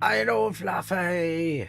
Hallo, Fluffy.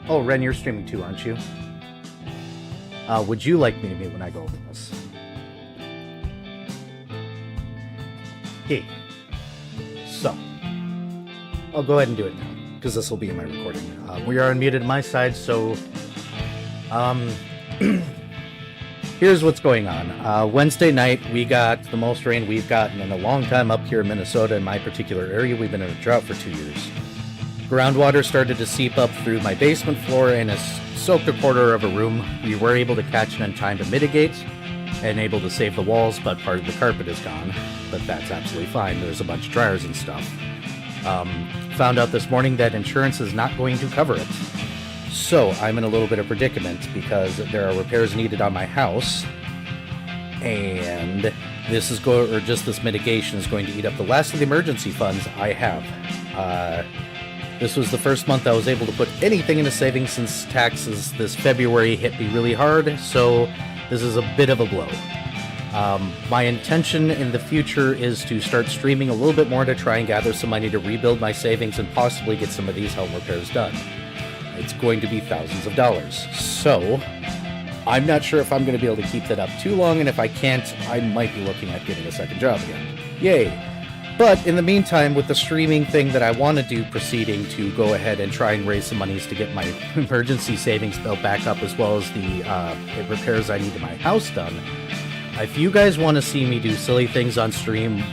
Oh, Ren, you're streaming too, aren't you? Would you like me to mute when I go over this? Hey. I'll go ahead and do it now, because this will be in my recording. We are unmuted on my side, so here's what's going on. Wednesday night, we got the most rain we've gotten in a long time up here in Minnesota. In my particular area, we've been in a drought for 2 years. Groundwater started to seep up through my basement floor and has soaked a quarter of a room. We were able to catch it in time to mitigate and able to save the walls, but part of the carpet is gone. But that's absolutely fine. There's a bunch of dryers and stuff. Found out this morning that insurance is not going to cover it. So I'm in a little bit of predicament because there are repairs needed on my house, and this is this mitigation is going to eat up the last of the emergency funds I have. This was the first month I was able to put anything into savings since taxes this February hit me really hard, so this is a bit of a blow. My intention in the future is to start streaming a little bit more to try and gather some money to rebuild my savings and possibly get some of these home repairs done. It's going to be thousands of dollars. So, I'm not sure if I'm going to be able to keep that up too long, and if I can't, I might be looking at getting a second job again. Yay! But in the meantime, with the streaming thing that I want to do, proceeding to go ahead and try and raise some monies to get my emergency savings built back up, as well as the repairs I need to my house done. If you guys want to see me do silly things on stream,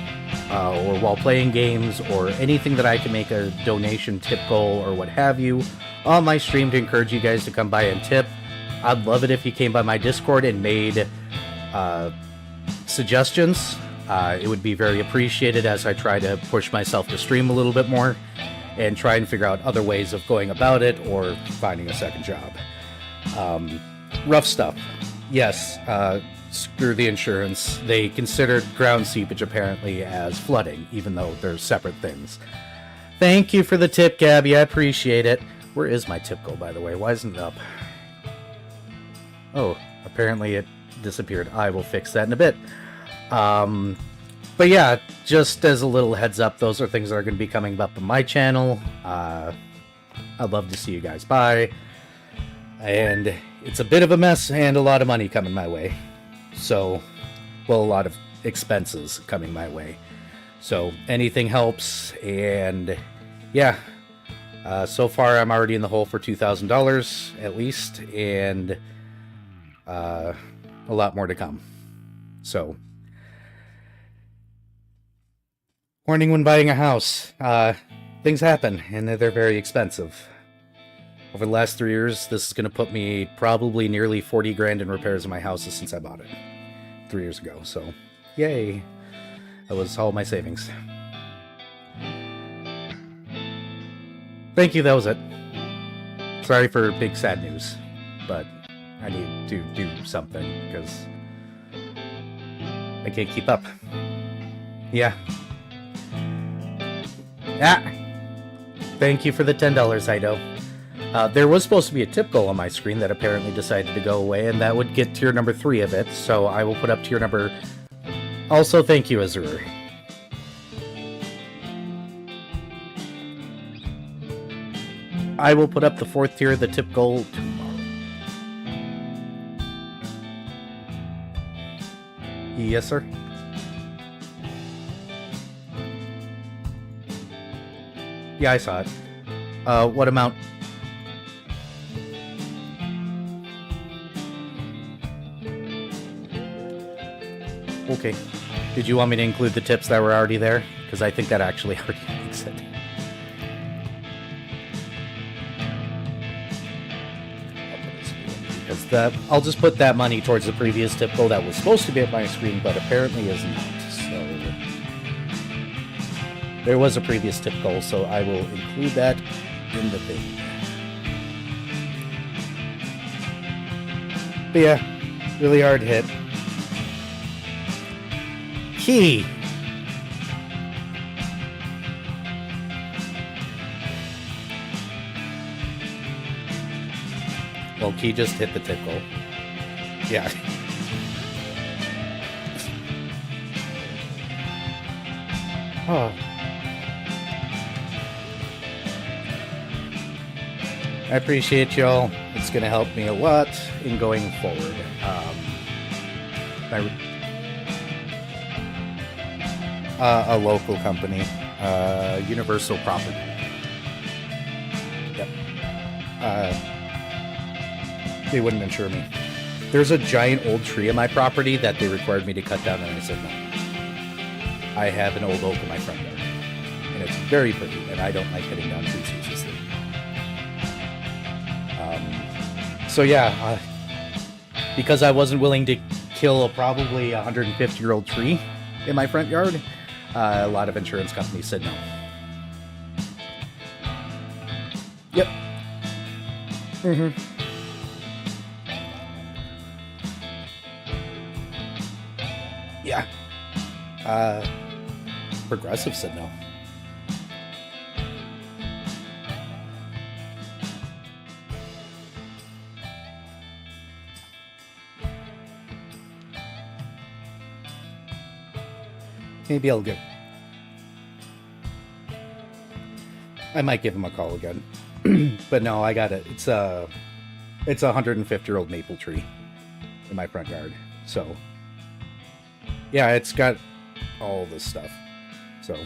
or while playing games, or anything that I can make a donation tip goal or what have you on my stream to encourage you guys to come by and tip, I'd love it if you came by my Discord and made suggestions. It would be very appreciated as I try to push myself to stream a little bit more and try and figure out other ways of going about it or finding a second job. Rough stuff. Yes, screw the insurance. They considered ground seepage apparently as flooding, even though they're separate things. Thank you for the tip, Gabby. I appreciate it. Where is my tip goal, by the way? Why isn't it up? Oh, apparently it disappeared. I will fix that in a bit. But yeah, just as a little heads up, those are things that are going to be coming up on my channel. I'd love to see you guys by. And it's a bit of a mess and a lot of money coming my way. So, well, a lot of expenses coming my way. So anything helps. And yeah, so far I'm already in the hole for $2,000 at least. And a lot more to come. So, warning when buying a house. Things happen, and they're very expensive. Over the last 3 years, this is going to put me probably nearly 40 grand in repairs in my house since I bought it 3 years ago. So, yay. That was all my savings. Thank you, that was it. Sorry for big sad news, but I need to do something because I can't keep up. Yeah. Ah! Thank you for the $10, Ido. There was supposed to be a tip goal on my screen that apparently decided to go away, and that would get tier number 3 of it, so I will put up tier number... Also, thank you, Azur. I will put up the 4th tier of the tip goal tomorrow. Yes, sir. Yeah, I saw it. What amount? Okay. Did you want me to include the tips that were already there? Because I think that actually already makes it. Because I'll just put that money towards the previous tip goal that was supposed to be at my screen, but apparently is not. So there was a previous tip goal, so I will include that in the thing. But yeah, really hard hit. Key. Well, Key just hit the tip goal. Yeah. Oh. I appreciate y'all. It's going to help me a lot in going forward. A local company, Universal Property. they wouldn't insure me. There's a giant old tree in my property that they required me to cut down, and I said no. I have an old oak in my front yard, and it's very pretty, and I don't like cutting down trees uselessly. So yeah, because I wasn't willing to kill probably a 150-year-old tree in my front yard, a lot of insurance companies said no. Yep. Yeah. Progressive said no. Maybe I might give him a call again. But no, I got it. It's a 150-year-old maple tree in my front yard. So yeah, it's got all this stuff. So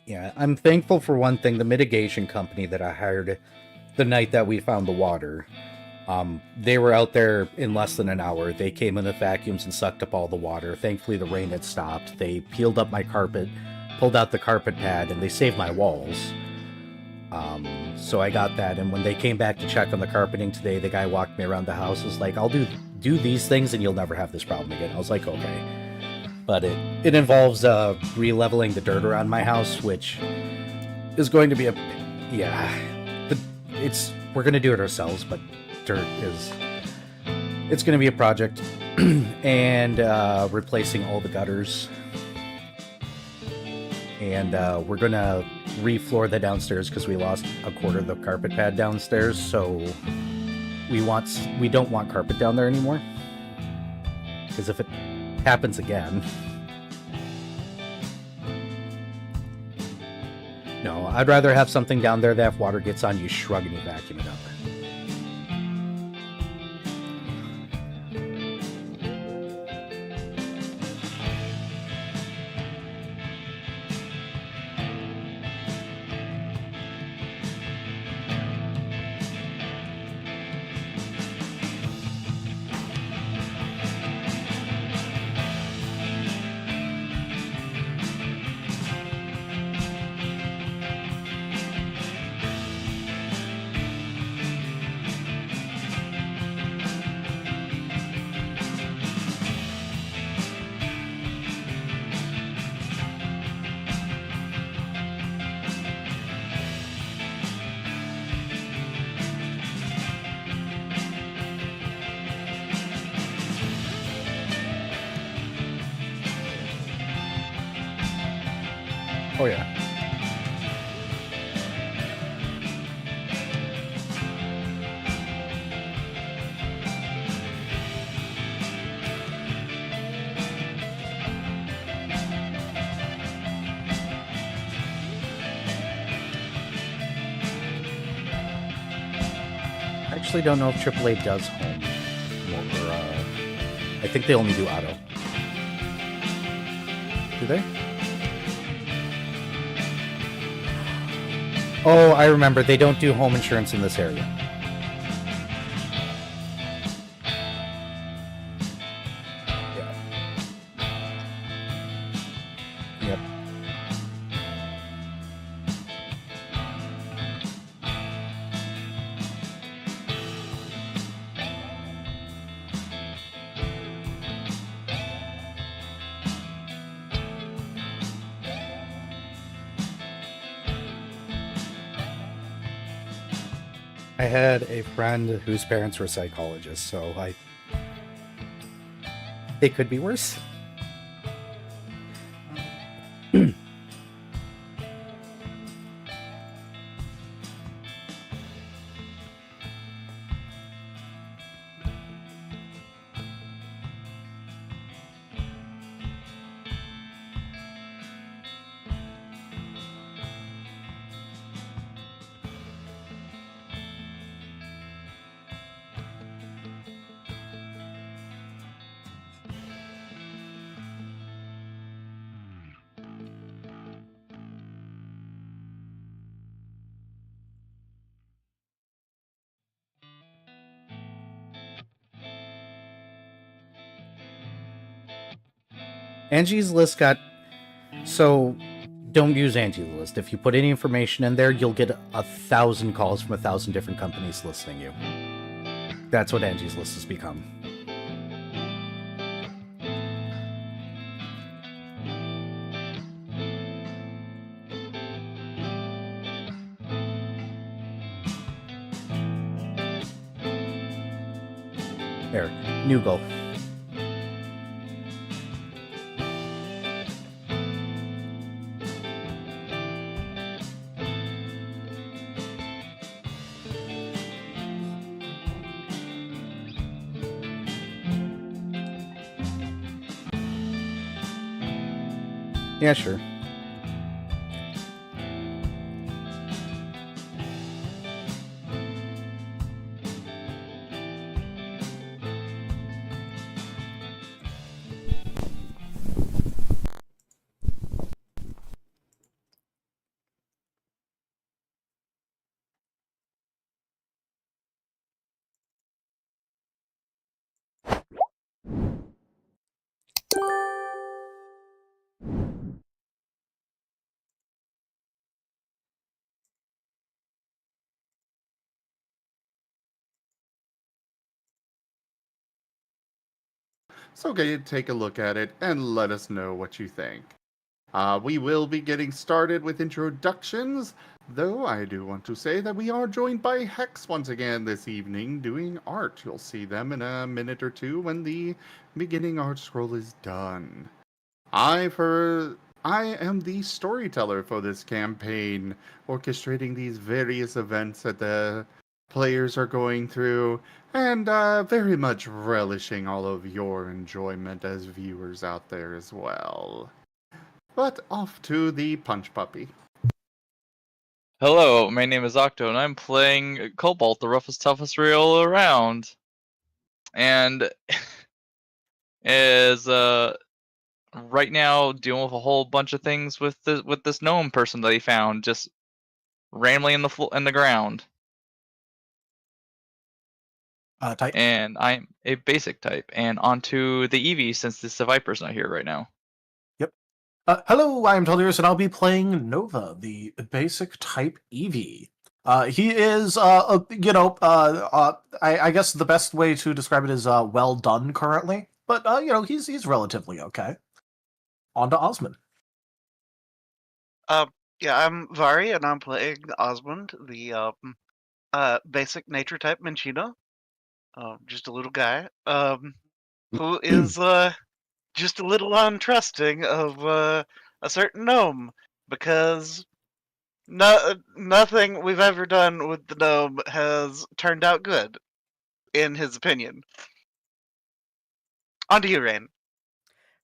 yeah, I'm thankful for one thing. The mitigation company that I hired the night that we found the water, they were out there in less than an hour. They came in with vacuums and sucked up all the water. Thankfully, the rain had stopped. They peeled up my carpet, pulled out the carpet pad, and they saved my walls. So I got that. And when they came back to check on the carpeting today, the guy walked me around the house. Was like, "I'll do these things, and you'll never have this problem again." I was like, "Okay." But it involves re-leveling the dirt around my house, which is going to be we're going to do it ourselves, but it's going to be a project. And replacing all the gutters, and we're going to re-floor the downstairs because we lost a quarter of the carpet pad downstairs, so we don't want carpet down there anymore, because if it happens again. No, I'd rather have something down there that if water gets on, you shrug and you vacuum it up. Oh yeah. I actually don't know if AAA does home. Or, I think they only do auto. Do they? Oh, I remember. They don't do home insurance in this area. Yeah. Yep. I had a friend whose parents were psychologists, so it could be worse. Angie's List got... So, don't use Angie's List. If you put any information in there, you'll get 1,000 calls from 1,000 different companies listing you. That's what Angie's List has become. There, new goal. Yeah, sure. So take a look at it and let us know what you think. We will be getting started with introductions, though I do want to say that we are joined by Hex once again this evening doing art. You'll see them in a minute or two when the beginning art scroll is done. I am the storyteller for this campaign, orchestrating these various events that the players are going through, and very much relishing all of your enjoyment as viewers out there as well. But off to the Punch Puppy. Hello, my name is Octo, and I'm playing Cobalt, the roughest, toughest rail around. And is right now dealing with a whole bunch of things with this gnome person that he found just randomly in the ground. Type. And I'm a basic type. And onto the Eevee, since this Viper's not here right now. Yep. Hello, I am Tullius, and I'll be playing Nova, the basic type Eevee. He is, I guess the best way to describe it is well done currently, but he's relatively okay. On to Osmond. Yeah, I'm Vari, and I'm playing Osmond, the basic nature type Minchino. Just a little guy, who is just a little untrusting of a certain gnome, because nothing we've ever done with the gnome has turned out good, in his opinion. On to you, Rain.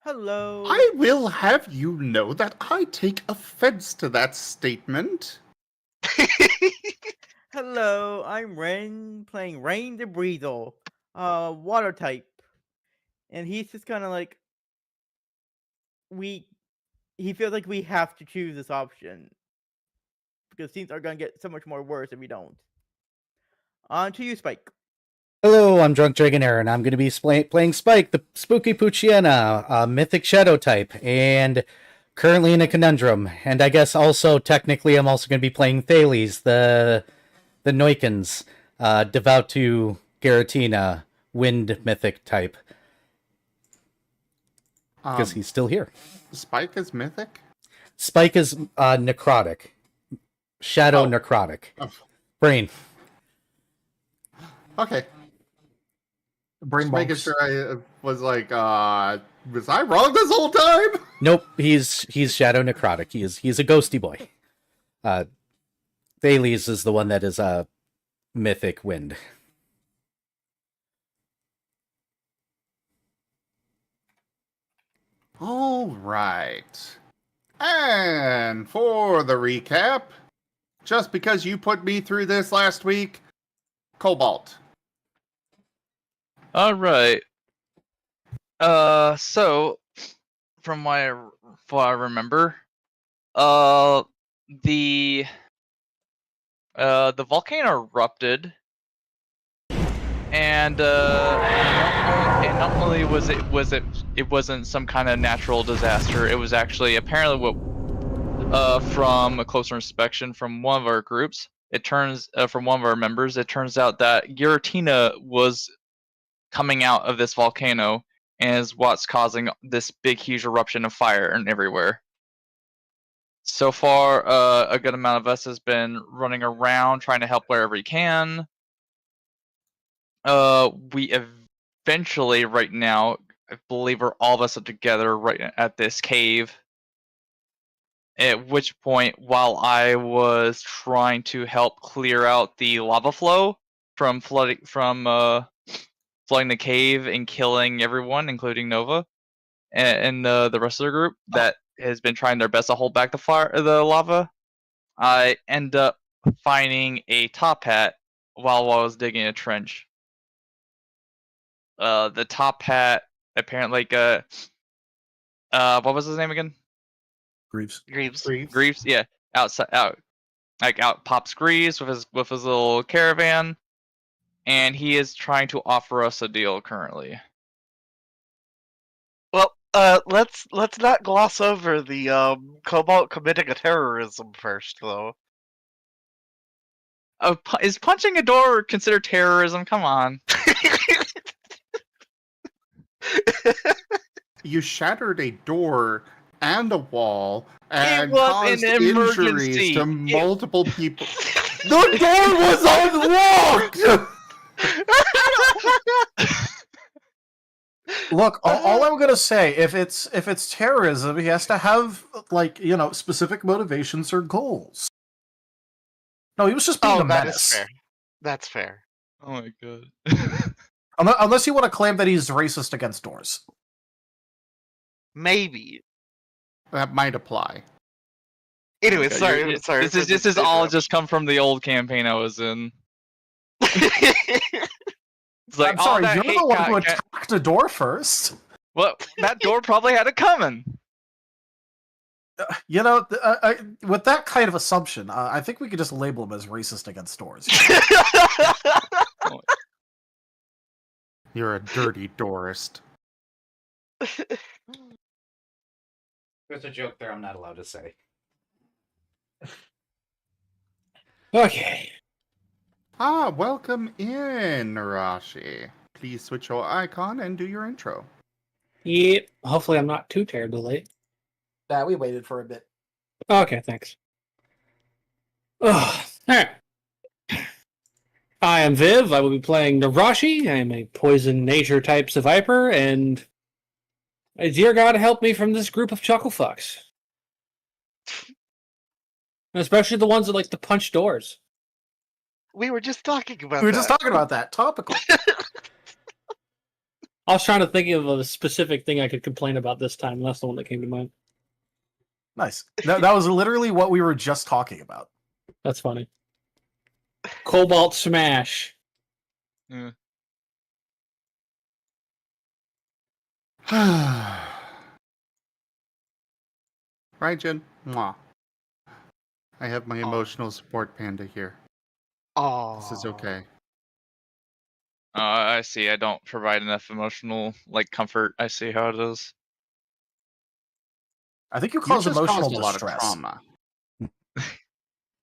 Hello. I will have you know that I take offense to that statement. Hello, I'm Ren, playing Rain the Breezel, water type. And he's just kind of like, he feels like we have to choose this option. Because things are going to get so much more worse if we don't. On to you, Spike. Hello, I'm Drunk Dragonair, and I'm going to be playing Spike, the Spooky Poochiana, Mythic Shadow type, and currently in a conundrum. And I guess also, technically, I'm also going to be playing Thales, the Noikins, Devout to Garatina, Wind Mythic type. Because he's still here. Spike is mythic? Spike is necrotic. Shadow necrotic. Oh. Brain. Okay. Brain Just making box. sure I was like, was I wrong this whole time? Nope, he's Shadow necrotic. He's a ghosty boy. Thales is the one that is mythic wind. All right. And for the recap, just because you put me through this last week, Cobalt. All right. So from what I remember, the volcano erupted, and not only was it wasn't some kind of natural disaster. It was actually apparently from a closer inspection from one of our groups. It turns from one of our members. It turns out that Giratina was coming out of this volcano and is what's causing this big, huge eruption of fire and everywhere. So far, a good amount of us has been running around trying to help wherever we can. We eventually, right now, I believe all of us are together right at this cave. At which point, while I was trying to help clear out the lava flow from flooding the cave and killing everyone, including Nova and the rest of the group that has been trying their best to hold back the lava, I end up finding a top hat while I was digging a trench. The top hat apparently what was his name again? Greaves. Greaves, yeah. Out pops Greaves with his little caravan, and he is trying to offer us a deal currently. Well, let's not gloss over the Cobalt committing a terrorism first, though. Is punching a door considered terrorism? Come on. You shattered a door and a wall and was caused an emergency. injuries to multiple people. The door was unlocked! Look, all I'm gonna say, if it's terrorism, he has to have specific motivations or goals. No, he was just being a that menace. is fair. That's fair. Oh my god. Unless you want to claim that he's racist against doors. Maybe. That might apply. Anyway, Okay, sorry. This is all just come from the old campaign I was in. It's like, I'm sorry, that you're hate the one who ca- attacked the door first. Well, that door probably had it coming. With that kind of assumption, I think we could just label him as racist against doors. You're a dirty doorist. There's a joke there I'm not allowed to say. Okay. Welcome in, Narashi. Please switch your icon and do your intro. Yep. Hopefully I'm not too terribly late. Yeah, we waited for a bit. Okay, thanks. Oh, alright. I am Viv. I will be playing Narashi. I am a poison nature type Viper, and dear God, help me from this group of chuckle fucks. Especially the ones that like to punch doors. We were just talking about We were just talking about that. Topical. I was trying to think of a specific thing I could complain about this time, and that's the one that came to mind. Nice. That was literally what we were just talking about. That's funny. Cobalt Smash. Yeah. Right, Jen? Mwah. I have my emotional support panda here. Oh, This is okay. I see. I don't provide enough emotional comfort. I see how it is. I think you You cause just emotional caused a lot of distress. trauma.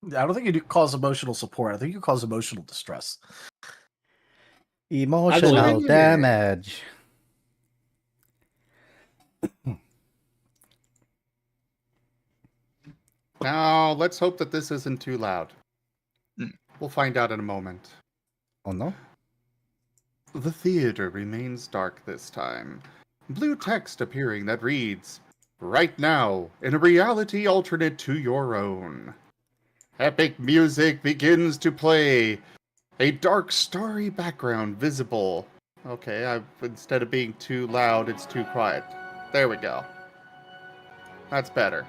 I don't think you do cause emotional support. I think you cause emotional distress. Emotional believe- damage. Now, let's hope that this isn't too loud. Mm. We'll find out in a moment. Oh no? The theater remains dark this time. Blue text appearing that reads, "Right now, in a reality alternate to your own." Epic music begins to play. A dark, starry background visible. Okay, instead of being too loud, it's too quiet. There we go. That's better.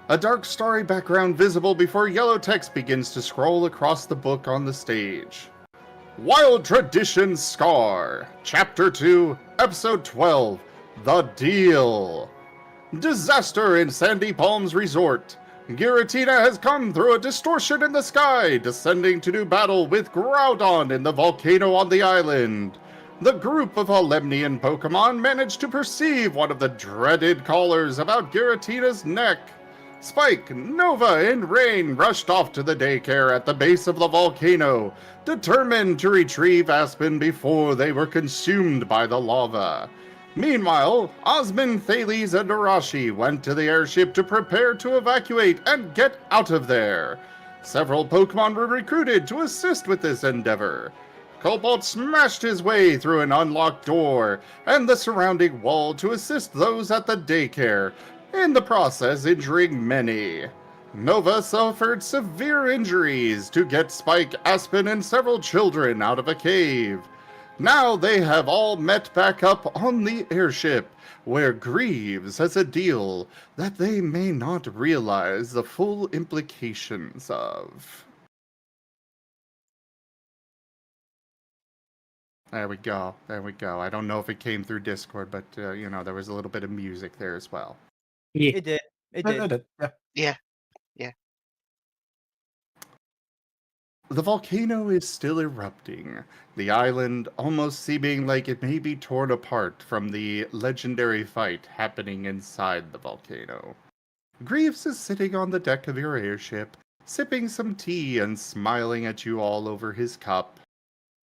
A dark, starry background visible before yellow text begins to scroll across the book on the stage. Wild Tradition Scar, Chapter 2, Episode 12, The Deal. Disaster in Sandy Palms Resort. Giratina has come through a distortion in the sky, descending to do battle with Groudon in the volcano on the island. The group of Alemnian Pokemon managed to perceive one of the dreaded callers about Giratina's neck. Spike, Nova, and Rain rushed off to the daycare at the base of the volcano, determined to retrieve Aspen before they were consumed by the lava. Meanwhile, Osmond, Thales, and Arashi went to the airship to prepare to evacuate and get out of there. Several Pokemon were recruited to assist with this endeavor. Cobalt smashed his way through an unlocked door and the surrounding wall to assist those at the daycare, in the process injuring many. Nova suffered severe injuries to get Spike, Aspen, and several children out of a cave. Now they have all met back up on the airship, where Greaves has a deal that they may not realize the full implications of. There we go. There we go. I don't know if it came through Discord, but, there was a little bit of music there as well. Yeah. It did. It did. Yeah. Yeah. The volcano is still erupting, the island almost seeming like it may be torn apart from the legendary fight happening inside the volcano. Greaves is sitting on the deck of your airship, sipping some tea and smiling at you all over his cup.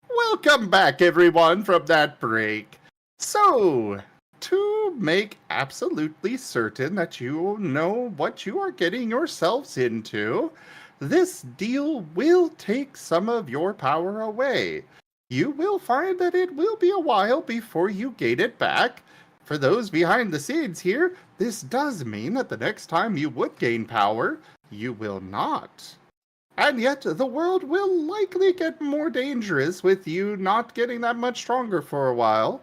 Welcome back, everyone, from that break. So, to make absolutely certain that you know what you are getting yourselves into, this deal will take some of your power away. You will find that it will be a while before you gain it back. For those behind the scenes here, this does mean that the next time you would gain power, you will not. And yet, the world will likely get more dangerous with you not getting that much stronger for a while.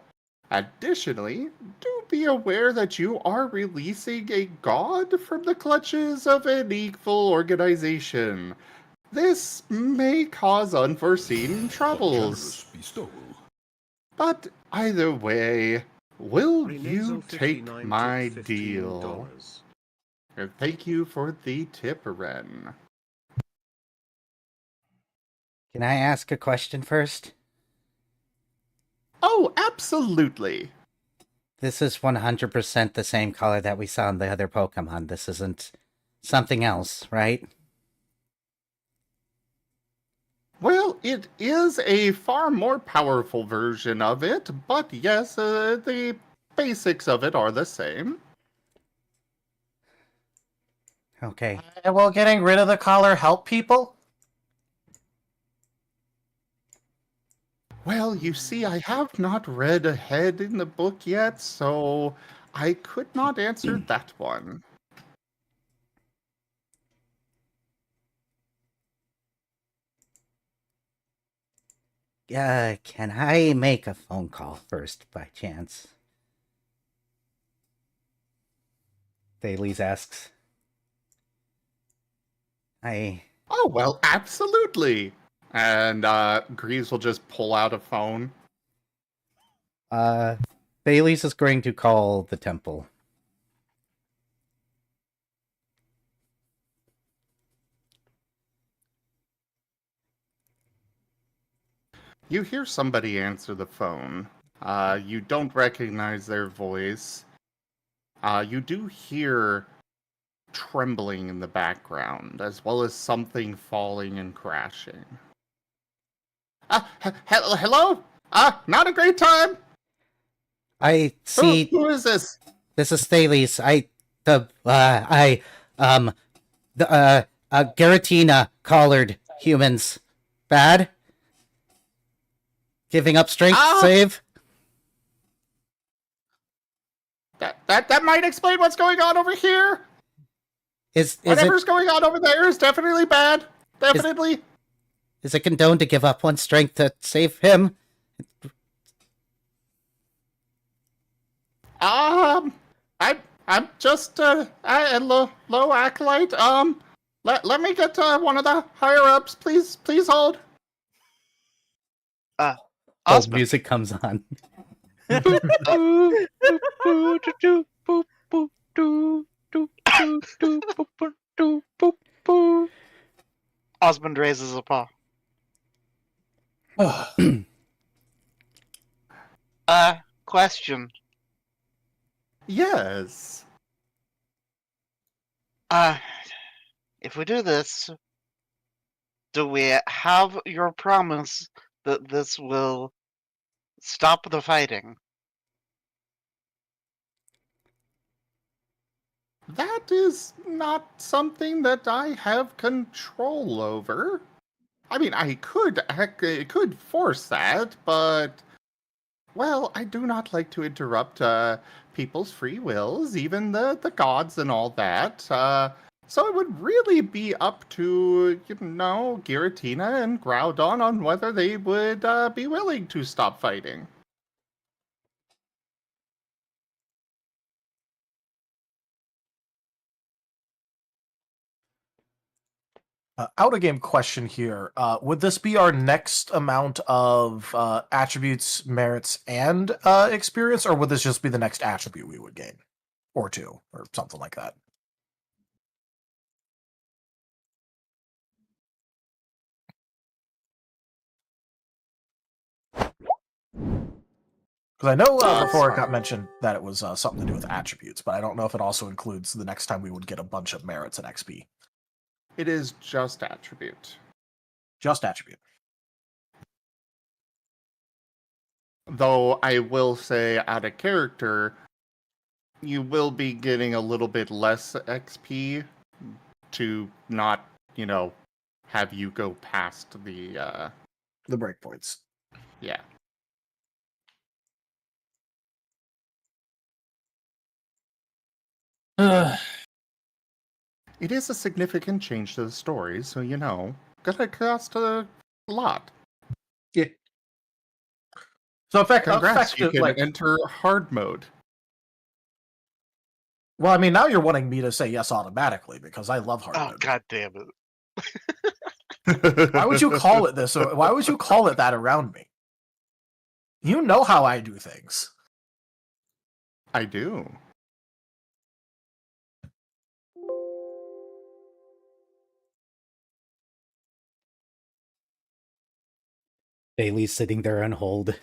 Additionally, do be aware that you are releasing a god from the clutches of an evil organization. This may cause unforeseen troubles. But either way, will you take my deal? And thank you for the tip, Ren. Can I ask a question first? Oh, absolutely. This is 100% the same color that we saw in the other Pokemon. This isn't something else, right? Well, it is a far more powerful version of it, but yes, the basics of it are the same. Okay. Will getting rid of the collar help people? Well, you see, I have not read ahead in the book yet, so I could not answer that one. Can I make a phone call first, by chance? Thales asks. Oh, well, absolutely. And Greaves will just pull out a phone. Thales is going to call the temple. You hear somebody answer the phone. You don't recognize their voice. You do hear trembling in the background, as well as something falling and crashing. Hello? Not a great time? I see. Who is this? This is Thales. Giratina collared humans. Bad? Giving up strength save? That might explain what's going on over here. Whatever's going on over there is definitely bad. Definitely. Is it condoned to give up one's strength to save him? I'm just a low acolyte. Let me get one of the higher ups, please. Please hold. Osmond. Music comes on. Osmond raises a paw. Question. Yes. If we do this, do we have your promise that this will stop the fighting? That is not something that I have control over. I mean, I could force that, but well, I do not like to interrupt people's free wills, even the gods and all that. So it would really be up to, Giratina and Groudon on whether they would be willing to stop fighting. Out of game question here. Would this be our next amount of attributes, merits, and experience, or would this just be the next attribute we would gain? Or two, or something like that. Because I know before it got mentioned that it was something to do with attributes, but I don't know if it also includes the next time we would get a bunch of merits and XP. It is just attribute. Just attribute. Though I will say, out of character, you will be getting a little bit less XP to not, have you go past the breakpoints. Yeah. It is a significant change to the story, so gonna cost a lot. Yeah. So Congrats, you can enter hard mode. Well, I mean, now you're wanting me to say yes automatically because I love hard mode. Oh, god damn it. Why would you call it this? Or why would you call it that around me? You know how I do things. I do. Bailey's sitting there on hold.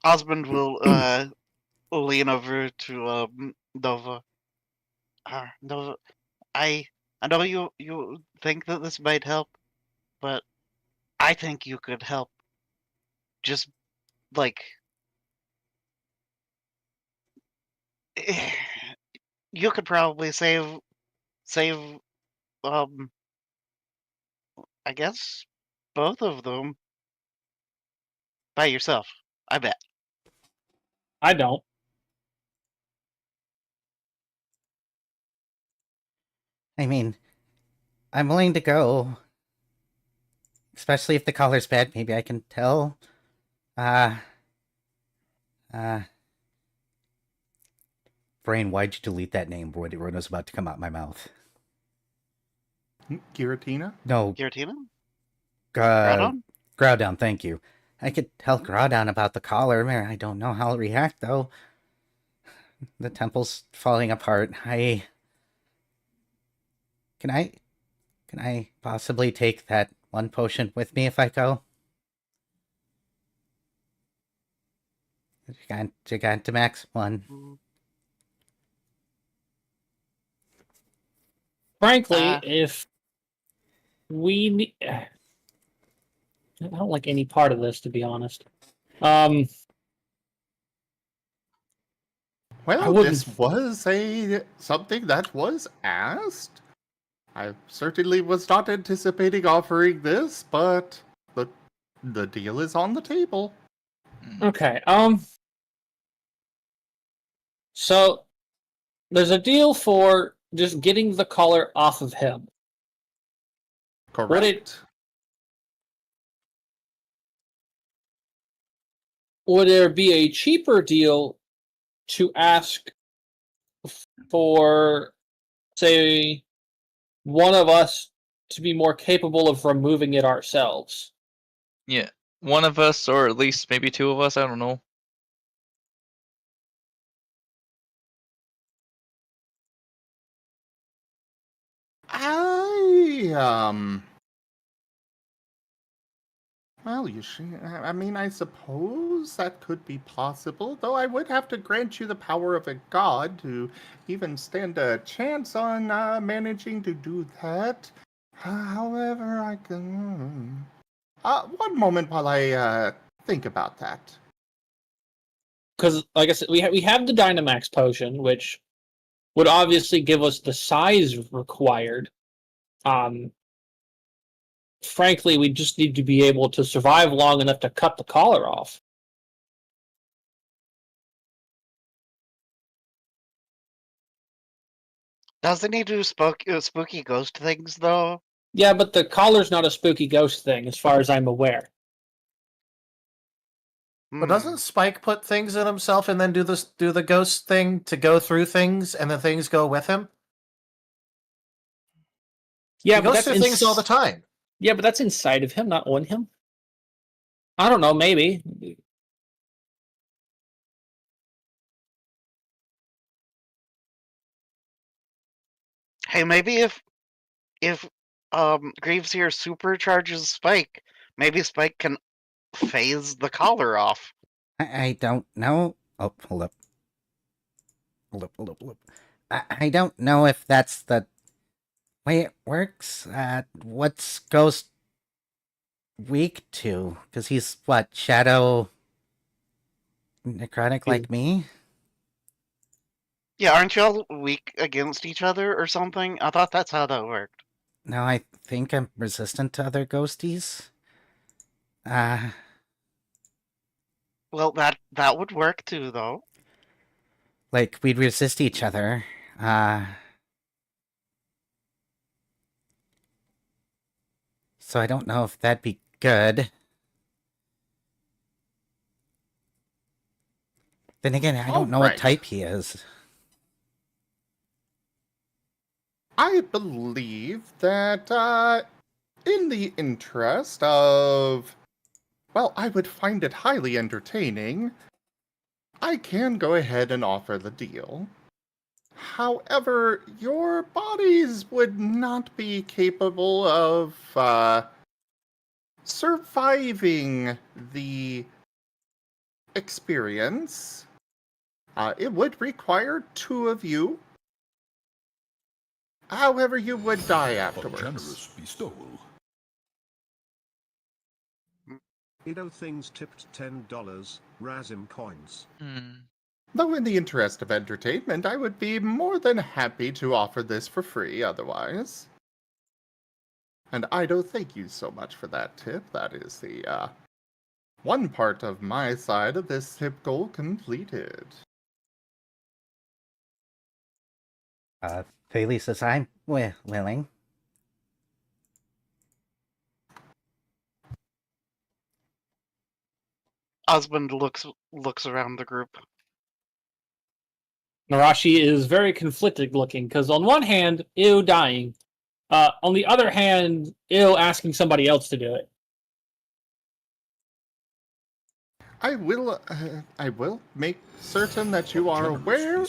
Osmond will lean over to Nova. Nova, I know you think that this might help, but I think you could help. Just like you could probably save I guess both of them by yourself. I bet. I don't. I mean, I'm willing to go. Especially if the collar's bad, maybe I can tell. Brain, why'd you delete that name when it was about to come out my mouth? Giratina? No. Giratina? Groudon? Groudon, thank you. I could tell Groudon about the collar. Man, I don't know how he'll react, though. The temple's falling apart. Can I possibly take that one potion with me if I go? Gigantamax 1. Frankly, if we I don't like any part of this, to be honest. Well, wouldn't- this was something that was asked. I certainly was not anticipating offering this, but the deal is on the table. Okay. So there's a deal for just getting the collar off of him. Correct. Would there be a cheaper deal to ask for, say, one of us to be more capable of removing it ourselves? Yeah, one of us, or at least maybe two of us. I don't know. Well, I mean, I suppose that could be possible, though I would have to grant you the power of a god to even stand a chance on managing to do that. However, I can. One moment while I think about that. Because, like I said, we have the Dynamax potion, which would obviously give us the size required. Frankly, we just need to be able to survive long enough to cut the collar off. Doesn't he do spooky ghost things though? Yeah, but the collar's not a spooky ghost thing, as far as I'm aware. But doesn't Spike put things in himself and then do the ghost thing to go through things and then things go with him? Yeah, He but goes that's through things all the time. Yeah, but that's inside of him, not on him. I don't know, maybe. Hey, maybe if Greaves here supercharges Spike, maybe Spike can phase the collar off. I don't know. Oh, hold up. I don't know if that's the way it works. What's Ghost weak to? Because he's, what, Shadow Necrotic like me? Yeah, aren't y'all weak against each other or something? I thought that's how that worked. No, I think I'm resistant to other ghosties. Well, that would work too, though. Like, we'd resist each other. So I don't know if that'd be good. Then again, I don't know what Alright. type he is. I believe that, in the interest of, well, I would find it highly entertaining, I can go ahead and offer the deal. However, your bodies would not be capable of, surviving the experience. It would require 2 of you. However, you would die afterwards. Generous bestowal. Ido things tipped $10, Razim coins. Though in the interest of entertainment, I would be more than happy to offer this for free otherwise. And Ido, thank you so much for that tip. That is the, one part of my side of this tip goal completed. Thales says, I'm willing. Osmond looks around the group. Narashi is very conflicted looking, because on one hand, ew, dying. On the other hand, ew, asking somebody else to do it. I will make certain that you are aware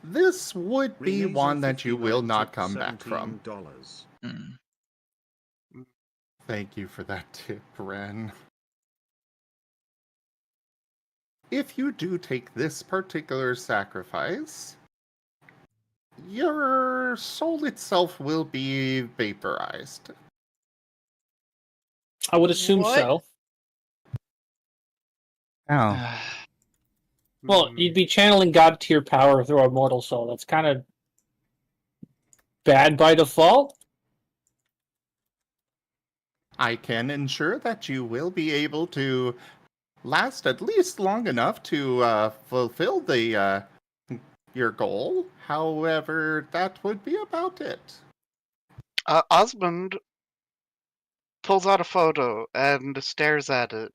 this would be one that you will not come back from. Thank you for that tip, Ren. If you do take this particular sacrifice, your soul itself will be vaporized. I would assume What? so. Oh. Well, you'd be channeling God tier power through a mortal soul. That's kind of bad by default. I can ensure that you will be able to last at least long enough to fulfill the your goal. However, that would be about it. Osmond pulls out a photo and stares at it,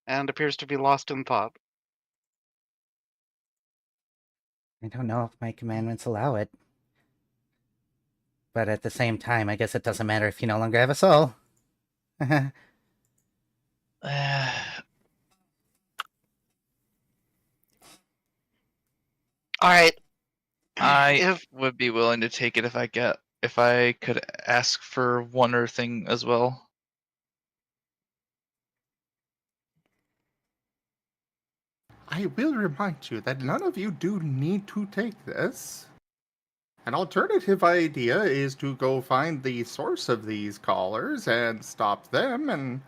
and appears to be lost in thought. I don't know if my commandments allow it. But at the same time, I guess it doesn't matter if you no longer have a soul. All right. I would be willing to take it if I get if I could ask for one other thing as well. I will remind you that none of you do need to take this. An alternative idea is to go find the source of these callers and stop them, and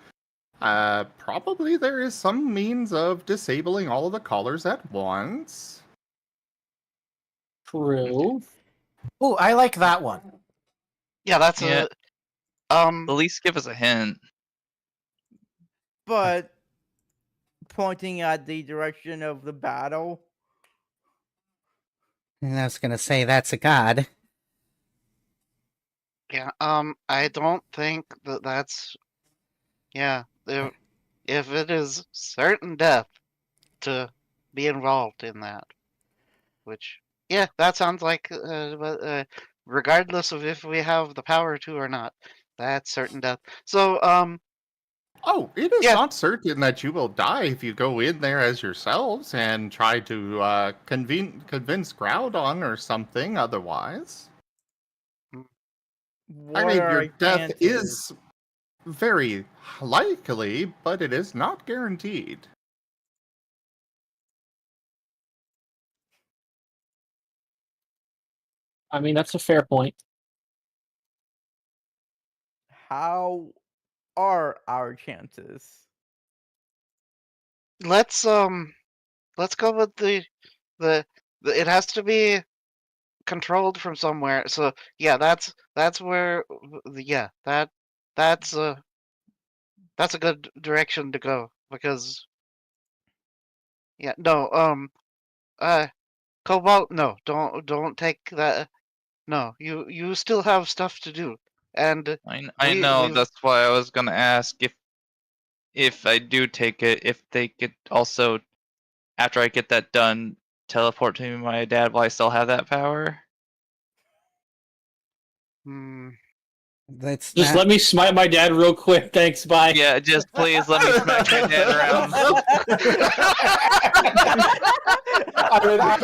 probably there is some means of disabling all of the callers at once. True. Ooh, I like that one. Yeah, that's Yeah. a At least give us a hint. But pointing at the direction of the battle. And I was gonna say that's a god. yeah. I don't think that's yeah. If it is certain death to be involved in that, which yeah, that sounds like regardless of if we have the power to or not, that's certain death. So Oh, it is Yeah. not certain that you will die if you go in there as yourselves and try to convince Groudon or something otherwise. What I mean, are your our death chances? is very likely, but it is not guaranteed. I mean, that's a fair point. How are our chances? let's go with the it has to be controlled from somewhere. So yeah, that's where yeah that's a good direction to go because yeah no Cobalt, no, don't take that. No, you still have stuff to do, and I know, we've that's why I was gonna ask if I do take it, if they could also, after I get that done, teleport to my dad while I still have that power. hmm, That's Just not. let me smite my dad real quick. Thanks. Bye. Yeah, just please let me smack my dad around. I mean, that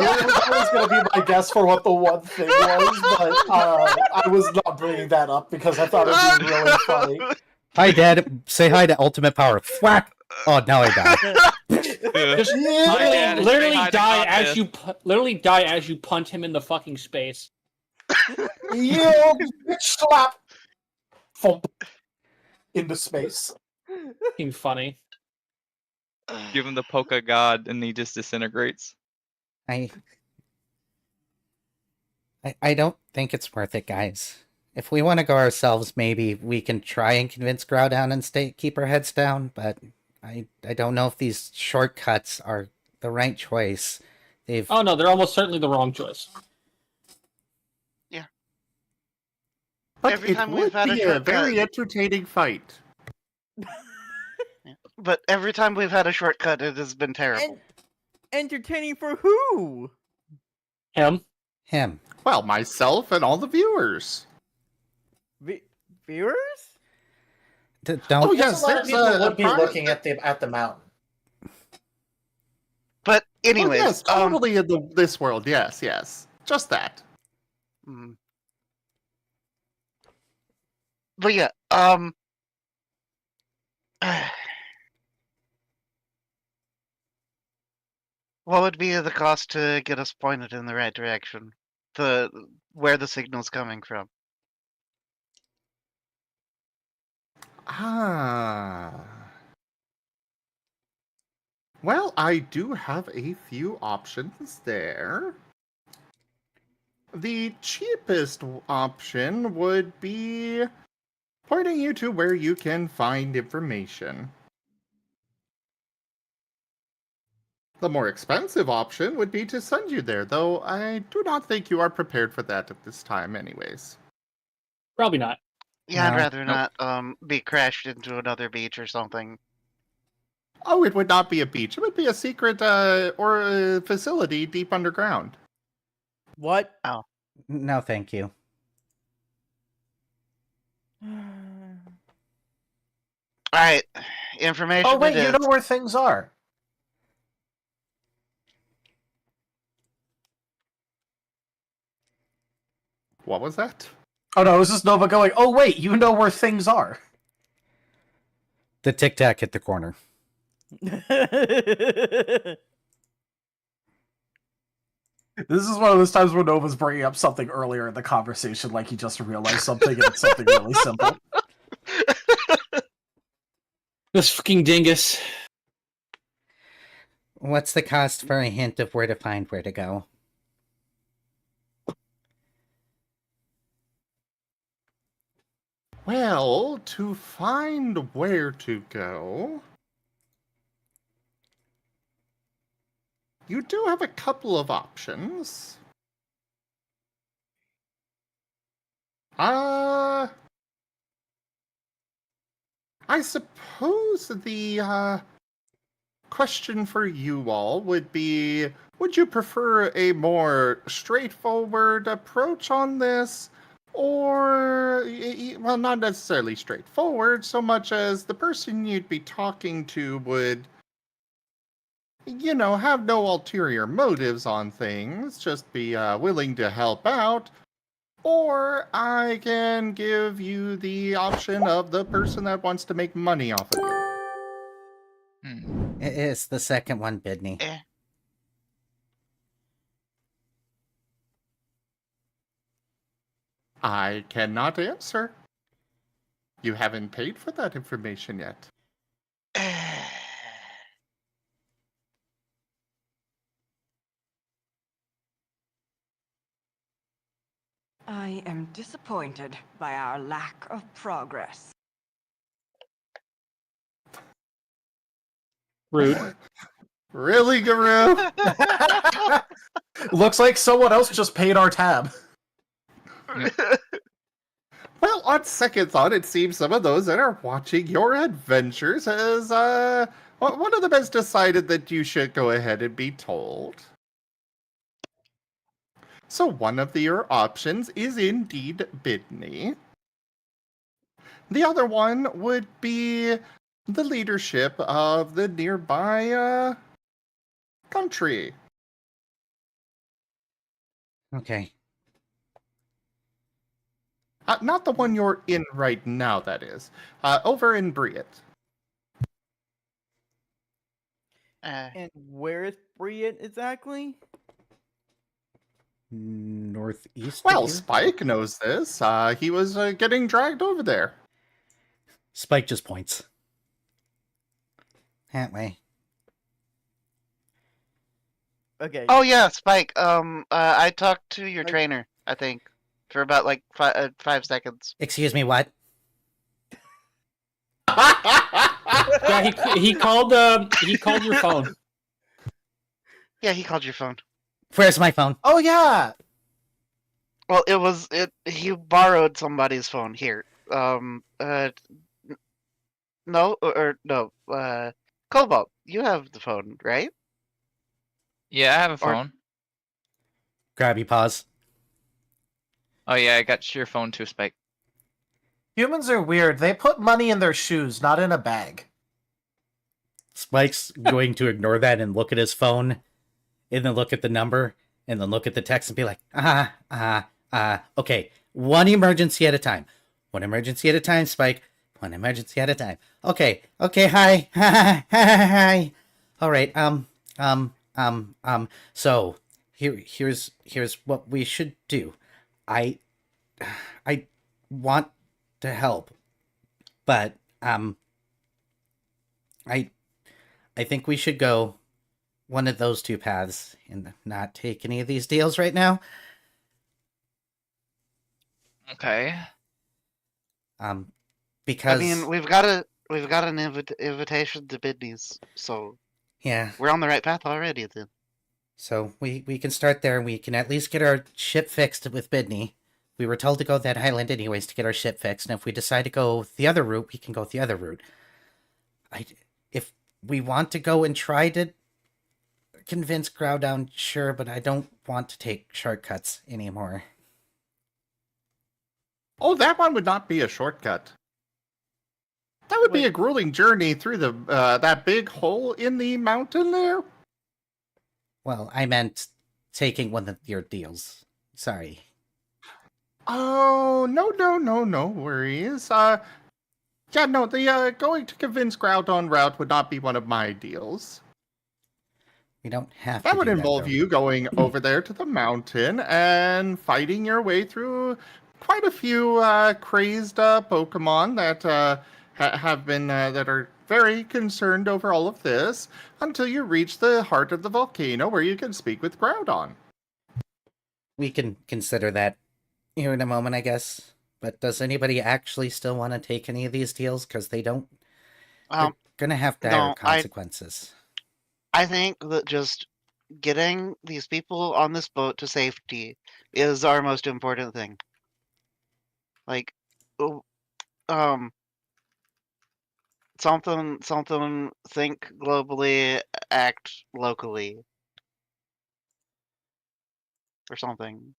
was going to be my guess for what the one thing was, but I was not bringing that up because I thought it would be really funny. Hi, Dad. Say hi to Ultimate Power. Thwack. Oh, now I die. Just My dad is literally saying hi to die Contest. as you literally die as you punch him in the fucking space. You bitch slap! Thump. Into space. Fucking funny. Give him the Polka God and he just disintegrates. I don't think it's worth it, guys. If we want to go ourselves, maybe we can try and convince Groudon and keep our heads down, but I don't know if these shortcuts are the right choice. They've Oh no, they're almost certainly the wrong choice. But Every it time we've would had a be a shortcut. very entertaining fight. but every time we've had a shortcut, it has been terrible. Entertaining for who? Him. him. Well, myself and all the viewers. Viewers? Don't. Oh, Yes, yes, a lot of there's people a would be prize- looking at the mountain. But Oh, anyways, yes, totally in this world. Yes, yes. Just that. mm. But yeah, what would be the cost to get us pointed in the right direction? Where the signal's coming from. Ah. Well, I do have a few options there. The cheapest option would be pointing you to where you can find information. The more expensive option would be to send you there, though I do not think you are prepared for that at this time, anyways. Probably not. Yeah, I'd No. rather Nope. not be crashed into another beach or something. Oh, it would not be a beach. It would be a secret facility deep underground. What? No, thank you. Alright, information. Oh wait, it you is. know where things are. What was that? Oh no, it was just Nova going, oh wait, you know where things are. The Tic Tac hit the corner. This is one of those times where Nova's bringing up something earlier in the conversation, like he just realized something, and it's something really simple. This fucking dingus. What's the cost for a hint of where to find where to go? Well, to find where to go, you do have a couple of options. I suppose the question for you all would be, would you prefer a more straightforward approach on this? Or, well, not necessarily straightforward, so much as the person you'd be talking to would, have no ulterior motives on things, just be willing to help out. Or I can give you the option of the person that wants to make money off of you. Hmm. It's the second one, Bidney. Eh. I cannot answer. You haven't paid for that information yet. I am disappointed by our lack of progress. Rude. Really, Guru? Looks like someone else just paid our tab. Well, on second thought, it seems some of those that are watching your adventures has, one of them has decided that you should go ahead and be told. So one of your options is indeed Bidney. The other one would be the leadership of the nearby, country. Okay. Not the one you're in right now, that is. Over in Briet. And where is Briet exactly? Northeast. Well, of here? Spike knows this. He was getting dragged over there. Spike just points. That way. Okay. Oh yeah, Spike. I talked to your trainer, I think, for about like 5 seconds. Excuse me, what? Yeah, he called your phone. Yeah, he called your phone. Where's my phone? Oh yeah! Well, he borrowed somebody's phone here. No, Cobalt, you have the phone, right? Yeah, I have a Or- phone. Grabby paws. Oh yeah, I got your phone too, Spike. Humans are weird. They put money in their shoes, not in a bag. Spike's going to ignore that and look at his phone, and then look at the number, and then look at the text and be like, okay, one emergency at a time. One emergency at a time, Spike. One emergency at a time. Okay, hi. Hi. All right, so here's what we should do. I want to help, but I think we should go one of those two paths and not take any of these deals right now. Okay. Because I mean, we've got an invitation to Bidney's, so yeah, we're on the right path already. Then. so we can start there. We can at least get our ship fixed with Bidney. We were told to go that island anyways to get our ship fixed, and if we decide to go the other route, we can go the other route. If we want to go and try to convince Growdown, sure, but I don't want to take shortcuts anymore. Oh, that one would not be a shortcut. That would be a grueling journey through the that big hole in the mountain there. Well, I meant taking one of your deals. Sorry. Oh, no worries. Yeah, no, the going to convince Groudon route would not be one of my deals. We don't have That to would do involve that, though. you going over there to the mountain and fighting your way through quite a few crazed Pokemon that have been that are very concerned over all of this until you reach the heart of the volcano where you can speak with Groudon. We can consider that here in a moment, I guess. But does anybody actually still want to take any of these deals? Because they don't. They're gonna have dire No, consequences. I think that just getting these people on this boat to safety is our most important thing. Like, oh, something. Think globally, act locally, or something.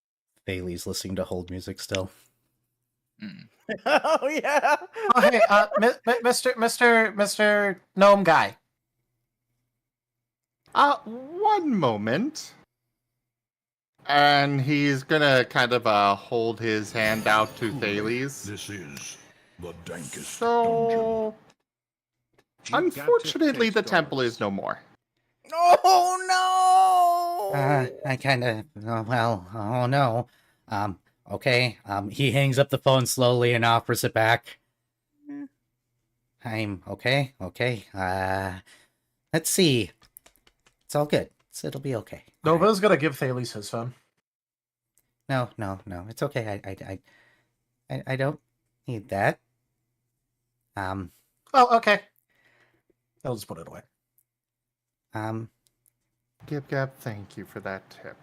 Bailey's listening to hold music still. Oh yeah. Oh, hey, Mr. Gnome Guy. One moment. And he's gonna kind of hold his hand out to Thales. This is the dankest So, unfortunately, the temple is no more. Oh no! I kind of. Oh no. Okay. He hangs up the phone slowly and offers it back. I'm okay. Okay. Let's see. It's all good. It'll be okay. Nova's gonna give Thales his phone. No. It's okay. I don't need that. Oh, okay. I'll just put it away. Gab, thank you for that tip.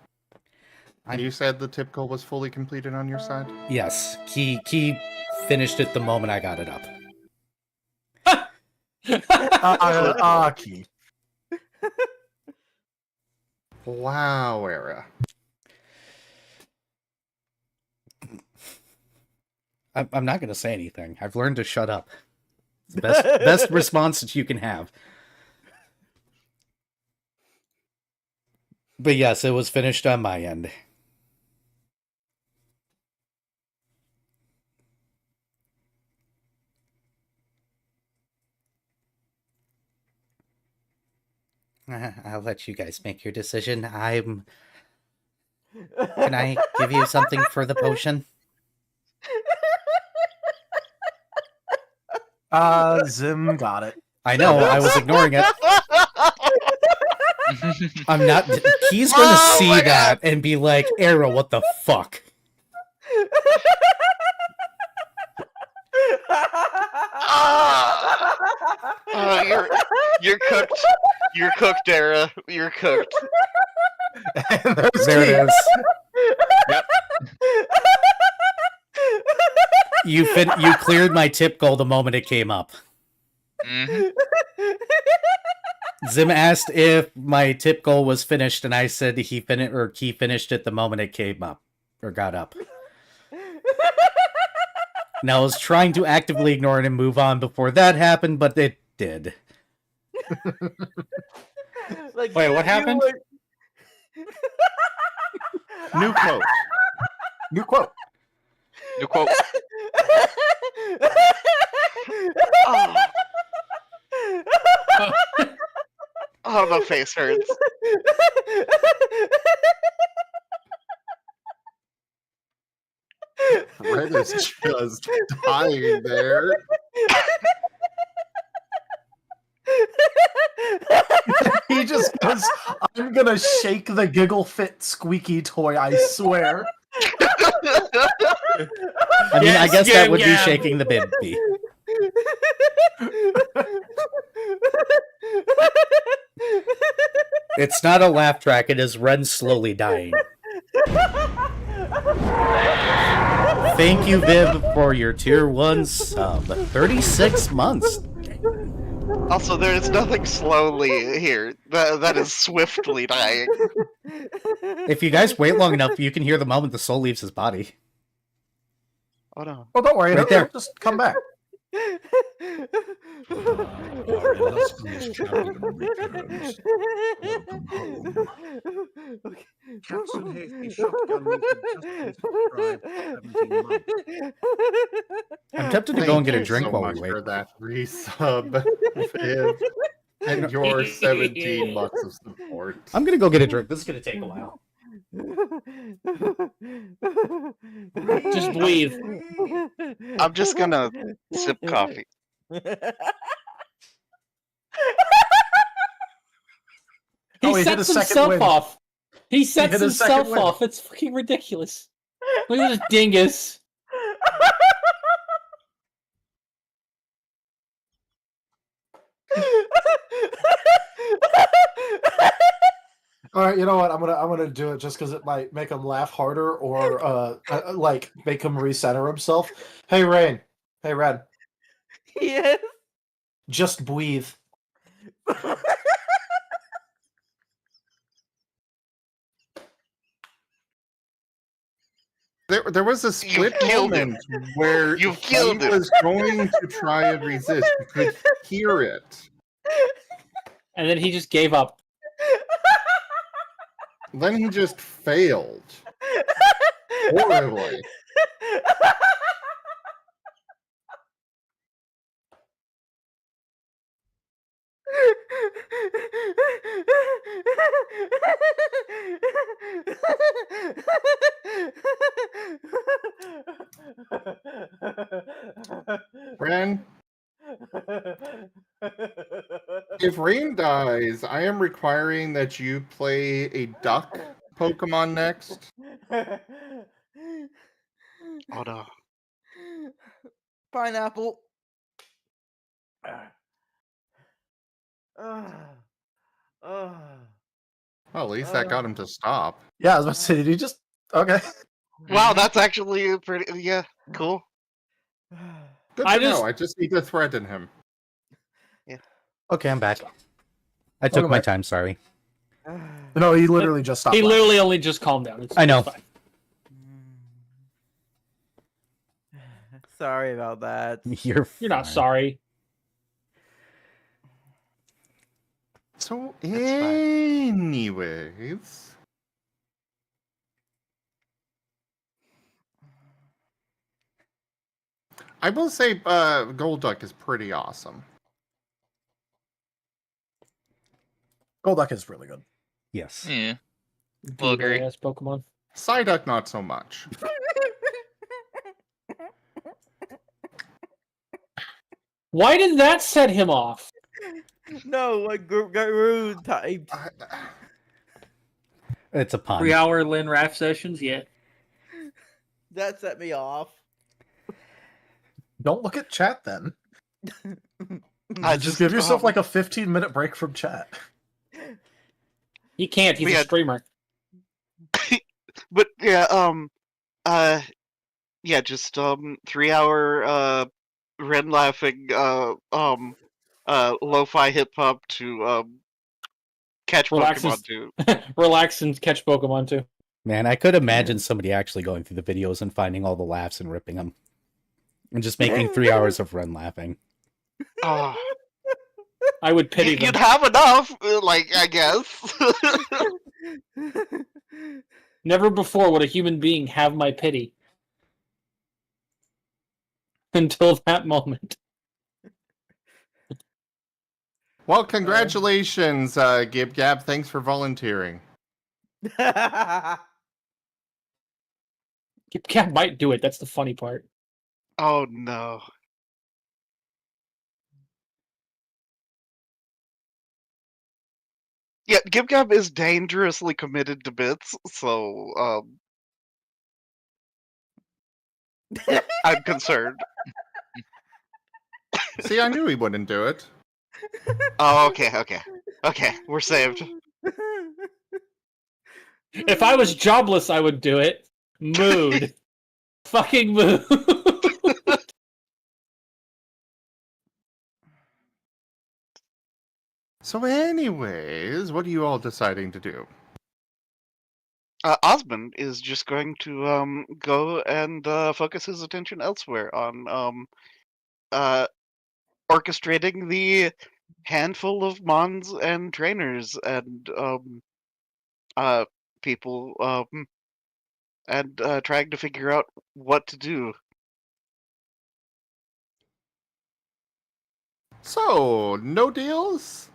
You said the tip goal was fully completed on your side? Yes. Key finished it the moment I got it up. Key. Wow, Era. I'm not going to say anything. I've learned to shut up. It's the best response that you can have. But yes, it was finished on my end. I'll let you guys make your decision. Can I give you something for the potion? Zim got it. I know, I was ignoring it. I'm not. He's gonna see that and be like, Arrow, what the fuck? You're cooked. You're cooked, Era. You're cooked. There it is. Yep. You cleared my tip goal the moment it came up. Mhm. Zim asked if my tip goal was finished, and I said he finished it the moment it came up or got up. Now I was trying to actively ignore it and move on before that happened, but it did. Like, Wait, what happened? New quote. New quote. New quote. Oh, my face hurts. Red is just dying there. He just goes, I'm gonna shake the giggle fit squeaky toy, I swear. I mean, I guess that would be yeah. shaking the baby. It's not a laugh track, it is Ren slowly dying. Thank you, Viv, for your tier 1 sub. 36 months. Also, there is nothing slowly here. That is swiftly dying. If you guys wait long enough, you can hear the moment the soul leaves his body. Oh no. Well, don't worry, Right it'll there. just come back. Our illustrious champion returns. Welcome home. Okay. Captain Hasty Shotgun Meter just unsubscribed for 17 months. I'm tempted to Thank go and get a you drink so while we much wait. for that resub, Viv, and your 17 bucks of support. I'm gonna go get a drink. This is gonna take a while. Just breathe. I'm just gonna sip coffee. He Oh, he hit sets his second himself win. off. He sets hit his second himself win. off. It's fucking ridiculous. Look at this dingus. All right, you know what? I'm gonna do it just because it might make him laugh harder or like make him recenter himself. Hey, Rain. Hey, Red. Yes. Just breathe. There was a split killed him. moment where You've he killed him. was going to try and resist. You could hear it. And then he just gave up. Then he just failed. Horribly. Ren, if Rain dies, I am requiring that you play a duck Pokemon next. Oh no. Pineapple. Well, at least that got him to stop. Yeah, I was about to say, did he just? Okay. Wow, that's actually pretty. Yeah, cool. Good I to just- know. I just need to threaten him. Okay, I'm back. I took Welcome my back. time. Sorry. No, he literally just stopped. He laughing. literally only just calmed down. I know. It's fine. Sorry about that. You're Not fine. sorry. So, fine. anyways, I will say Golduck is pretty awesome. Golduck is really good. Yes. Yeah. Well, agree. Ass Pokemon. Psyduck, not so much. Why did that set him off? No, like Garou typed. It's a pun. 3-hour Lin Raff sessions? Yeah. That set me off. Don't look at chat then. I Just give yourself like a 15-minute break from chat. He can't. He's We a had- streamer. But yeah, yeah, just 3-hour Ren laughing, lo-fi hip hop to catch Relax Pokemon his- too. Relax and catch Pokemon too. Man, I could imagine somebody actually going through the videos and finding all the laughs and ripping them. And just making 3 hours of Ren laughing. Oh, I would pity them. you'd have enough, like I guess. Never before would a human being have my pity. Until that moment. Well, congratulations, Gib Gab. Thanks for volunteering. Cat might do it. That's the funny part. Oh no. Yeah, GibGab is dangerously committed to bits, so I'm concerned. See, I knew he wouldn't do it. Oh, okay, we're saved. If I was jobless, I would do it. Mood. Fucking mood. So, anyways, what are you all deciding to do? Osmond is just going to go and focus his attention elsewhere on orchestrating the handful of mons and trainers and people and trying to figure out what to do. So, no deals?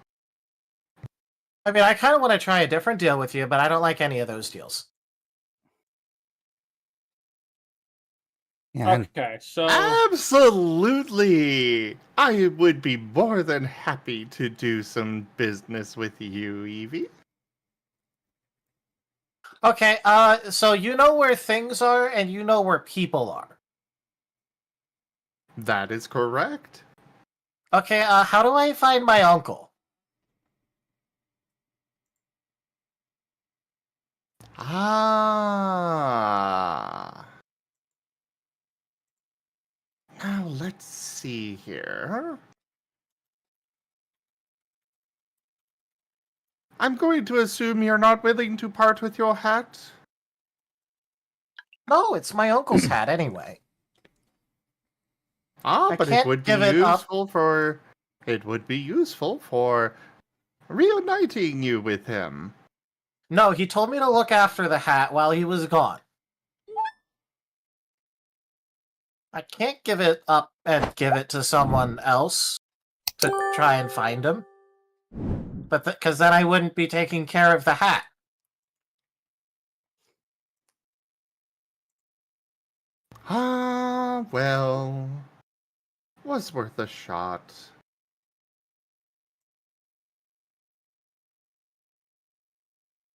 I mean, I kind of want to try a different deal with you, but I don't like any of those deals. Yeah, Okay, so Absolutely! I would be more than happy to do some business with you, Evie. Okay, so you know where things are, and you know where people are. That is correct. Okay, how do I find my uncle? Ah. Now let's see here. I'm going to assume you're not willing to part with your hat. No, it's my uncle's hat anyway. Ah, I but it can't would be give it up. useful for reuniting you with him. No, he told me to look after the hat while he was gone. I can't give it up and give it to someone else to try and find him. But because then I wouldn't be taking care of the hat. Ah, well, was worth a shot.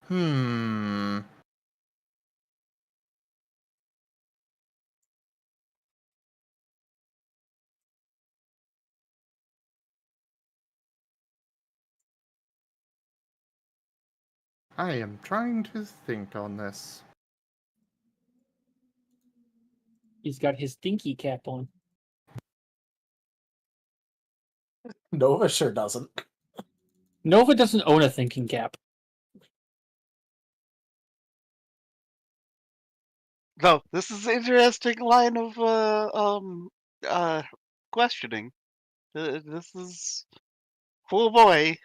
Hmm. I am trying to think on this. he's got his dinky cap on. Nova sure doesn't. Nova doesn't own a thinking cap. No, this is an interesting line of questioning. This is, oh boy.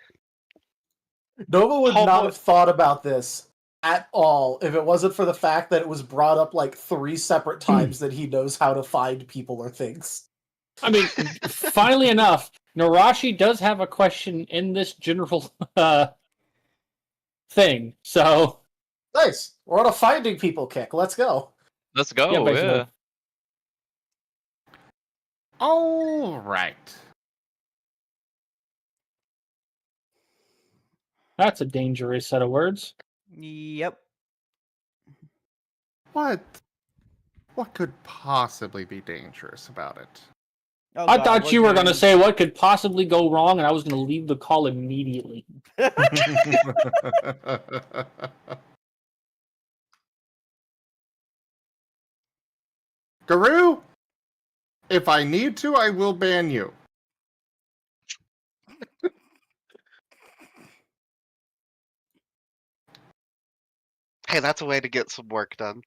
Nova would Oh not boy. have thought about this at all if it wasn't for the fact that it was brought up like 3 separate times that he knows how to find people or things. I mean, funnily enough, Narashi does have a question in this general thing. So Nice. We're on a finding people kick. Let's go. Let's go. Yeah, basically. Yeah. All right. That's a dangerous set of words. Yep. What could possibly be dangerous about it? Oh, I God, thought what you were going to game? say what could possibly go wrong, and I was going to leave the call immediately. Guru, if I need to, I will ban you. Hey, that's a way to get some work done.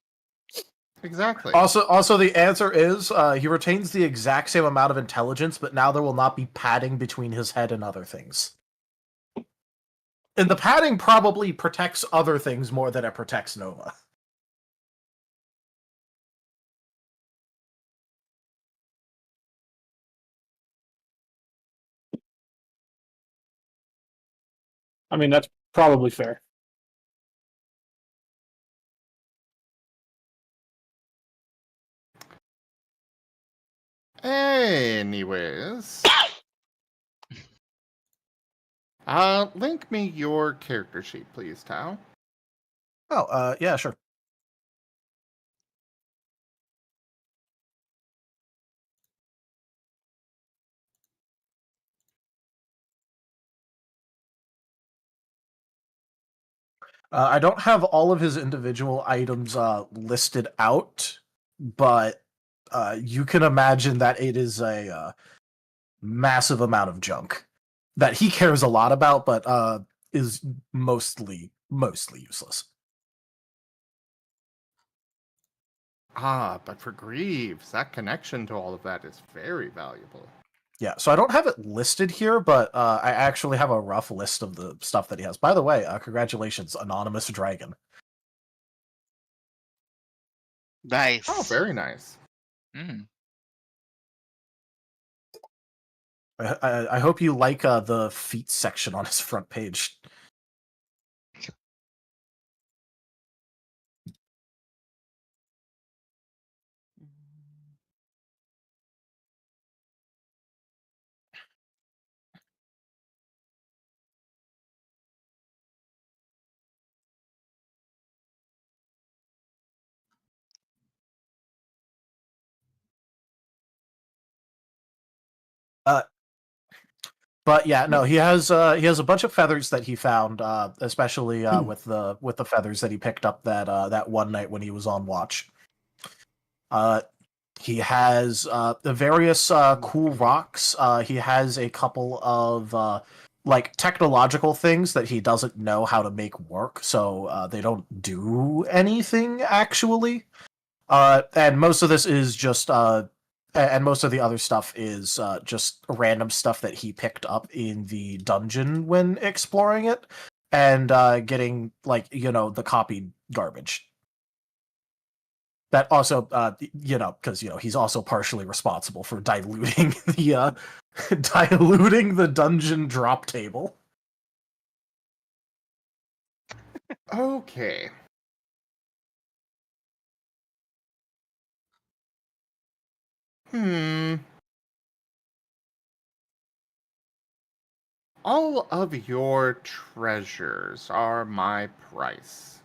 Exactly. Also, the answer is he retains the exact same amount of intelligence, but now there will not be padding between his head and other things. And the padding probably protects other things more than it protects Nova. I mean, that's probably fair. Anyways. Link me your character sheet, please, Tao. Oh, yeah, sure. I don't have all of his individual items listed out, but you can imagine that it is a massive amount of junk that he cares a lot about, but is mostly useless. Ah, but for Greaves, that connection to all of that is very valuable. Yeah, so I don't have it listed here, but I actually have a rough list of the stuff that he has. By the way, congratulations, Anonymous Dragon. Nice. Oh, very nice. Mm. I hope you like the feet section on his front page. But yeah, no, he has a bunch of feathers that he found, especially with the feathers that he picked up that one night when he was on watch. He has the various cool rocks. He has a couple of like technological things that he doesn't know how to make work, so they don't do anything actually. And most of this is just and most of the other stuff is just random stuff that he picked up in the dungeon when exploring it, and getting like the copied garbage. That also, because he's also partially responsible for diluting the diluting the dungeon drop table. Okay. All of your treasures are my price.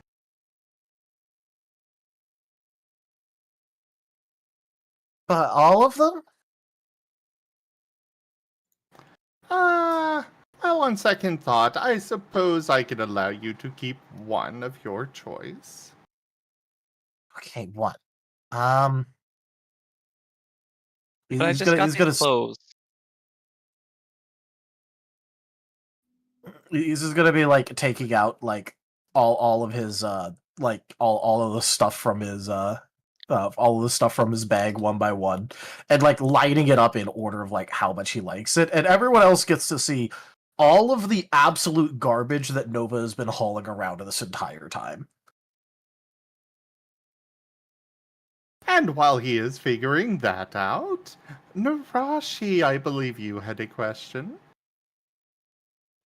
But all of them? Well, on second thought, I suppose I can allow you to keep one of your choice. Okay, what? But I He's just gonna got he's these gonna clothes. he's just gonna be like taking out like all of his like all of the stuff from his all of the stuff from his bag one by one, and like lining it up in order of like how much he likes it, and everyone else gets to see all of the absolute garbage that Nova has been hauling around this entire time. And while he is figuring that out, Narashi, I believe you had a question.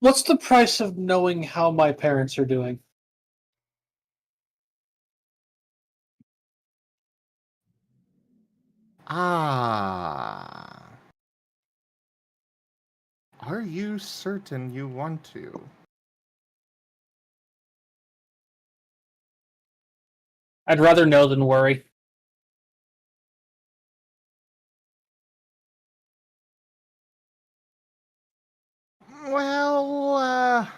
What's the price of knowing how my parents are doing? Ah. Are you certain you want to? I'd rather know than worry. Well,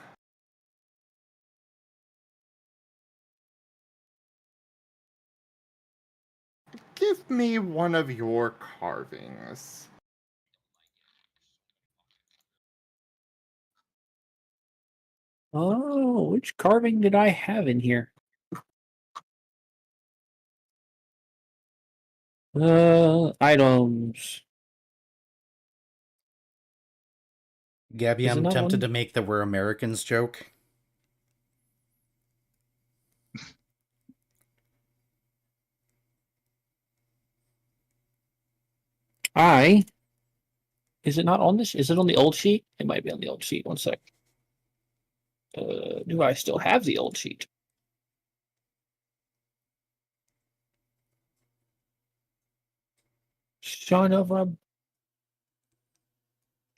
give me one of your carvings. Oh, which carving did I have in here? Items. Gabby, Is it I'm not tempted on? to make the "we're Americans" joke. Is it not on this? Is it on the old sheet? It might be on the old sheet. One sec. Do I still have the old sheet? Son of a.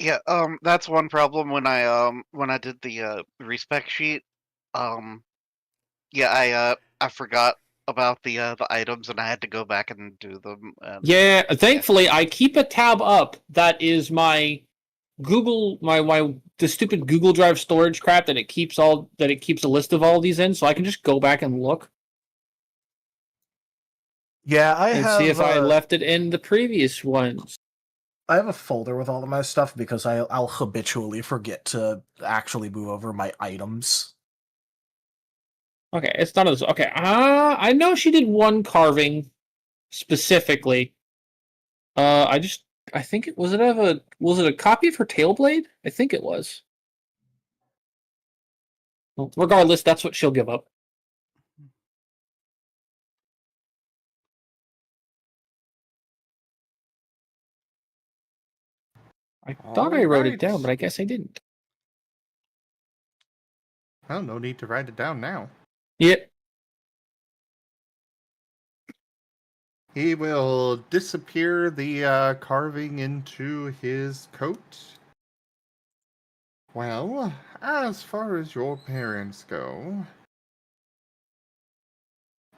Yeah, that's one problem when I did the respec sheet. Yeah, I forgot about the items and I had to go back and do them. And Yeah, thankfully I keep a tab up that is my Google the stupid Google Drive storage crap that it keeps a list of all of these in, so I can just go back and look Yeah, and see if I left it in the previous ones. I have a folder with all of my stuff because I'll habitually forget to actually move over my items. Okay, it's none of this. Okay, I know she did one carving specifically. I I think it was it a copy of her Tailblade? I think it was. Well, regardless, that's what she'll give up. I thought I wrote it down, but I guess I didn't. Well, no need to write it down now. Yep. He will disappear the carving into his coat. Well, as far as your parents go,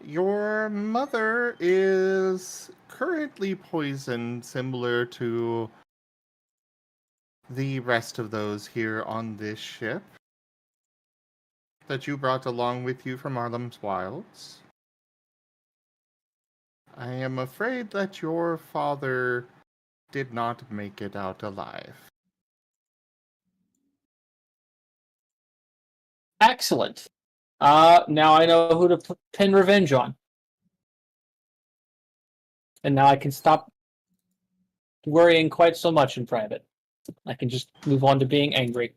your mother is currently poisoned, similar to the rest of those here on this ship that you brought along with you from Arlem's Wilds. I am afraid that your father did not make it out alive. Excellent. Now I know who to pin revenge on. And now I can stop worrying quite so much in private. I can just move on to being angry.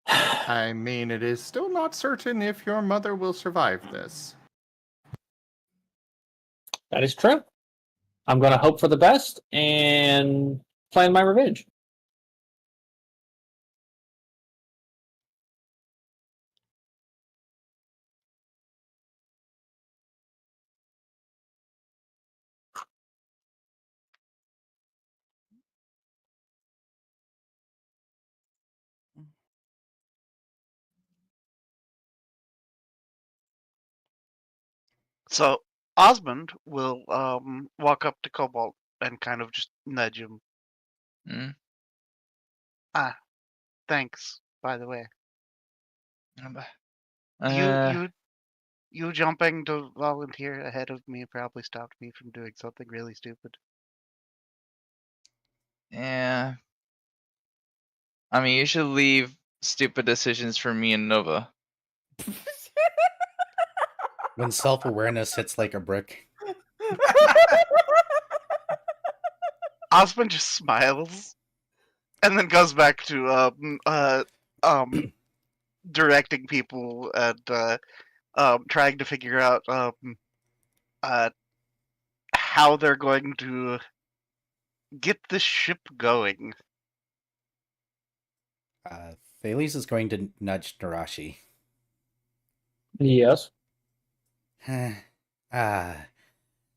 I mean, it is still not certain if your mother will survive this. That is true. I'm going to hope for the best and plan my revenge. So Osmond will walk up to Cobalt and kind of just nudge him. Hmm? Thanks, by the way. Uh, You jumping to volunteer ahead of me probably stopped me from doing something really stupid. yeah. I mean, you should leave stupid decisions for me and Nova. When self-awareness hits like a brick. Osmond just smiles and then goes back to directing people and trying to figure out how they're going to get this ship going. Thales is going to nudge Narashi. Yes.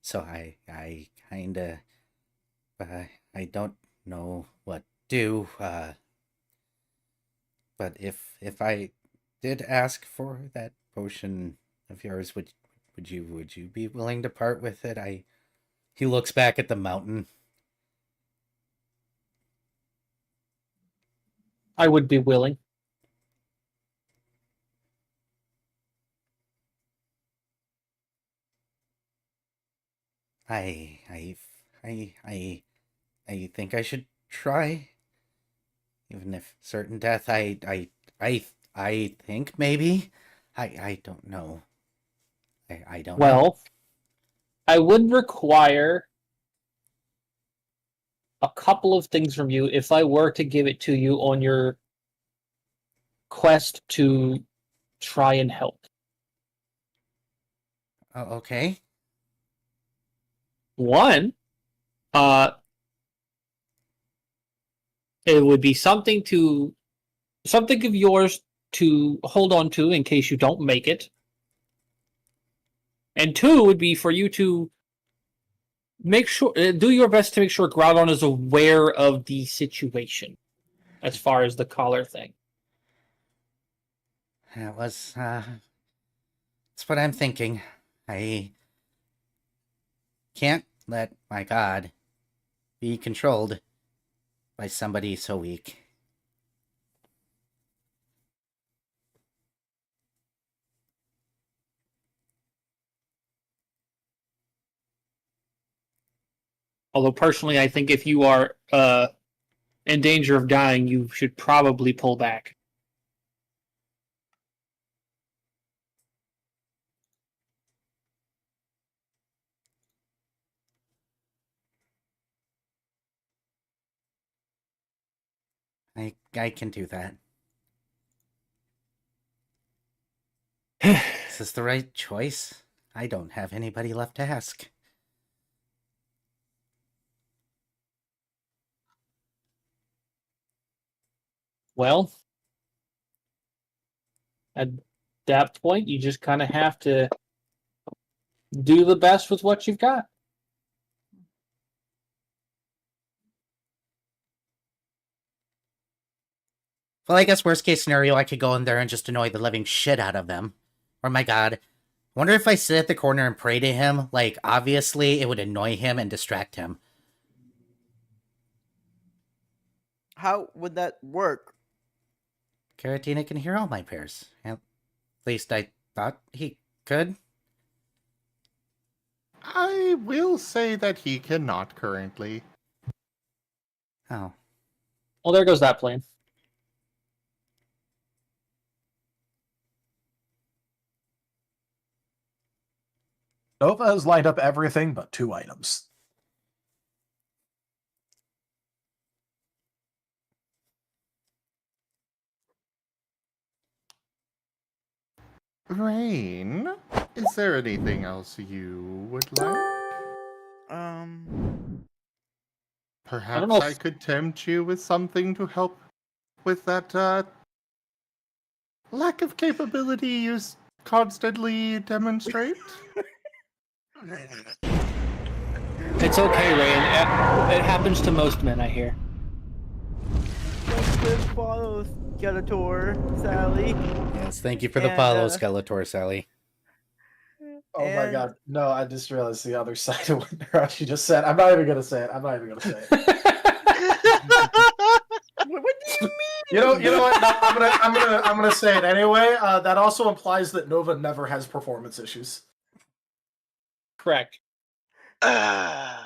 So I kinda, I don't know what to do, but if I did ask for that potion of yours, would you be willing to part with it? He looks back at the mountain. I would be willing. I think I should try, even if certain death. I think maybe. I don't know. I don't know. Well, I would require a couple of things from you if I were to give it to you on your quest to try and help. Oh, okay. One, it would be something of yours to hold on to in case you don't make it. And two would be for you to do your best to make sure Groudon is aware of the situation as far as the collar thing. That's what I'm thinking. I can't let my god be controlled by somebody so weak. Although personally, I think if you are in danger of dying, you should probably pull back. I can do that. Is this the right choice? I don't have anybody left to ask. Well, at that point, you just kind of have to do the best with what you've got. Well, I guess worst case scenario, I could go in there and just annoy the living shit out of them. Oh my god. I wonder if I sit at the corner and pray to him, like, obviously it would annoy him and distract him. How would that work? Caratina can hear all my prayers. At least I thought he could. I will say that he cannot currently. Oh. Well, there goes that plan. Nova has lined up everything but 2 items. Rain, is there anything else you would like? Perhaps I could tempt you with something to help with that lack of capability you constantly demonstrate? It's okay, Rain. It happens to most men, I hear. Thanks for follow, Skeletor, Sally. Yes, thank you for the follow, Skeletor, Sally. Oh my god. No, I just realized the other side of what she just said. I'm not even gonna say it. What do you mean? You know what? No, I'm gonna say it anyway. That also implies that Nova never has performance issues. Correct. Da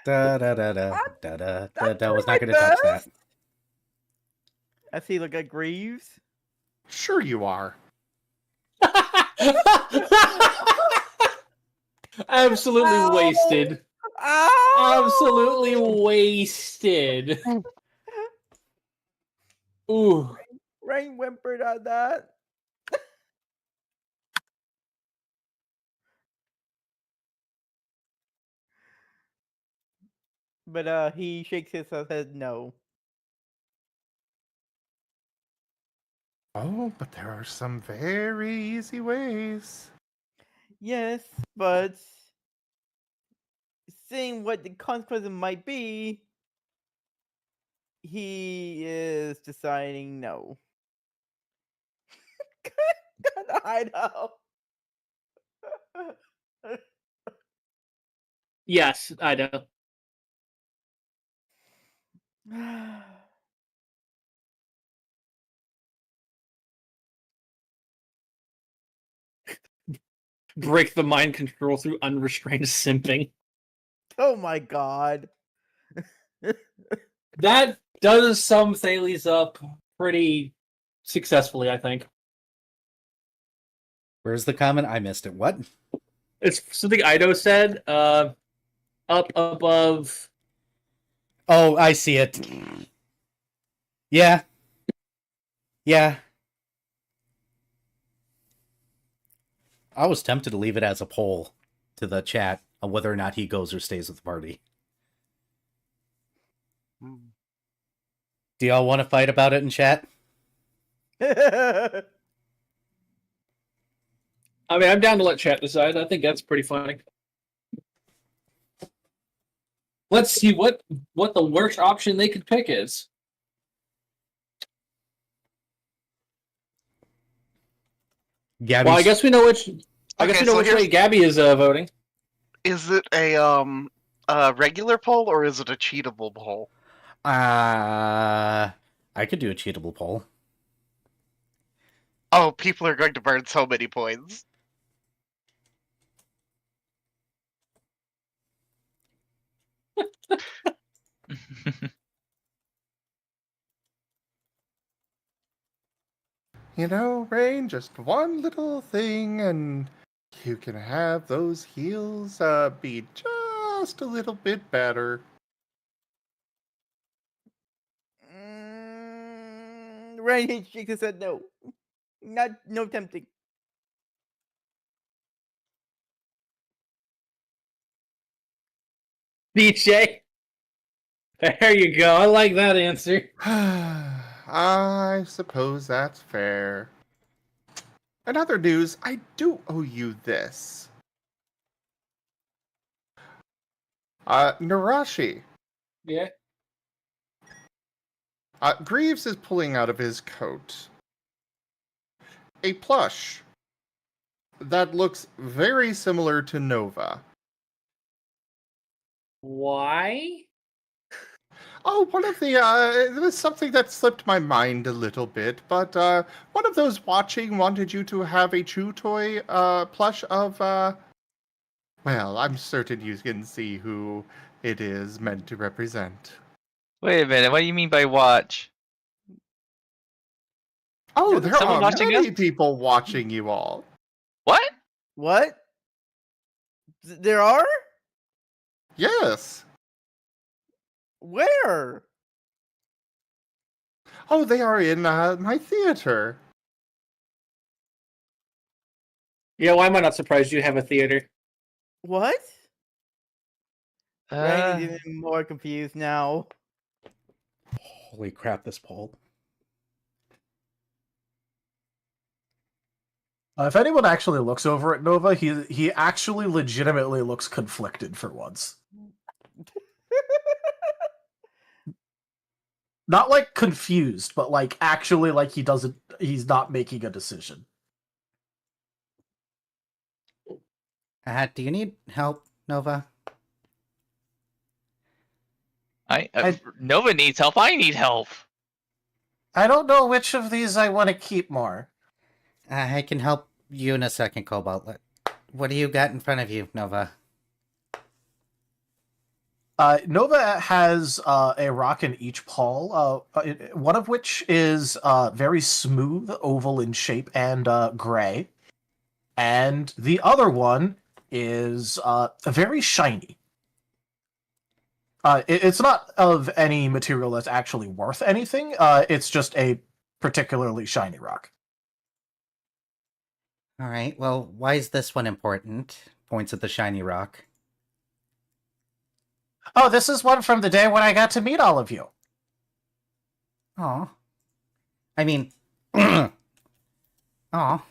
da da da da da da. Was not going to touch that. I see. Look at Greaves. Sure you are. Absolutely wasted. Ow! Absolutely wasted. Ooh. Rain whimpered on that. But he shakes his head no. Oh, but there are some very easy ways. Yes, but seeing what the consequences might be, he is deciding no. I know. Yes, I know. Break the mind control through unrestrained simping. Oh my god. That does sum Thales up pretty successfully, I think. Where's the comment? I missed it. What? It's something Ido said. Up above. Oh, I see it. Yeah. Yeah. I was tempted to leave it as a poll to the chat on whether or not he goes or stays with the party. Do y'all want to fight about it in chat? I mean, I'm down to let chat decide. I think that's pretty funny. Let's see what the worst option they could pick is. Gabby's... Well, I guess we know which. I guess we know which way Gabby is voting. Is it a regular poll or is it a cheatable poll? I could do a cheatable poll. Oh, people are going to burn so many points. You know, Rain, just one little thing and you can have those heals be just a little bit better. Rainy shakes his head no. No tempting. DJ. There you go. I like that answer. I suppose that's fair. In other news, I do owe you this. Narashi. Yeah. Greaves is pulling out of his coat a plush that looks very similar to Nova. Why? Oh, one of the, it was something that slipped my mind a little bit, but, one of those watching wanted you to have a chew toy, plush of, well, I'm certain you can see who it is meant to represent. Wait a minute. What do you mean by watch? Oh, Is there someone are watching many us? people watching you all. What? What? There are? Yes. Where? Oh, they are in, my theater. Yeah, why am I not surprised you have a theater? What? Uh, Randy's even more confused now. Holy crap, this poll. If anyone actually looks over at Nova, he actually legitimately looks conflicted for once. Not like confused, but like actually like he's not making a decision. Do you need help, Nova? Nova needs help. I need help. I don't know which of these I want to keep more. I can help you in a second, Cobalt. What do you got in front of you, Nova? Nova has a rock in each paw, one of which is very smooth, oval in shape, and gray. And the other one is very shiny. It's not of any material that's actually worth anything. It's just a particularly shiny rock. All right, well, why is this one important? Points at the shiny rock. Oh, this is one from the day when I got to meet all of you. Aw. I mean, aw.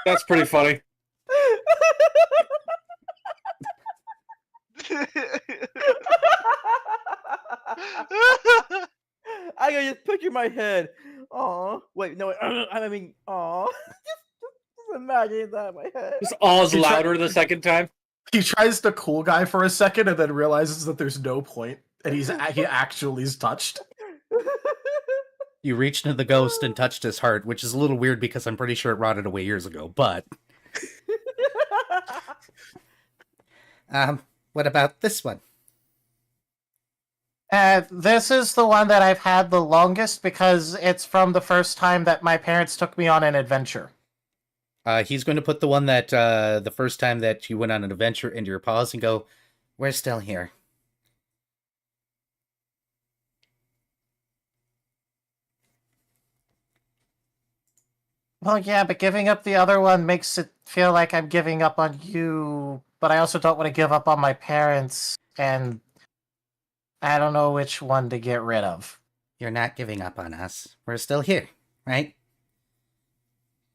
That's pretty funny. I can just picture my head. Aw. Wait, no, I mean, aw. just imagine that in my head. This all's louder the second time. He tries to cool guy for a second and then realizes that there's no point, and he actually is touched. You reached into the ghost and touched his heart, which is a little weird because I'm pretty sure it rotted away years ago, but... what about this one? This is the one that I've had the longest because it's from the first time that my parents took me on an adventure. He's going to put the one that, the first time that you went on an adventure into your paws and go, we're still here. Well, yeah, but giving up the other one makes it feel like I'm giving up on you, but I also don't want to give up on my parents, and I don't know which one to get rid of. You're not giving up on us. We're still here, right?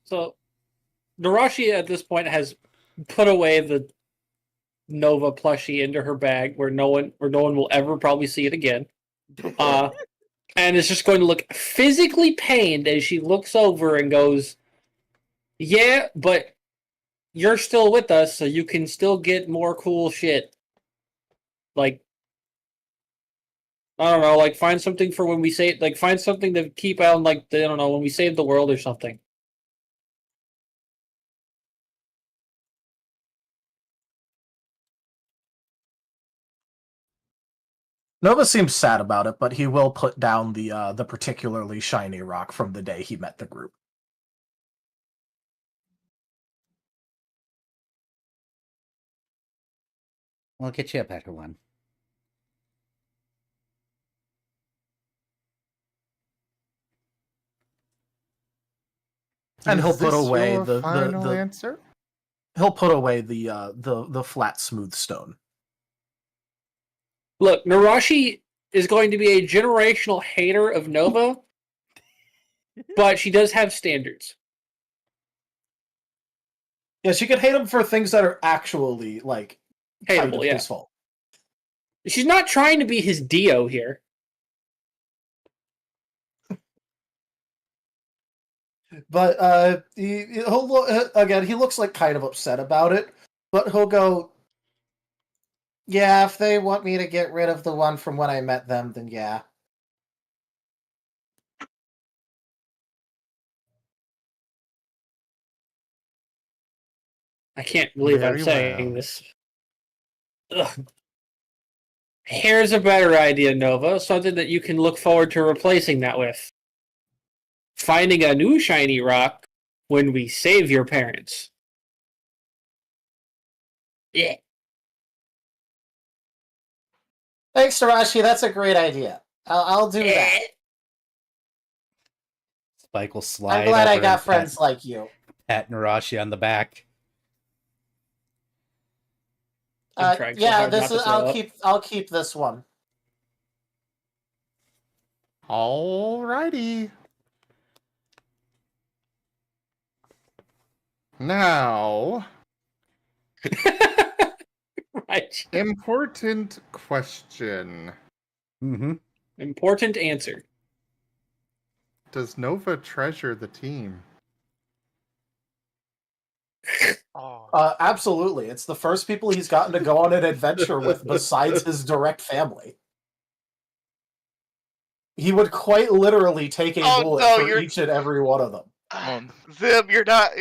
So, Narashi at this point has put away the Nova plushie into her bag, where no one will ever probably see it again. And is just going to look physically pained as she looks over and goes, "Yeah, but you're still with us, so you can still get more cool shit. Like, I don't know, like find something for when we say, like find something to keep on, like I don't know, when we save the world or something." Nova seems sad about it, but he will put down the particularly shiny rock from the day he met the group. We'll get you a better one. And he'll Is put this away your the final answer? he'll put away the flat smooth stone. Look, Narashi is going to be a generational hater of Nova, but she does have standards. Yes, you can hate him for things that are actually like kind Hateable, of yeah. his fault. She's not trying to be his Dio here. But he'll again. He looks like kind of upset about it, but he'll go. Yeah, if they want me to get rid of the one from when I met them, then yeah. I can't believe I'm Very saying well. this. Ugh. Here's a better idea, Nova. Something that you can look forward to replacing that with. Finding a new shiny rock when we save your parents. Yeah. Thanks, Tarashi. That's a great idea. I'll do that. Spike will slide. I'm glad I over got and friends like you. pat Narashi on the back. I'm trying so Yeah, hard this not to is. throw up. I'll keep this one. Alrighty. Now, Right. important question. Mm-hmm. Important answer. Does Nova treasure the team? Oh. Absolutely. It's the first people he's gotten to go on an adventure with besides his direct family. He would quite literally take a bullet for each and every one of them. Zim, you're not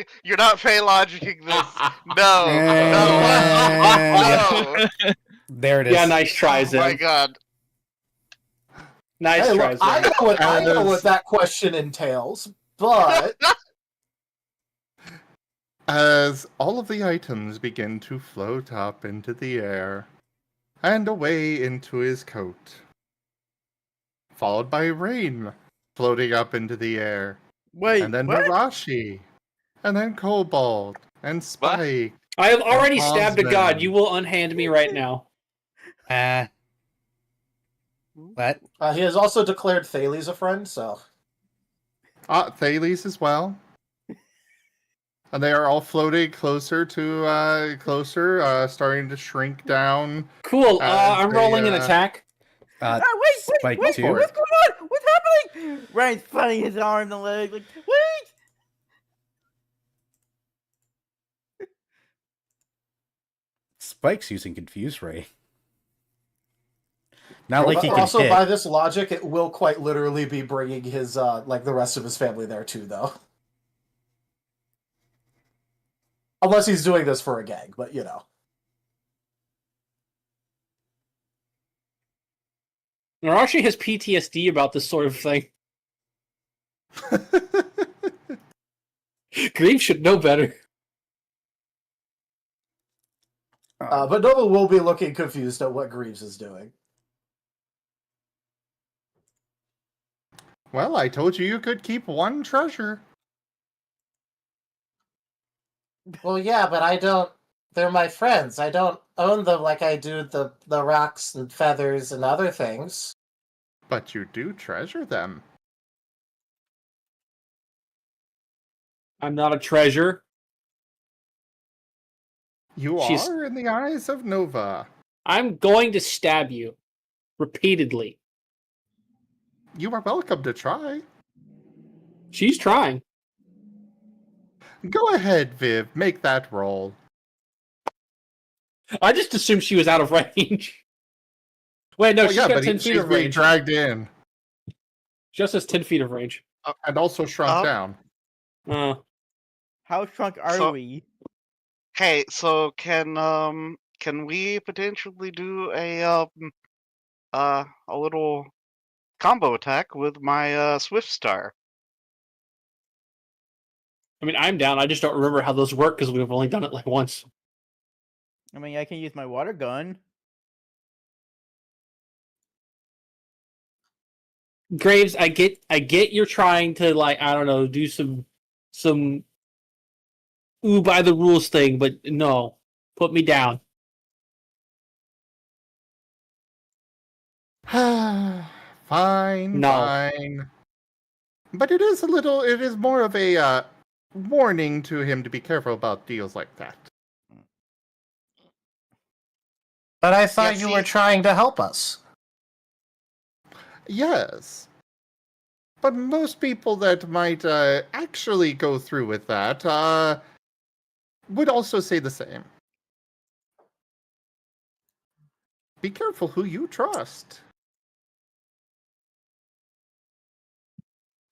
Fey logicking this. No, no. There it is. Yeah, nice try, Oh Zim. my god. Nice Hey, try, look, Zim. I know what that question entails, but As all of the items begin to float up into the air and away into his coat, followed by Rain floating up into the air, Wait, and then what? Marashi, and then Cobalt, and Spike. I have already And stabbed a god. Osmond. You will unhand me right now. What? he has also declared Thales a friend, so. Thales as well. And they are all floating closer, starting to shrink down. Cool. As I'm they, rolling an attack. Wait, Spike wait, too. what's going on? What's happening? Ryan's fighting his arm and leg. Like, wait! Spike's using Confuse Ray. Not like he can also, hit. by this logic, it will quite literally be bringing his, like, the rest of his family there, too, though. Unless he's doing this for a gag, but, you know. Narashi has PTSD about this sort of thing. Grief should know better. But Nova will be looking confused at what Greaves is doing. Well, I told you could keep one treasure. Well, yeah, but I don't... They're my friends. I don't own them like I do the rocks and feathers and other things. But you do treasure them. I'm not a treasure. You She's- are in the eyes of Nova. I'm going to stab you. Repeatedly. You are welcome to try. She's trying. Go ahead, Viv. Make that roll. I just assumed she was out of range. Wait, no, Well, she's yeah, got but 10 feet she's of being range. dragged in Just has 10 feet of range. and also shrunk down. How shrunk are we? Hey, so can we potentially do a little combo attack with my Swift Star? I mean, I'm down. I just don't remember how those work because we've only done it like once. I mean, I can use my water gun. Graves, I get you're trying to, like, I don't know, do some ooh by the rules thing, but no. Put me down. Fine, No. fine. But it is more of a warning to him to be careful about deals like that. But I thought Yeah, you were see- trying to help us. Yes. But most people that might actually go through with that would also say the same. Be careful who you trust.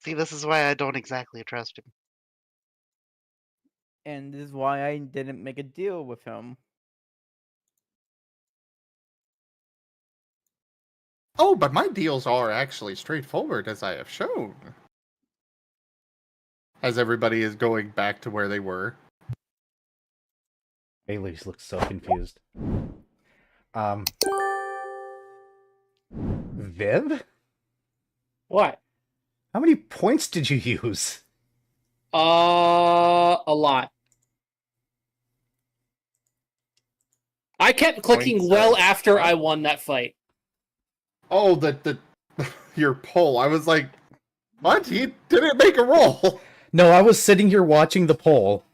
See, this is why I don't exactly trust him. And this is why I didn't make a deal with him. Oh, but my deals are actually straightforward, as I have shown. As everybody is going back to where they were. Bailey looks so confused. Viv? What? How many points did you use? A lot. I kept clicking Points well of after what? I won that fight. Oh, the your poll. I was like, what? He didn't make a roll. No, I was sitting here watching the poll,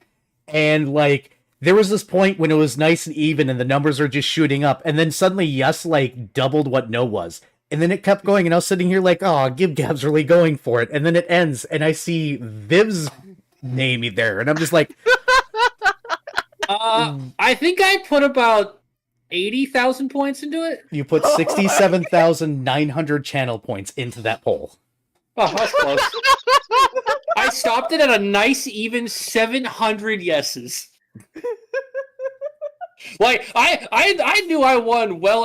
and like there was this point when it was nice and even and the numbers are just shooting up, and then suddenly yes like doubled what no was. And then it kept going, and I was sitting here like, oh, Gibgab's really going for it. And then it ends, and I see Viv's name there, and I'm just like, I think I put about 80,000 points into it. you put 67,900 channel points into that poll. Oh, that's close. I stopped it at a nice even 700 yeses. Like I knew I won well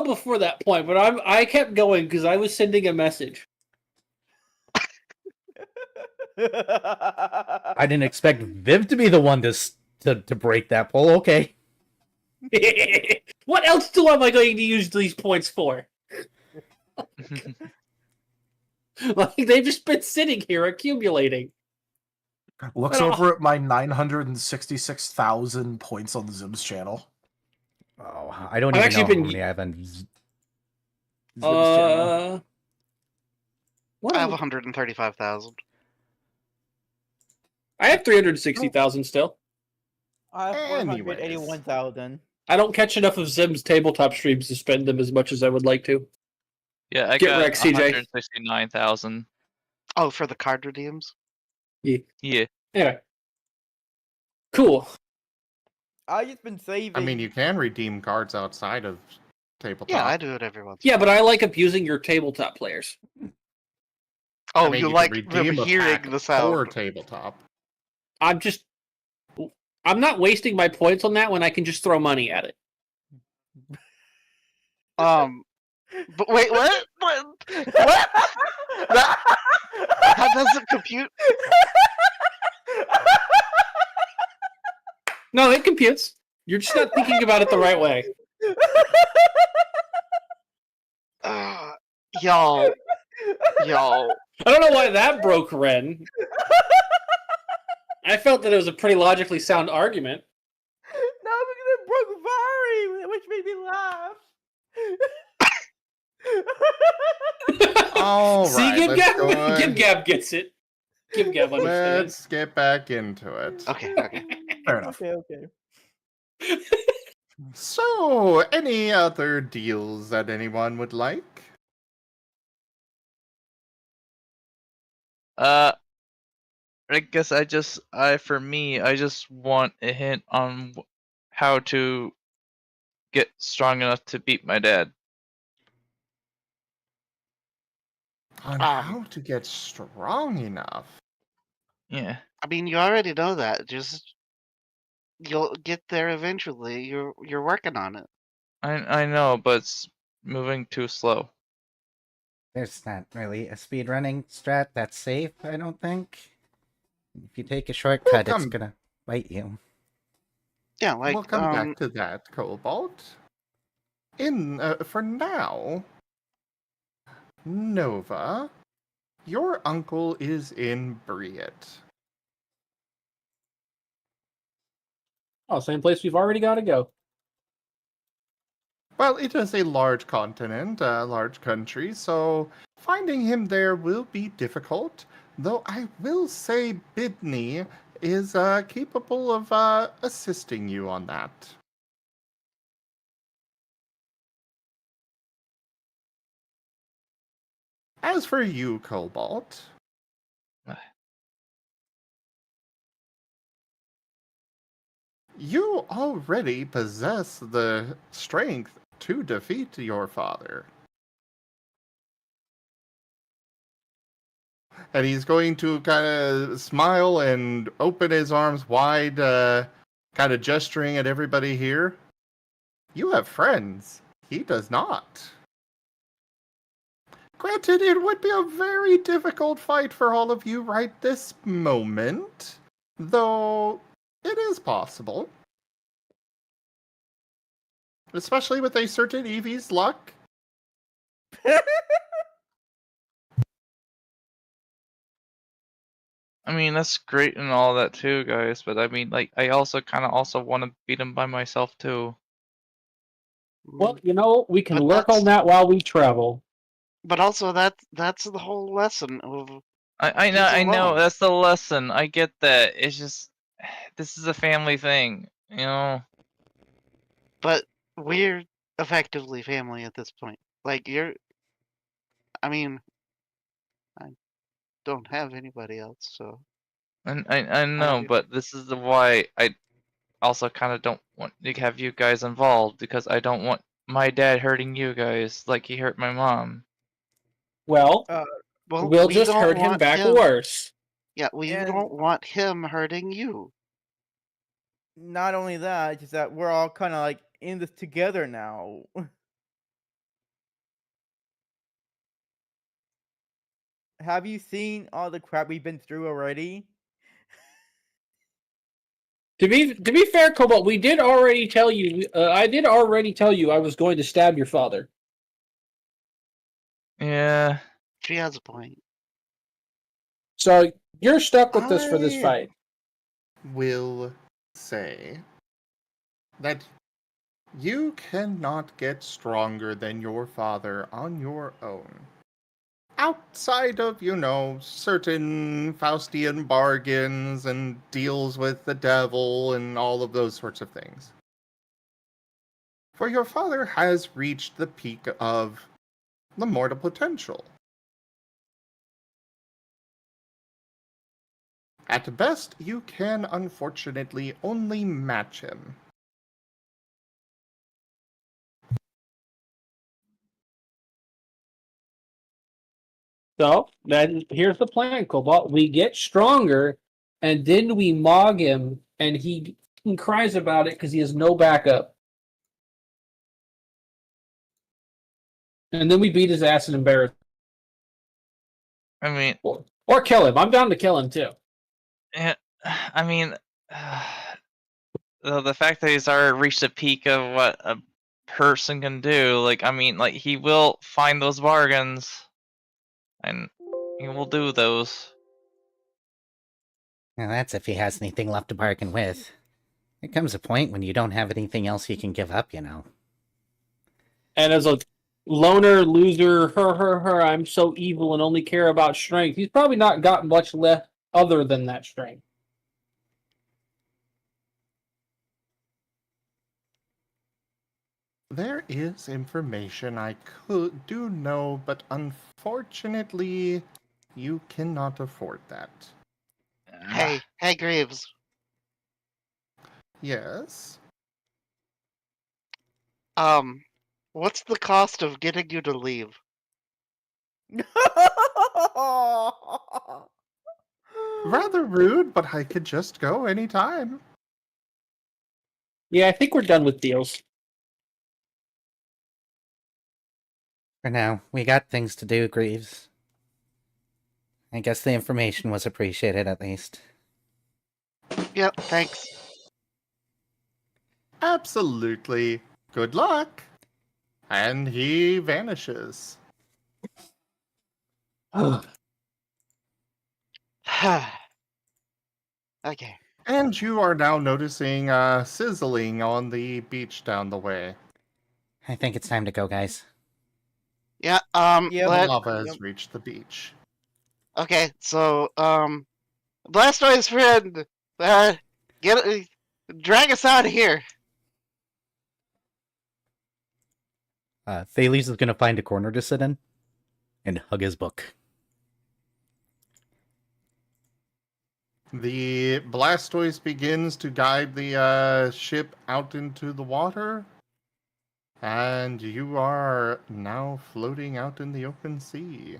before that point, but I kept going because I was sending a message. I didn't expect Viv to be the one to break that poll. Okay. What else am I going to use these points for? Like they've just been sitting here accumulating. Looks Well, over at my 966,000 points on the Zim's channel. Oh, I don't I've even know actually how been- many I have on Zim's I channel. I have 135,000. I have 360,000 still. I have Anyways. 481,000. I don't catch enough of Zim's tabletop streams to spend them as much as I would like to. Yeah, I Get got wrecked, CJ. 169,000. Oh, for the card redeems? Yeah. Anyway. Cool. I just been saving. I mean, you can redeem cards outside of tabletop. Yeah, I do it every once. Yeah, but I like abusing your tabletop players. Oh, I mean, you can like redeem a hearing pack the for sound. tabletop. I'm not wasting my points on that when I can just throw money at it. But wait, what? What? What? How does it compute? No, it computes. You're just not thinking about it the right way. Y'all. I don't know why that broke Ren. I felt that it was a pretty logically sound argument. No, because it broke Vari, which made me laugh. All See, right, let's go on. Gib-Gab gets it. Gib-Gab understands. Let's get back into it. Okay. Fair enough. Okay. So, any other deals that anyone would like? I guess I just want a hint on how to get strong enough to beat my dad. On how to get strong enough? Yeah. I mean, you already know that. Just you'll get there eventually. You're working on it. I know, but it's moving too slow. There's not really a speedrunning strat that's safe, I don't think. If you take a shortcut, it's gonna bite you. Yeah, like We'll come back to that, Cobalt. For now, Nova, your uncle is in Briet. Oh, same place we've already got to go. Well, it is a large continent, a large country, so finding him there will be difficult. Though I will say Bidney is capable of assisting you on that. As for you, Cobalt, you already possess the strength to defeat your father. And he's going to kind of smile and open his arms wide, kind of gesturing at everybody here. You have friends. He does not. Granted, it would be a very difficult fight for all of you right this moment, though it is possible. Especially with a certain Eevee's luck. I mean, that's great and all that too, guys. But I mean, like, I also kind of also want to beat him by myself too. Well, you know, we can But work on that's- that while we travel. But also, that's the whole lesson of. I know, He's I know. alone. That's the lesson. I get that. It's just, this is a family thing, you know. But we're effectively family at this point. Like I mean, I don't have anybody else, so. And I know, do. but this is the why I also kind of don't want to have you guys involved, because I don't want my dad hurting you guys like he hurt my mom. Well, Well, we'll we just don't hurt him want back him. worse. Yeah, we And- don't want him hurting you. Not only that, just that we're all kind of like in this together now. Have you seen all the crap we've been through already? To be fair, Cobalt, we did already tell you. I did already tell you I was going to stab your father. Yeah. She has a point. So you're stuck with us for this I- fight. Will say that you cannot get stronger than your father on your own. Outside of, certain Faustian bargains and deals with the devil and all of those sorts of things. For your father has reached the peak of the mortal potential. At best, you can unfortunately only match him. So then here's the plan, Cobalt. We get stronger, and then we mog him, and he cries about it because he has no backup. And then we beat his ass and embarrass him. I mean, Or kill him. I'm down to kill him too. yeah, I mean, the fact that he's already reached the peak of what a person can do, like, I mean, like, he will find those bargains, and he will do those. Now that's if he has anything left to bargain with. There comes a point when you don't have anything else you can give up, you know. And as a loner, loser, I'm so evil and only care about strength, he's probably not got much left other than that strength. There is information I do know, but unfortunately, you cannot afford that. Hey, Graves. Yes? What's the cost of getting you to leave? Rather rude, but I could just go anytime. Yeah, I think we're done with deals. For now, we got things to do, Greaves. I guess the information was appreciated at least. Yep, thanks. Absolutely. Good luck. And he vanishes. Okay. And you are now noticing sizzling on the beach down the way. I think it's time to go, guys. Yeah. Yep. Lava has Yep. reached the beach. Okay. So Blastoise friend, drag us out of here. Thales is gonna find a corner to sit in and hug his book. The Blastoise begins to guide the ship out into the water, and you are now floating out in the open sea.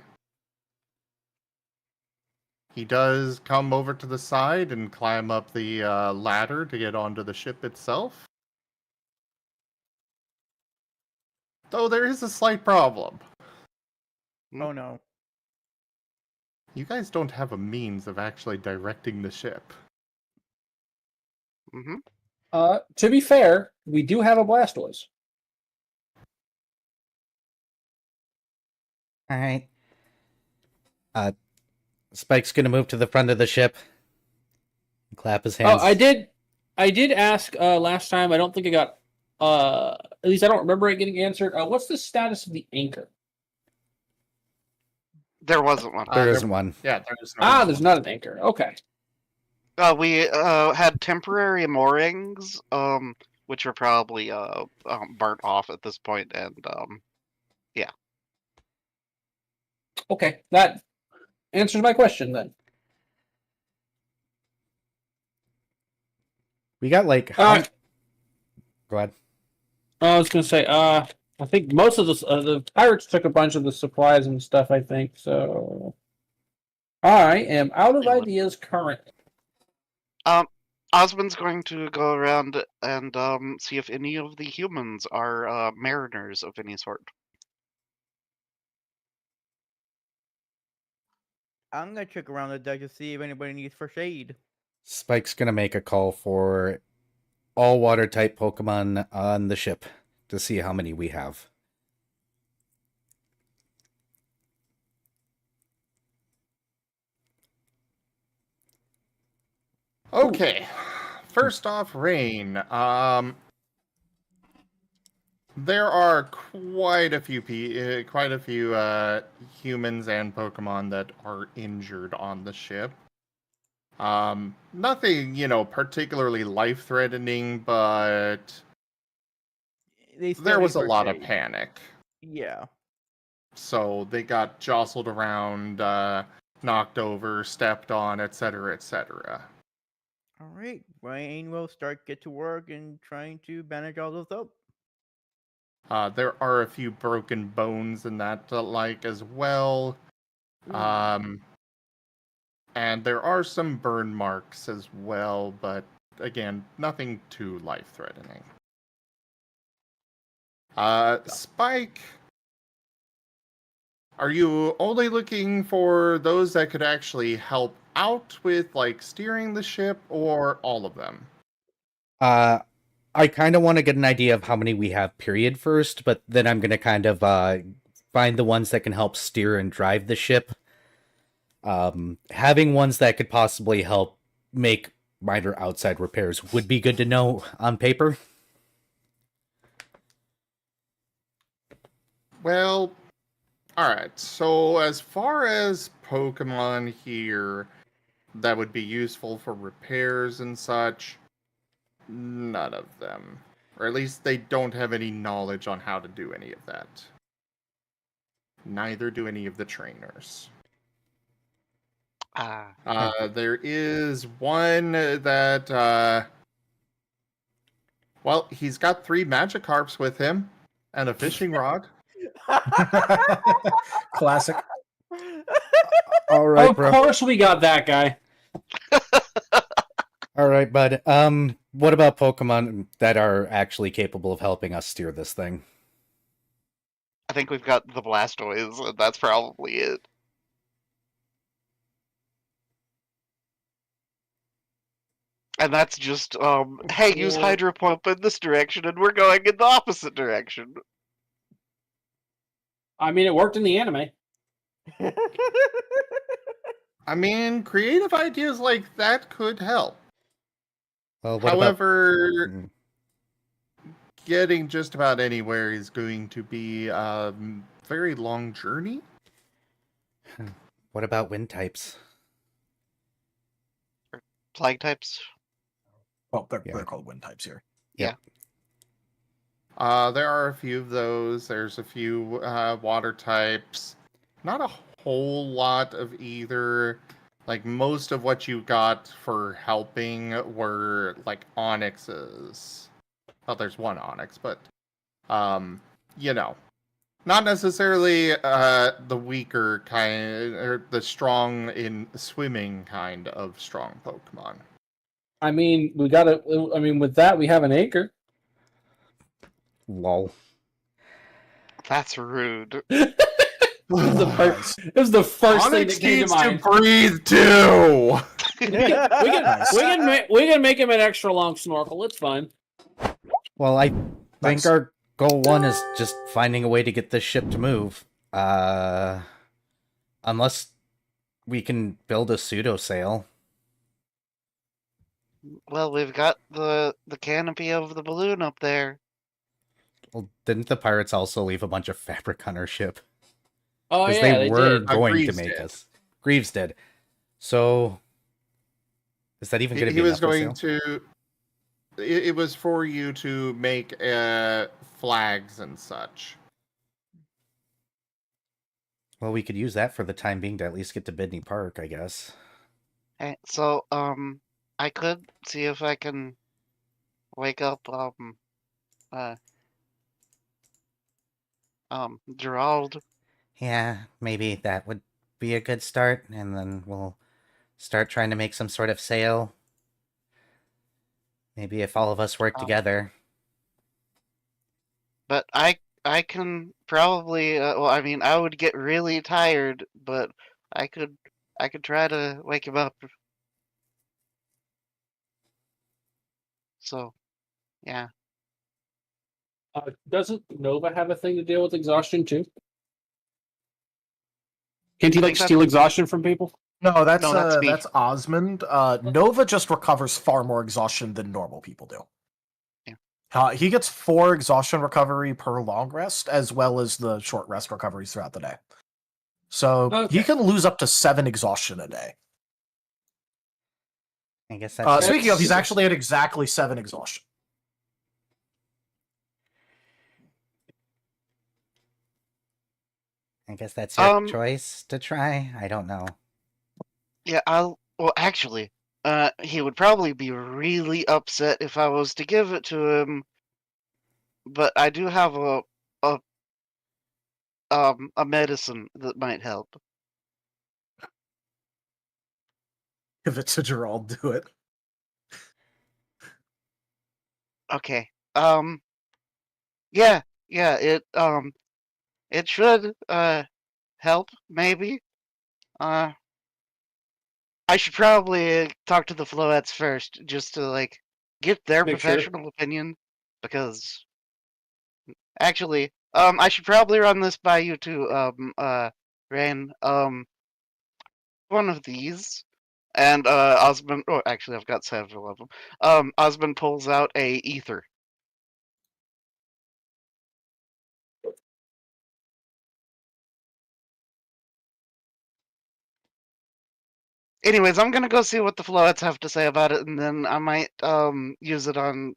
He does come over to the side and climb up the ladder to get onto the ship itself. Though there is a slight problem. Oh no. You guys don't have a means of actually directing the ship. Mm-hmm. To be fair, we do have a Blastoise. All right. Spike's gonna move to the front of the ship. Clap his hands. Oh, I did ask last time. I don't think I got. At least I don't remember it getting answered. What's the status of the anchor? There wasn't one. There isn't one. Yeah, there is no There's not an anchor. Okay. We had temporary moorings, which are probably burnt off at this point, and yeah. Okay, that answers my question then. We got like. Go ahead. I was gonna say, I think most of the pirates took a bunch of the supplies and stuff. I think so. I am out of ideas currently. Osmond's going to go around and see if any of the humans are mariners of any sort. I'm gonna check around the deck to see if anybody needs first aid. Spike's gonna make a call for all water type Pokemon on the ship to see how many we have. Okay. First off, Rain. There are quite a few humans and Pokemon that are injured on the ship. Nothing, particularly life-threatening, but there was a lot of panic. Yeah. So they got jostled around, knocked over, stepped on, etc., etc. All right, Rain will get to work and trying to bandage all those up. There are a few broken bones and that as well. And there are some burn marks as well, but again, nothing too life-threatening. Spike, are you only looking for those that could actually help out with steering the ship, or all of them? I kind of want to get an idea of how many we have, period, first, but then I'm going to kind of find the ones that can help steer and drive the ship. Having ones that could possibly help make minor outside repairs would be good to know on paper. Well, alright, so as far as Pokemon here that would be useful for repairs and such, none of them. Or at least they don't have any knowledge on how to do any of that. Neither do any of the trainers. There is one that, well, he's got 3 Magikarps with him and a fishing rod. Classic. All right, Of bro. course we got that guy. All right, bud. What about Pokemon that are actually capable of helping us steer this thing? I think we've got the Blastoise, and that's probably it. And that's just, hey, use Hydro Pump in this direction, and we're going in the opposite direction. I mean, it worked in the anime. I mean, creative ideas like that could help. Well, what However, about... getting just about anywhere is going to be a very long journey. What about wind types? Flag types. Well, they're Yeah. called wind types here. Yep. There are a few of those. There's a few water types. Not a whole lot of either. Like, most of what you got for helping were, like, onyxes. Well, there's one onyx, but, you know. Not necessarily the weaker kind, or the strong in swimming kind of strong Pokemon. I mean, we gotta. I mean, with that, we have an acre. Lol. That's rude. It was the first thing Onyx that came needs to mind. to breathe too. We can make him an extra long snorkel. It's fine. Well, I think Nice. our goal one is just finding a way to get this ship to move. Unless we can build a pseudo sail. Well, we've got the canopy of the balloon up there. Well, didn't the pirates also leave a bunch of fabric on our ship? Oh Because yeah, they were did. going to Greaves make did. us. Greaves did. So, is that even going to He be was enough for going sail? to. It was for you to make flags and such. Well, we could use that for the time being to at least get to Bidney Park, I guess. Hey, so I could see if I can wake up Gerald. Yeah, maybe that would be a good start, and then we'll start trying to make some sort of sail. Maybe if all of us work together. But I can probably well, I mean, I would get really tired, but I could try to wake him up. So, yeah. Doesn't Nova have a thing to deal with exhaustion too? Can't he I like think that's- steal exhaustion from people? No, that's me. that's Osmond. Nova just recovers far more exhaustion than normal people do. Yeah. He gets 4 exhaustion recovery per long rest, as well as the short rest recoveries throughout the day. So Okay. he can lose up to 7 exhaustion a day. I guess that's... Speaking of, he's actually at exactly 7 exhaustion. I guess that's your Um, choice to try. I don't know. Yeah, well, actually, he would probably be really upset if I was to give it to him. But I do have a medicine that might help. Give it to Gerald, do it. Okay. Yeah, it should help maybe. I should probably talk to the Floettes first, just to like get their Make sure. professional opinion, because actually, I should probably run this by you too, Rain. One of these, and Osmond. Oh, actually, I've got several of them. Osmond pulls out a ether. Anyways, I'm gonna go see what the Floettes have to say about it, and then I might use it on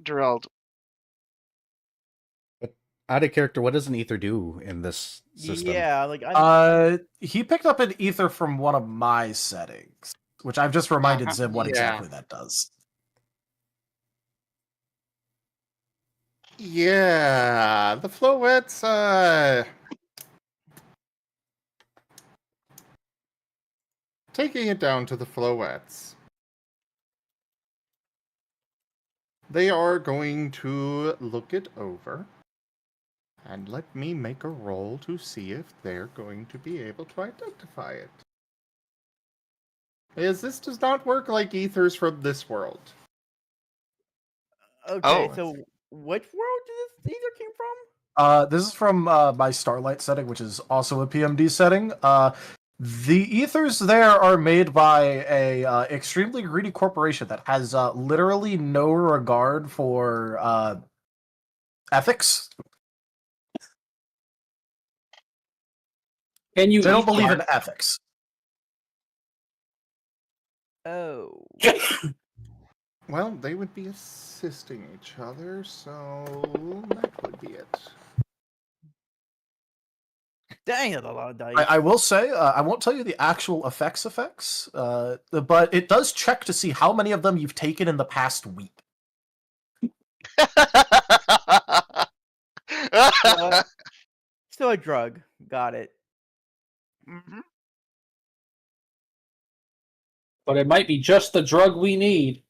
Gerald. But out of character, what does an ether do in this system? Yeah, like He picked up an ether from one of my settings, which I've just reminded Zim what Yeah. exactly that does. Yeah, the Floettes, taking it down to the Floettes. They are going to look it over. And let me make a roll to see if they're going to be able to identify it. As this does not work like ethers from this world. okay. Oh. So which world did this ether came from? This is from my Starlight setting, which is also a PMD setting. The ethers there are made by a extremely greedy corporation that has literally no regard for ethics. Can you They don't eat believe in that? ethics. Oh. Well, they would be assisting each other, so that would be it. Dang, that's a lot of dice. I will say, I won't tell you the actual effects, but it does check to see how many of them you've taken in the past week. So a drug. Got it. Mhm. But it might be just the drug we need.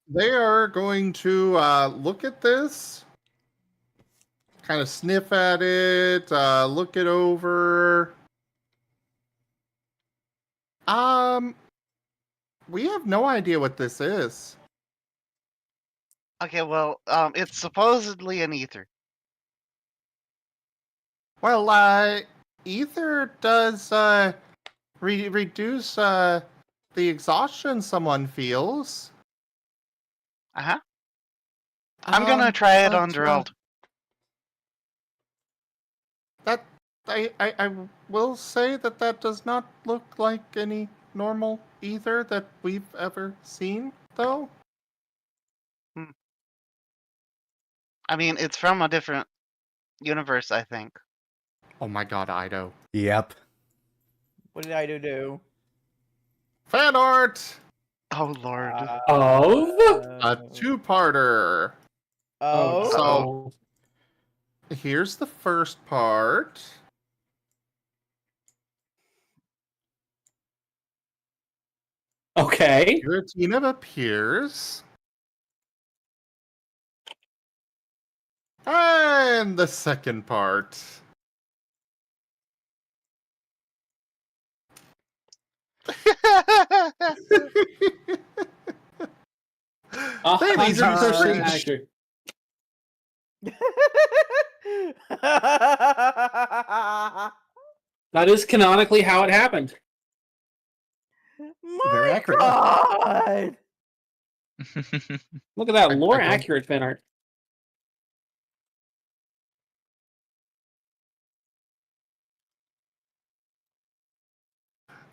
They are going to look at this, kind of sniff at it, look it over. We have no idea what this is. Okay, well, it's supposedly an ether. Well, ether does reduce the exhaustion someone feels. Uh-huh. I'm gonna try it on Gerald. That I will say that does not look like any normal ether that we've ever seen, though. I mean, it's from a different universe, I think. Oh my god, Ido. Yep. What did Ido do? Fan art! Oh lord. A two-parter. Oh. So here's the first part. Okay. Giratina appears. And the second part. Ladies and 100% gentlemen, accurate. That is canonically how it happened. Very accurate. God! Look at that I lore don't- accurate fan art.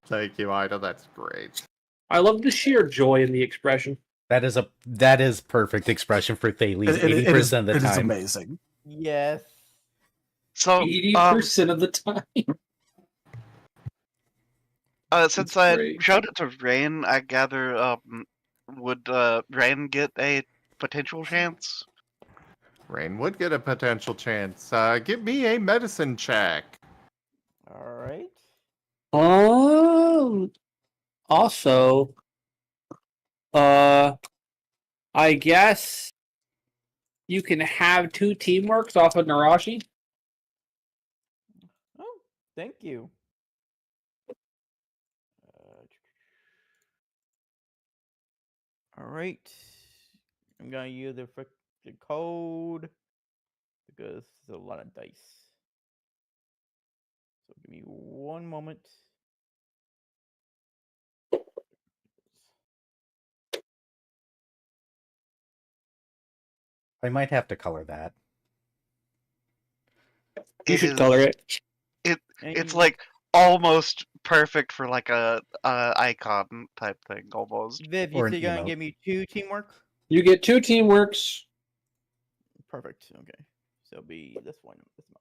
Thank you, Ida. That's great. I love the sheer joy in the expression. That is perfect expression for Thales. It 80% of the is time. amazing. Yes. So, 80% of the time. since It's I great. showed it to Rain, I gather, would Rain get a potential chance? Rain would get a potential chance. Give me a medicine check. All right. Also, I guess you can have two teamworks off of Narashi. Oh, thank you. All right. I'm gonna use the code because there's a lot of dice. So give me one moment. I might have to color that. You It should is- color it. It's like almost perfect for like a icon type thing, almost. Viv, you Or said an you're gonna emote. give me 2 teamwork? You get two teamworks. Perfect. Okay. So it'll be this one. This month.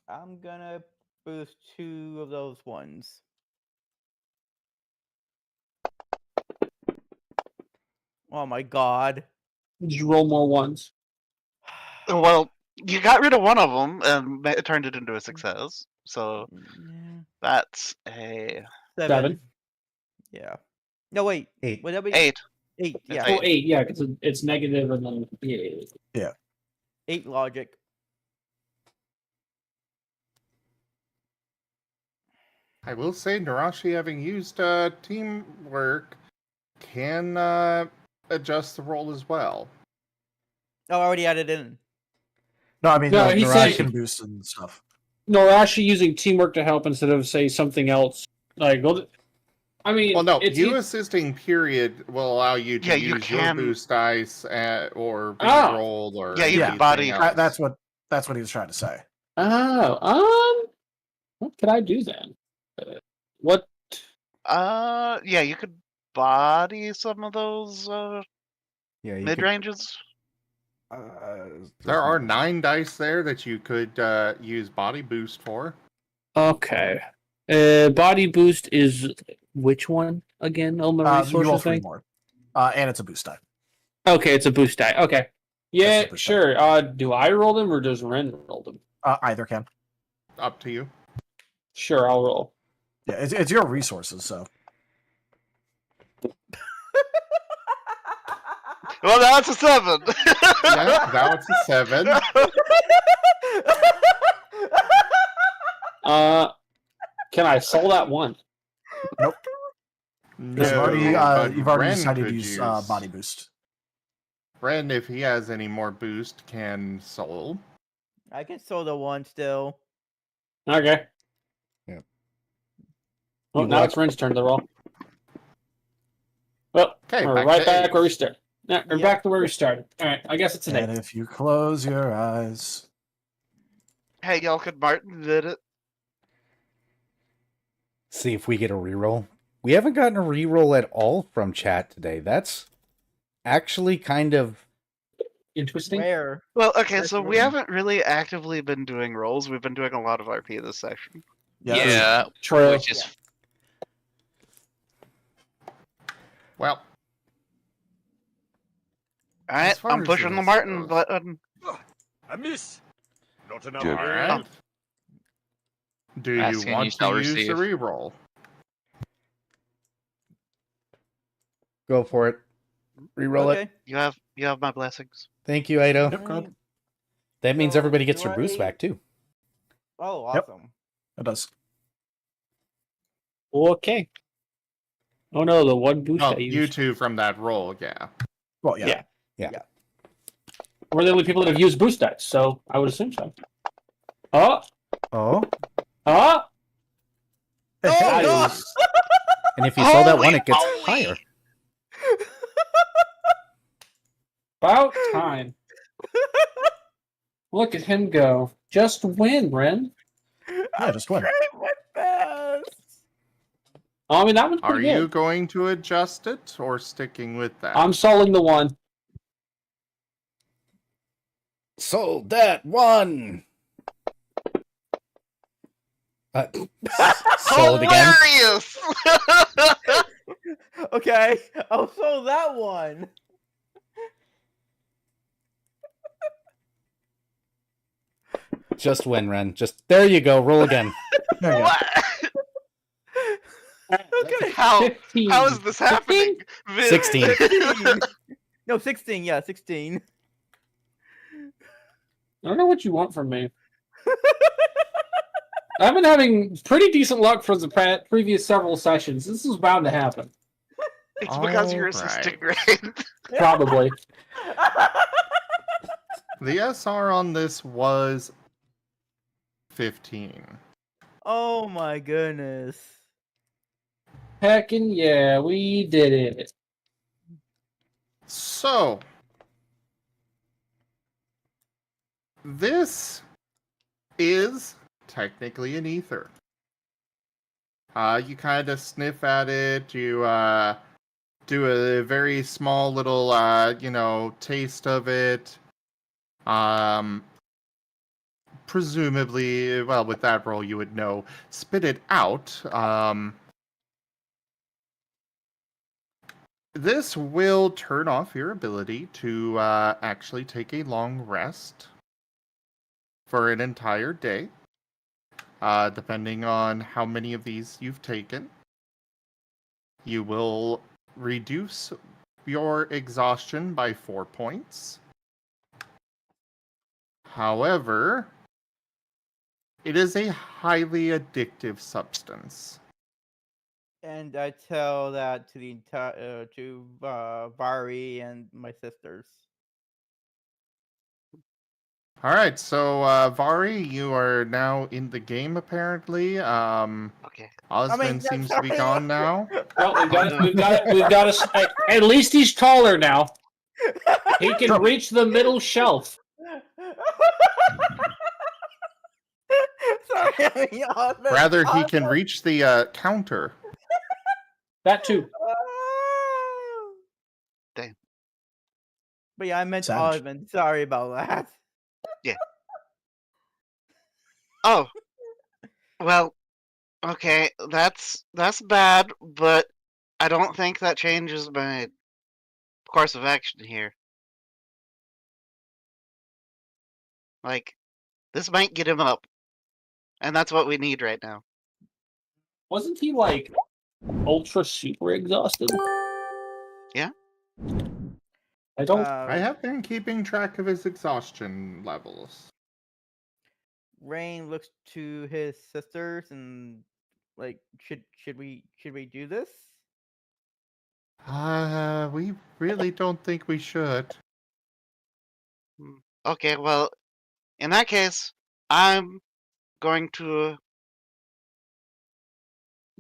I'm gonna boost 2 of those ones. Oh my god. Just roll more ones. Well, you got rid of one of them and turned it into a success. So Yeah. that's a 7. Yeah. No, wait. 8. Would that be 8. 8? Yeah. It's Oh, 8, yeah, because it's negative and then yeah. 8 logic. I will say, Narashi, having used teamwork, can adjust the roll as well. Oh, I already added in. No, I mean, No, the he Narashi said- can boost and stuff. Narashi using teamwork to help instead of say something else. Like, well, I mean, Well, no, it's you assisting period will allow you to Yeah, you use your can- boost dice or Oh. re-roll or Yeah, you can anything body- else. That's what he was trying to say. What could I do then? What? Yeah, you could body some of those Yeah, you mid could, ranges. There are 9 dice there that you could use body boost for. Okay. Body boost is which one again on the You roll resources 3 thing? more. And it's a boost die. Okay, it's a boost die. Okay. Yeah, That's the sure. Do I roll them or does Ren roll them? Either can. Up to you. Sure, I'll roll. Yeah, it's your resources, so. Well, that's a 7. Yeah, that's a 7. Can I soul that one? No, You've already Ren decided to could use body boost. Ren, if he has any more boost, can soul. I can soul the one still. Okay. Yeah. Well, You now what? it's Ren's turn to roll. Well, Okay, we're back right to back eight. where we started. Yeah, we're Yep. back to where we started. All right, I guess it's an And 8. if you close your eyes. Hey, y'all, could Martin did it? see if we get a reroll. We haven't gotten a reroll at all from chat today. That's actually kind of Interesting. Rare. Well, okay, That's so we right. haven't really actively been doing rolls. We've been doing a lot of RP this session. Yeah. True. Which is Well, All right, As far I'm as pushing the this Martin goes- button. A miss. Not enough. all right. Do you Asking, you want to shall use the receive. reroll? go for it. Reroll it. Okay. You have my blessings. Thank you, Ido. Yep, God. That means So, everybody gets do their boost I- back too. Oh, Yep. awesome. It does. Okay. Oh no, the one boost Oh, I you used. two from that roll, yeah. Well, yeah. We're the only people that have used boost dice, so I would assume so. Oh, Oh, oh, Oh, Nice. God! and if you saw that Holy one, it gets moly! higher. about time. Look at him go. Just win, Ren. Yeah, just win. Try my best. I mean, that one's Are pretty you good. going to adjust it or sticking with that? I'm souling the one. Sold that one. Sold again. Hilarious! Okay. I'll soul that one. Just win, Ren. Just there you go. Roll again. There you go. What? Okay. How 15. how is this happening? 16. 16. No, 16. Yeah, 16. I don't know what you want from me. I've been having pretty decent luck for the previous several sessions. This is bound to happen. It's because you're Alright. assisting, right? Probably. The SR on this was 15. Oh my goodness. Heckin' yeah, we did it. So, this is technically an ether. You kind of sniff at it, you do a very small little, taste of it. Presumably, well, with that roll, you would know. Spit it out. This will turn off your ability to actually take a long rest for an entire day, depending on how many of these you've taken. You will reduce your exhaustion by 4 points. However, it is a highly addictive substance. And I tell that to the entire Vari and my sisters. All right, so Vari, you are now in the game apparently. Okay. Osmond seems to be gone now. Well, we've got to. At least he's taller now. He can reach the middle shelf. Sorry, I mean, Osmond. Rather, he can reach the counter. That too. Damn. But yeah, I meant Savage. Osmond. Sorry about that. Oh. Well, okay, that's bad, but I don't think that changes my course of action here. Like, this might get him up. And that's what we need right now. Wasn't he like ultra super exhausted? Yeah. I don't. I have been keeping track of his exhaustion levels. Rain looks to his sisters and like, should we do this? We really don't think we should. Okay, well, in that case, I'm going to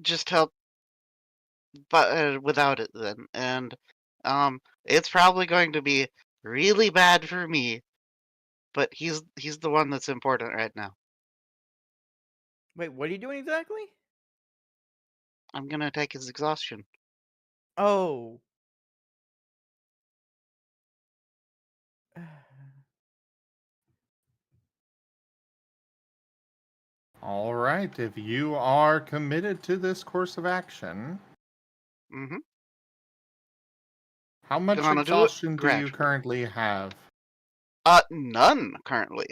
just help but without it then. And it's probably going to be really bad for me, but he's the one that's important right now. Wait, what are you doing exactly? I'm gonna take his exhaustion. Oh. All right, if you are committed to this course of action, Mm-hmm. how much Gonna do it exhaustion do you gradually. currently have? None currently.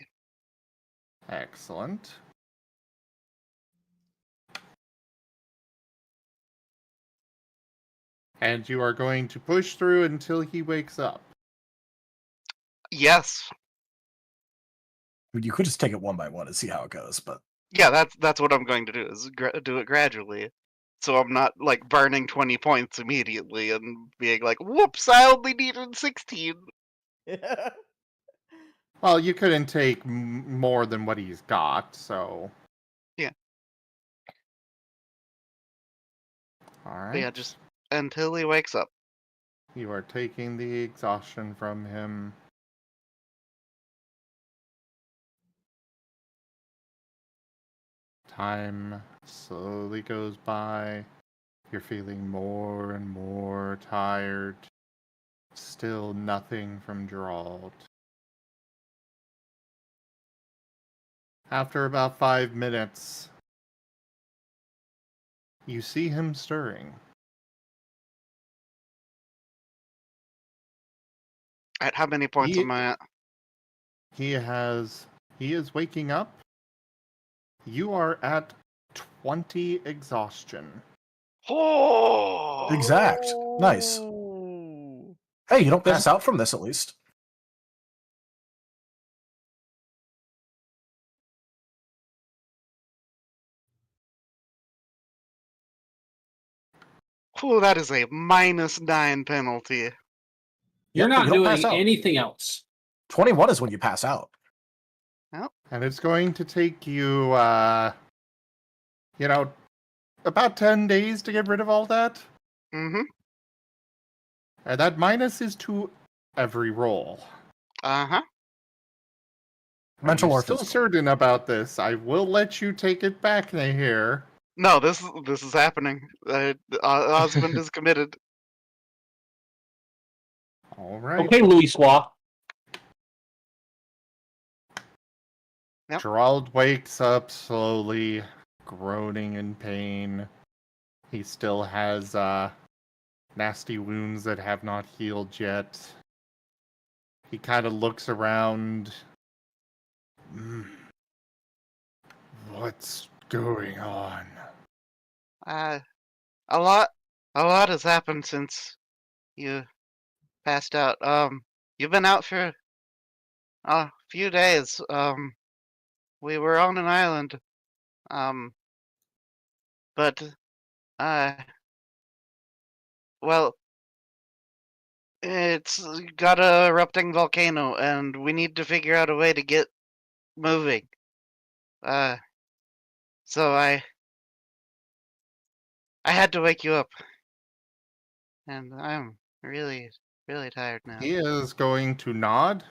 Excellent. And you are going to push through until he wakes up. Yes. I mean, you could just take it one by one and see how it goes, but Yeah, that's what I'm going to do, is do it gradually. So I'm not, like, burning 20 points immediately and being like, whoops, I only needed 16. Well, you couldn't take more than what he's got, so... Yeah. Alright. But yeah, just until he wakes up. You are taking the exhaustion from him. Time slowly goes by. You're feeling more and more tired. Still nothing from Gerald. After about 5 minutes, you see him stirring. At how many points am I at? He is waking up. You are at 20 exhaustion. Oh! exact. Nice. Hey, you don't pass out from this at least. Ooh, that is a -9 penalty. You're Yeah, not you don't doing pass out. anything else. 21 is when you pass out. And it's going to take you, about 10 days to get rid of all that. Mm-hmm. And that minus is to every roll. Uh-huh. Mental I'm or still physical. certain about this. I will let you take it back here. No, this is happening. Osmond is committed. All right. Okay, Louis Swa. Yep. Gerald wakes up slowly, groaning in pain. He still has nasty wounds that have not healed yet. He kind of looks around. What's going on? A lot a lot has happened since you passed out. You've been out for a few days. We were on an island. But well, it's got a erupting volcano, and we need to figure out a way to get moving. So I had to wake you up, and I'm really, really tired now. He is going to nod,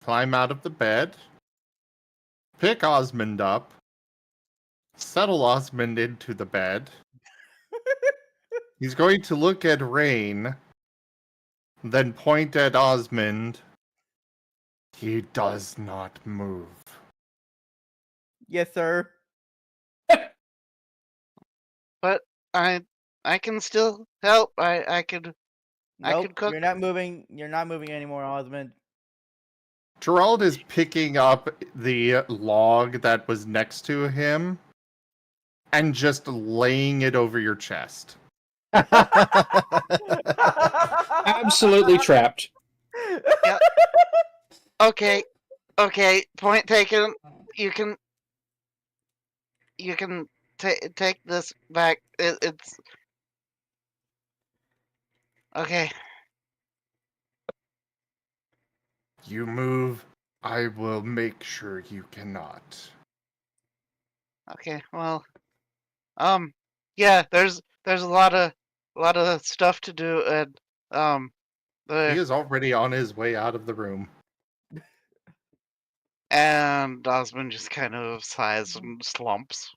climb out of the bed, pick Osmond up, settle Osmond into the bed. He's going to look at Rain, then point at Osmond. He does not move. Yes, sir. But I can still help. I could Nope, cook. you're not moving. You're not moving anymore, Osmond. Gerald is picking up the log that was next to him and just laying it over your chest. Absolutely trapped. Yeah. Okay, point taken. You can take this back. It's okay. You move, I will make sure you cannot. Okay, well, yeah. There's a lot of stuff to do, and He is already on his way out of the room. and Osmond just kind of sighs and slumps.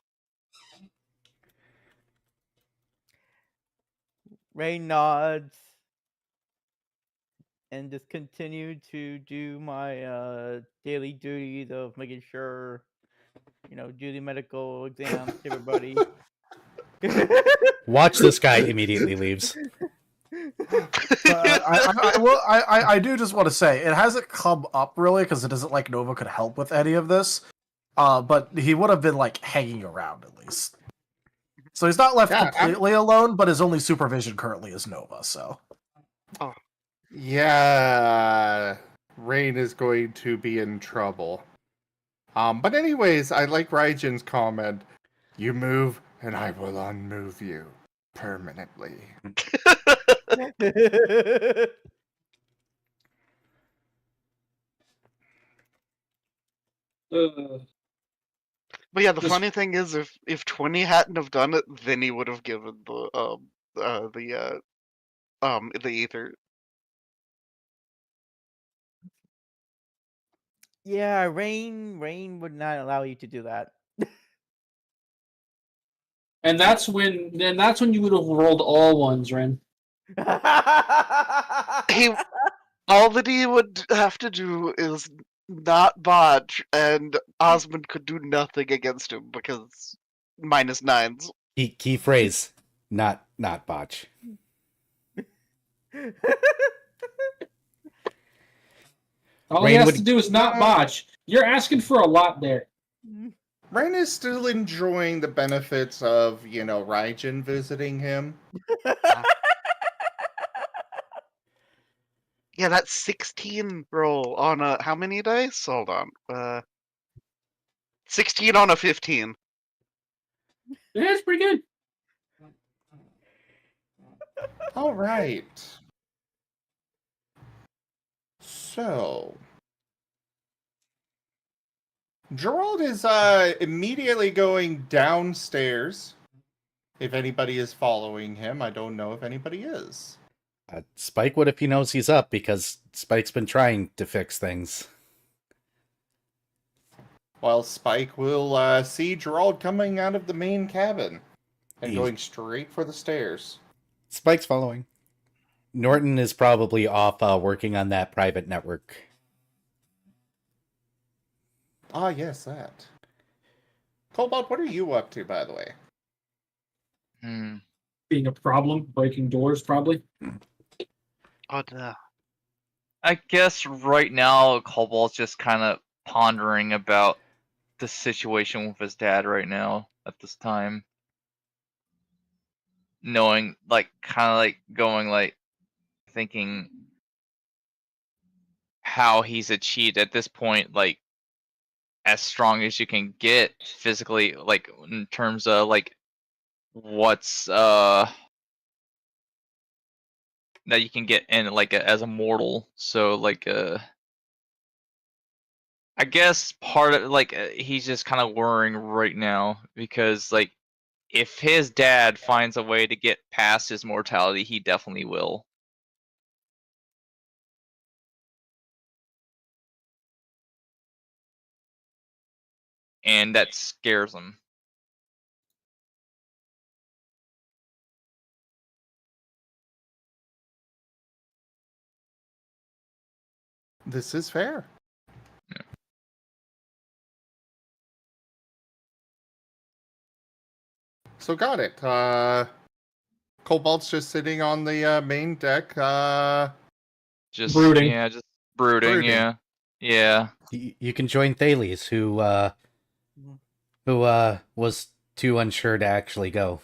Rain nods and just continue to do my daily duties of making sure, do the medical exams to everybody. Watch this guy immediately leaves. I do just want to say it hasn't come up really because it isn't like Nova could help with any of this. But he would have been like hanging around at least. So he's not left completely alone, but his only supervision currently is Nova. So. Oh. Yeah, Rain is going to be in trouble. But anyways, I like Raijin's comment. You move, and I will unmove you permanently. But yeah, the funny thing is, if 20 hadn't have done it, then he would have given the ether. Yeah, Rain would not allow you to do that. And that's when you would have rolled all ones, Ren. All that he would have to do is not botch, and Osmond could do nothing against him because -9s. Key phrase, not botch. All he has to do is not botch. You're asking for a lot there. Rain is still enjoying the benefits of, Raijin visiting him. Yeah, that 16 roll on a how many dice? Hold on. 16 on a 15. Yeah, it's pretty good. All right. So, Gerald is immediately going downstairs. If anybody is following him, I don't know if anybody is. Spike would if he knows he's up, because Spike's been trying to fix things. Well, Spike will see Gerald coming out of the main cabin and going straight for the stairs. Spike's following. Norton is probably off working on that private network. Ah, yes, that. Cobalt, what are you up to, by the way? Being a problem, breaking doors, probably. Oh, no. I guess right now Cobalt's just kind of pondering about the situation with his dad right now at this time. knowing, like, kind of like going, like, thinking how he's achieved at this point, like, as strong as you can get physically, like, in terms of, like, what's that you can get in, like, as a mortal. So, like, I guess part of, like, he's just kind of worrying right now because, like, if his dad finds a way to get past his mortality, he definitely will. And that scares him. This is fair. So got it. Cobalt's just sitting on the main deck. Just Brooding. Yeah, just brooding. Brooding. Yeah, yeah. You can join Thales, who was too unsure to actually go.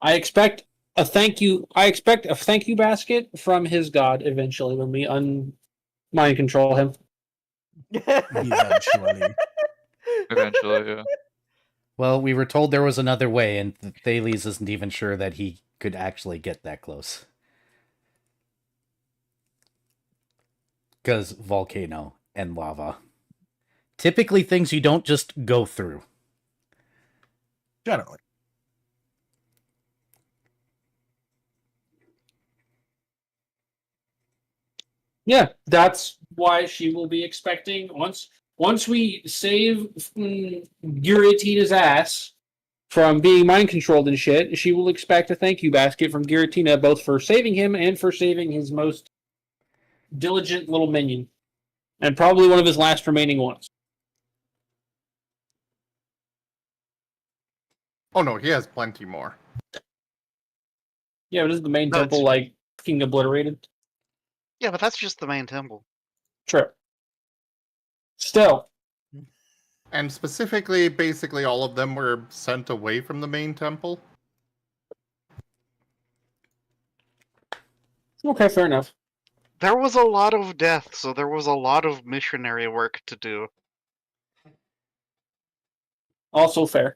I expect a thank you. I expect a thank you basket from his god eventually when we mind control him. Eventually. Eventually, yeah. Well, we were told there was another way, and Thales isn't even sure that he could actually get that close. Because volcano and lava. Typically things you don't just go through. Generally. Yeah, that's why she will be expecting once we save Giratina's ass from being mind controlled and shit. She will expect a thank you basket from Giratina, both for saving him and for saving his most diligent little minion, and probably one of his last remaining ones. Oh no, he has plenty more. Yeah, but isn't the main No, temple it's- like fucking obliterated? Yeah, but that's just the main temple. True. Still, And specifically, basically all of them were sent away from the main temple. okay, fair enough. There was a lot of death, so there was a lot of missionary work to do. Also fair.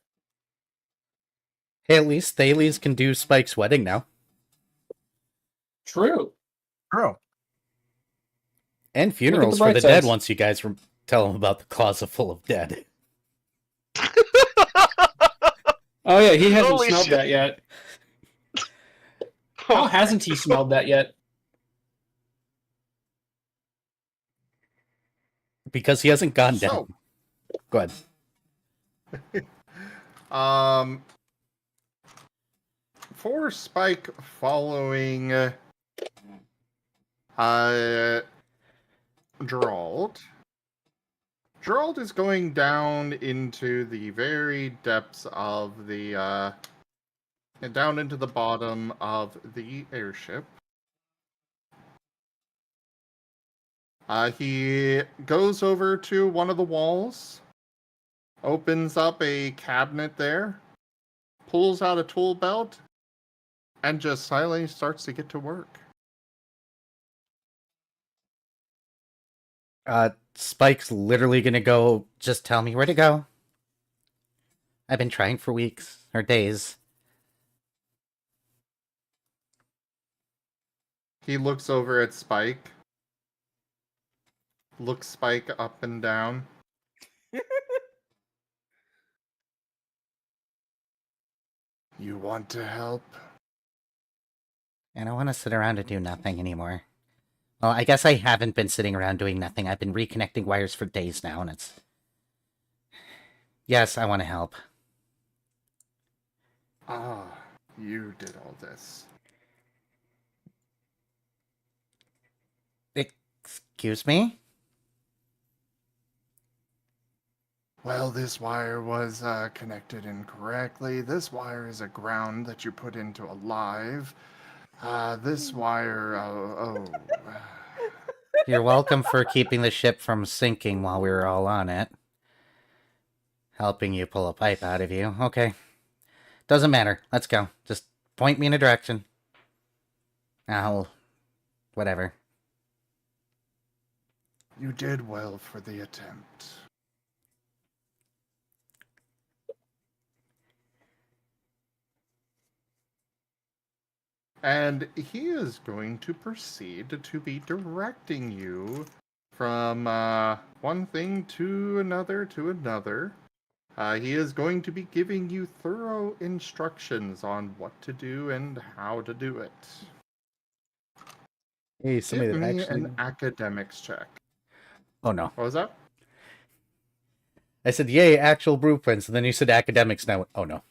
Hey, at least Thales can do Spike's wedding now. True. True. And funerals for bright the dead sides. once you guys tell them about the closet full of dead. Oh yeah, he hasn't Holy smelled shit. that yet. How hasn't he smelled that yet? Because he hasn't gone So- down. Go ahead. For Spike following Gerald. Gerald is going down into the very depths of the down into the bottom of the airship. He goes over to one of the walls, opens up a cabinet there, pulls out a tool belt, and just silently starts to get to work. Spike's literally gonna go, just tell me where to go. I've been trying for weeks, or days. He looks over at Spike, looks Spike up and down. You want to help? I don't want to sit around and do nothing anymore. Well, I guess I haven't been sitting around doing nothing. I've been reconnecting wires for days now, and it's... Yes, I want to help. Ah, you did all this. Excuse me? Well, this wire was connected incorrectly. This wire is a ground that you put into a live. This wire, You're welcome for keeping the ship from sinking while we were all on it. Helping you pull a pipe out of you. Okay. Doesn't matter. Let's go. Just point me in a direction. I'll... whatever. You did well for the attempt. And he is going to proceed to be directing you from one thing to another to another. He is going to be giving you thorough instructions on what to do and how to do it. Hey, somebody Give that me actually... an academics check. Oh, no. What was that? I said, yay, actual blueprints, and then you said academics, now... oh, no.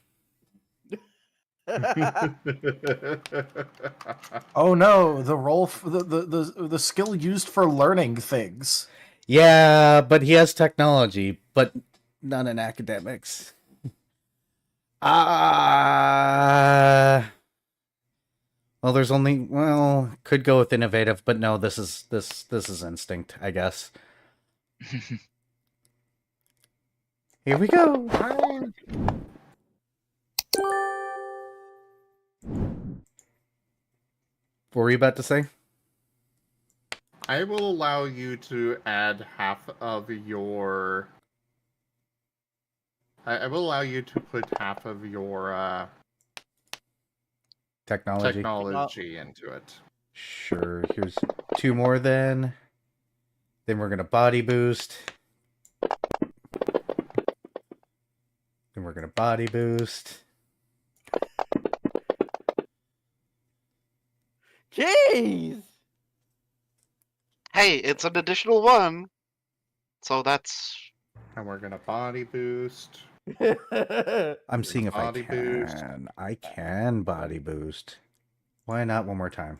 Oh no, the role, the skill used for learning things. Yeah, but he has technology, but not in academics. Well, there's only... well, could go with innovative, but no, this is instinct, I guess. Here we go. What were you about to say? I will allow you to add half of your... I will allow you to put half of your technology into it. Sure, here's 2 more then. Then we're gonna body boost. Then we're gonna body boost. Jeez! Hey, it's an additional 1. So that's... And we're gonna body boost. I'm seeing if I Body can. boost. I can body boost. Why not one more time?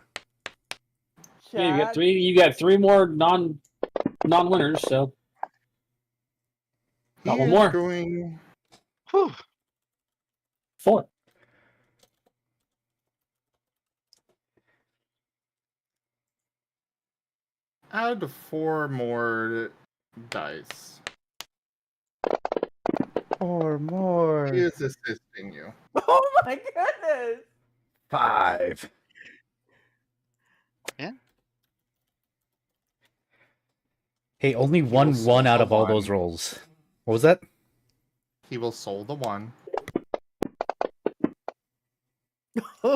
Yeah, you got 3. You got 3 more non-winners. So He got one is more. going... Whew. 4. Add 4 more dice. 4 more. He is assisting you. Oh my goodness! 5. Yeah. Hey, only will one solve out the of all those one. rolls. What was that? He will soul the 1.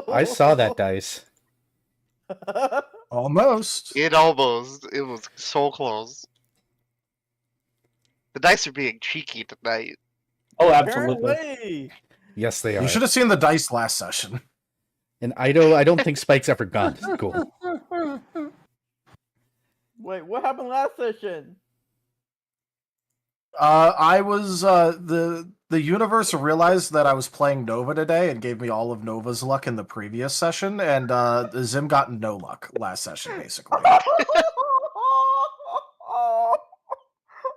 I saw that dice. Almost. It was so close. The dice are being cheeky tonight. Oh, absolutely. Apparently. Yes, they You are. should have seen the dice last session. And I don't think Spike's ever gone to school. Wait, what happened last session? I was the universe realized that I was playing Nova today and gave me all of Nova's luck in the previous session, and Zim got no luck last session, basically.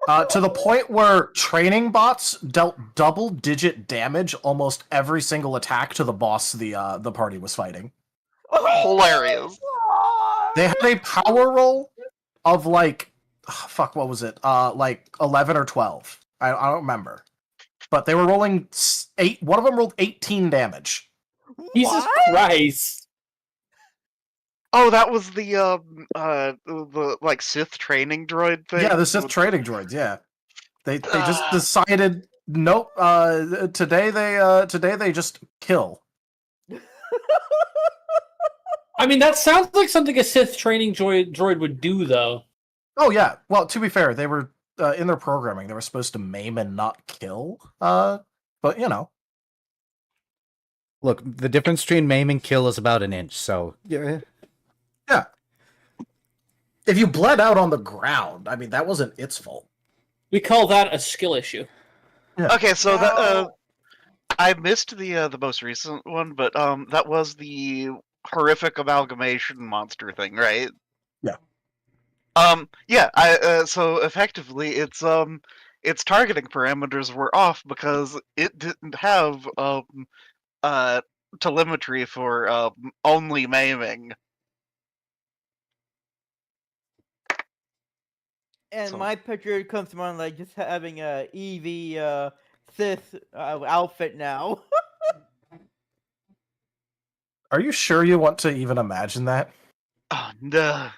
To the point where training bots dealt double-digit damage almost every single attack to the boss the party was fighting. Hilarious. They had a power roll of like, fuck, what was it? Like 11 or 12. I don't remember. But they were rolling 8. One of them rolled 18 damage. Jesus Christ! Oh, that was the like Sith training droid thing. Yeah, the Sith training droids. Yeah, they just decided nope. Today they just kill. I mean, that sounds like something a Sith training droid would do, though. Oh yeah. Well, to be fair, they were in their programming. They were supposed to maim and not kill. But you know. Look, the difference between maim and kill is about an inch, so yeah. Yeah. If you bled out on the ground, I mean, that wasn't its fault. We call that a skill issue. Yeah. Okay, so that I missed the most recent one, but that was the horrific amalgamation monster thing, right? Yeah. Yeah. So effectively, its targeting parameters were off because it didn't have telemetry for only maiming. And So- my picture comes to mind like just having a EV Sith outfit now. Are you sure you want to even imagine that? Oh no.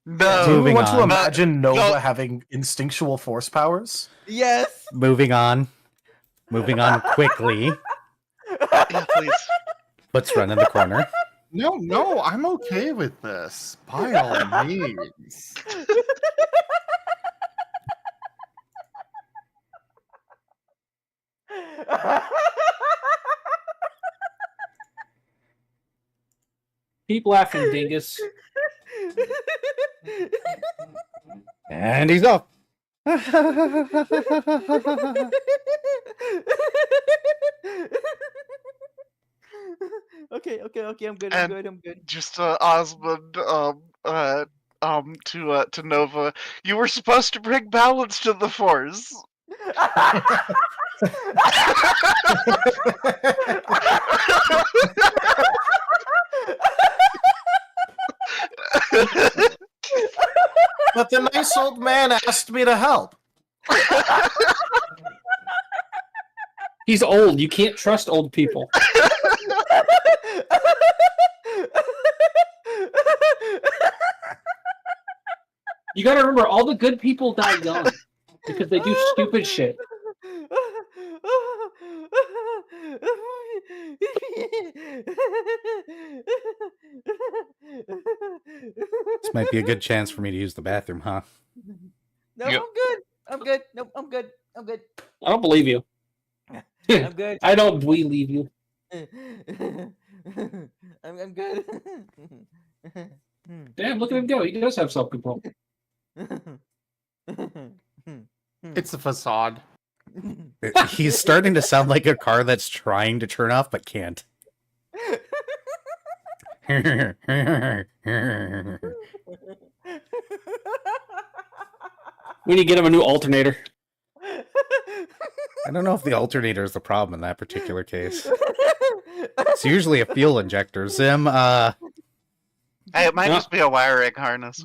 Do No. you Moving want to on. imagine Nova no. having instinctual force powers? Yes. Moving on. Moving on quickly. Yeah, please. Let's run in the corner. No, I'm okay with this. By all means. Keep laughing, dingus. And he's off. Okay, I'm good. I'm good. Just Osmond, to Nova. You were supposed to bring balance to the force. But the nice old man asked me to help. He's old. You can't trust old people. You gotta remember, all the good people die young because they do stupid shit. This might be a good chance for me to use the bathroom, huh? No, Yep. I'm good. Nope, I'm good. I don't believe you. I'm good. I don't believe you. I'm good. Damn, look at him go. He does have self-control. It's a facade. He's starting to sound like a car that's trying to turn off but can't. We need to get him a new alternator. I don't know if the alternator is the problem in that particular case. It's usually a fuel injector. Zim, Hey, it might just be a wiring harness.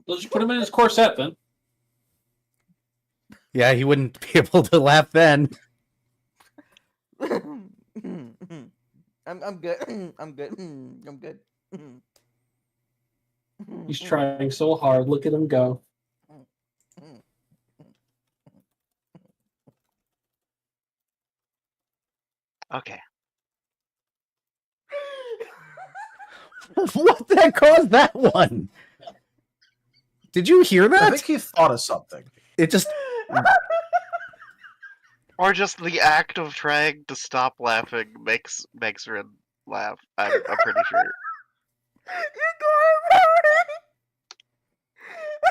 Let's just put him in his corset then. yeah, he wouldn't be able to laugh then. I'm good. I'm good. He's trying so hard. Look at him go. Okay. What the heck caused that one? Did you hear I that? think he thought of something. It just... Or just the act of trying to stop laughing makes Rin laugh. I'm pretty sure.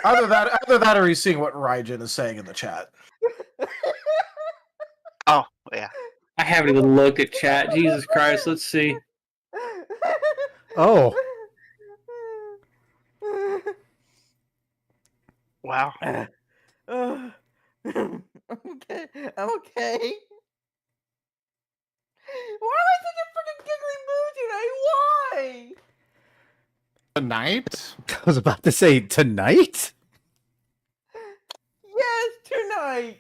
Either that or he's seeing what Raijin is saying in the chat. Oh, yeah. I haven't even looked at chat. Jesus Christ, let's see. Oh. Wow. I'm okay. Why am I such a freaking giggly mood tonight? Why? Tonight? I was about to say, tonight? Yes, tonight.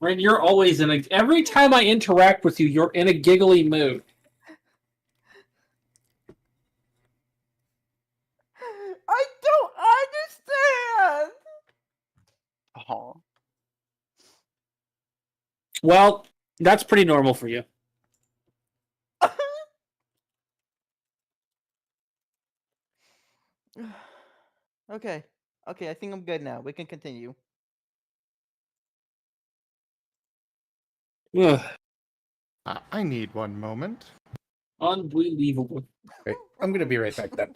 Ren, you're always in a... Every time I interact with you, you're in a giggly mood. I don't understand. Oh. Well, that's pretty normal for you. Okay, I think I'm good now. We can continue. Ugh, I need one moment. unbelievable. Wait, I'm going to be right back then.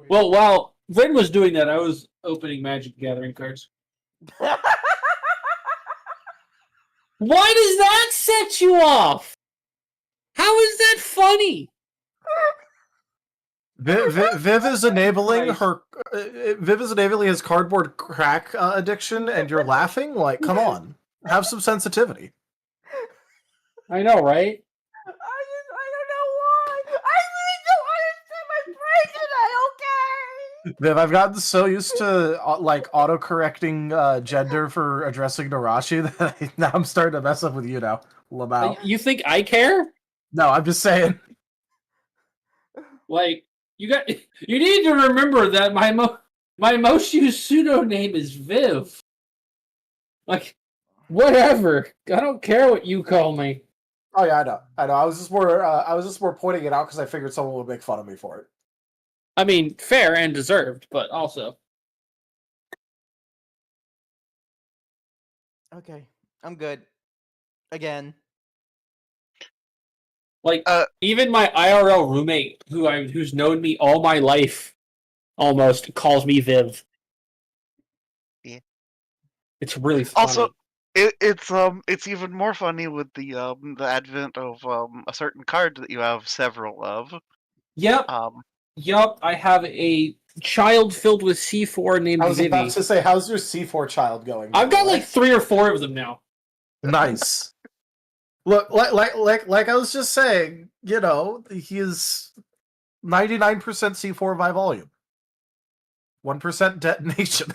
Well, while Ren was doing that, I was opening Magic the Gathering cards. Why does that set you off? How is that funny? Viv is enabling Nice. her. Viv is enabling his cardboard crack addiction, and you're laughing. Like, come on, have some sensitivity. I know, right? I don't know why. I really don't understand my brain tonight. Viv, I've gotten so used to like auto-correcting gender for addressing Narashi that now I'm starting to mess up with you now, Lamau. You think I care? No, I'm just saying. Like, you need to remember that my most used pseudonym is Viv. Like, whatever. I don't care what you call me. Oh yeah, I know. I was just more pointing it out because I figured someone would make fun of me for it. I mean, fair and deserved, but also. Okay, I'm good. Again. Like, even my IRL roommate, who's known me all my life, almost calls me Viv. Yeah. It's really funny. Also, it's even more funny with the advent of a certain card that you have several of. Yep. Yup, I have a child filled with C4 named I was Vivi. about to say, how's your C4 child going? I've got like 3 or 4 of them now. Nice. Look, like I was just saying, you know, he is 99% C4 by volume, 1% detonation.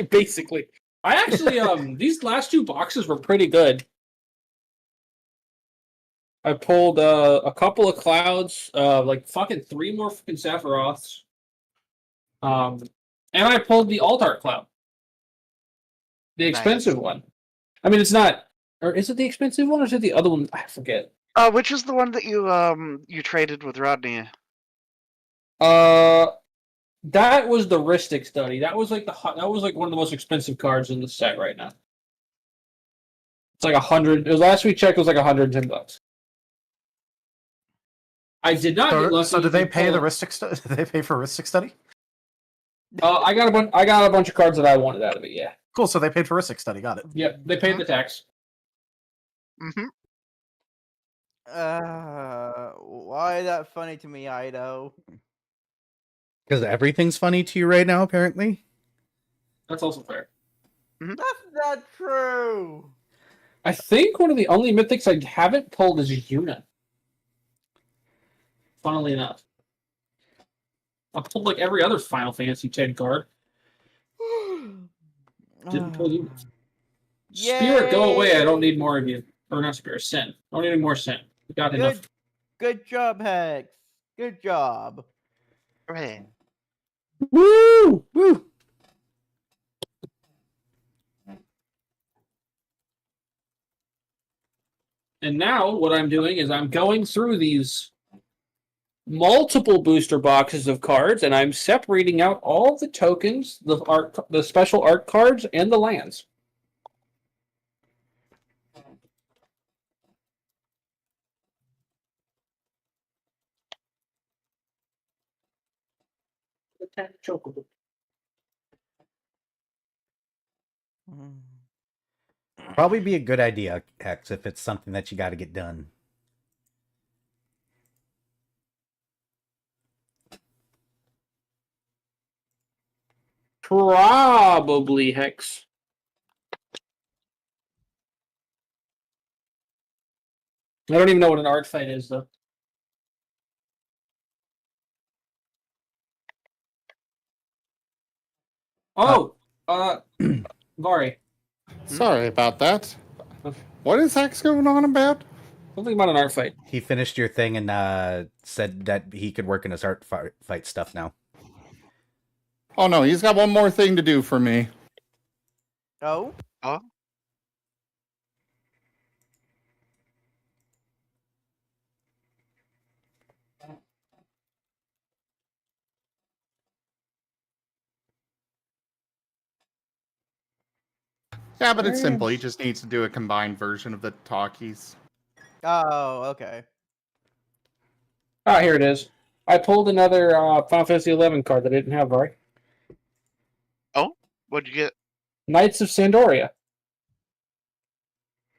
Basically, I actually these last 2 boxes were pretty good. I pulled a couple of clouds, like fucking 3 more fucking Sephiroths. And I pulled the alt art cloud, the expensive one. I mean, it's not, or is it the expensive one, or is it the other one? I forget. Which is the one that you traded with Rodney? That was the Ristic study. That was like one of the most expensive cards in the set right now. It's like 100. Last we checked, it was like $110. I did not get lucky. So did they pay the Ristic study? Did they pay for Ristic study? I got a bunch of cards that I wanted out of it. Yeah. Cool. So they paid for Ristic study. Got it. Yep. They paid the tax. Mm-hmm. Why that funny to me, Ido? Because everything's funny to you right now, apparently. That's also fair. That's not true. I think one of the only mythics I haven't pulled is Yuna. Funnily enough. I pulled like every other Final Fantasy X card. Didn't pull you. Spirit, go away. I don't need more of you. Or not Spirit, Sin. I don't need any more Sin. We got enough. Good job, Hex. Good job. Right. Woo! Woo! And now what I'm doing is I'm going through these multiple booster boxes of cards, and I'm separating out all the tokens, the special art cards, and the lands. Probably be a good idea, Hex, if it's something that you got to get done. Probably Hex. I don't even know what an art fight is, though. Oh, Vari. Sorry about that. What is Hex going on about? Something about an art fight. He finished your thing and said that he could work in his art fight stuff now. Oh no, he's got one more thing to do for me. Oh? Oh? Yeah, but it's simple. He just needs to do a combined version of the talkies. Oh, okay. Ah, here it is. I pulled another Final Fantasy 11 card that I didn't have, Vari. Oh? What'd you get? Knights of Sandoria.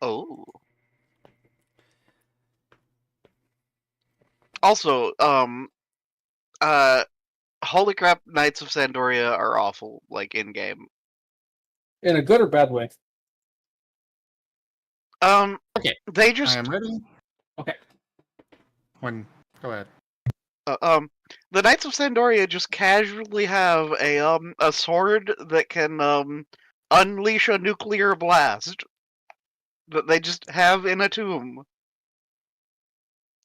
Oh. Also, holy crap, Knights of Sandoria are awful, like, in-game. In a good or bad way? Okay. They just... I am ready. Okay. Go ahead. The Knights of Sandoria just casually have a sword that can unleash a nuclear blast that they just have in a tomb,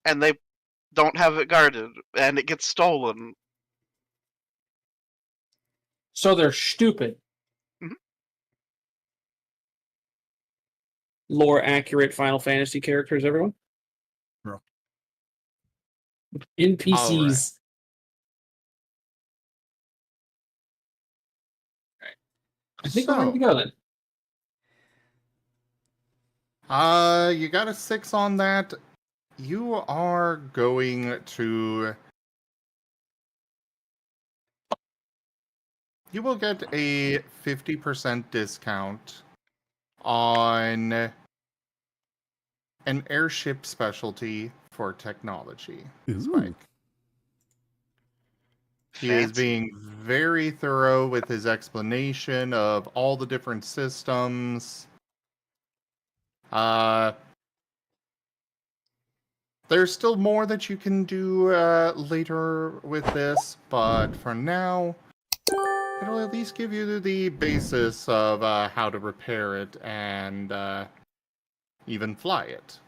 and they don't have it guarded, and it gets stolen. So they're stupid. Mhm. Lore accurate Final Fantasy characters, everyone. Bro. NPCs. I think we're ready to go then. You got a 6 on that. You are going to... You will get a 50% discount on an airship specialty for technology. Spike. He is Fancy. being very thorough with his explanation of all the different systems. There's still more that you can do later with this, but for now, it'll at least give you the basis of how to repair it and even fly it.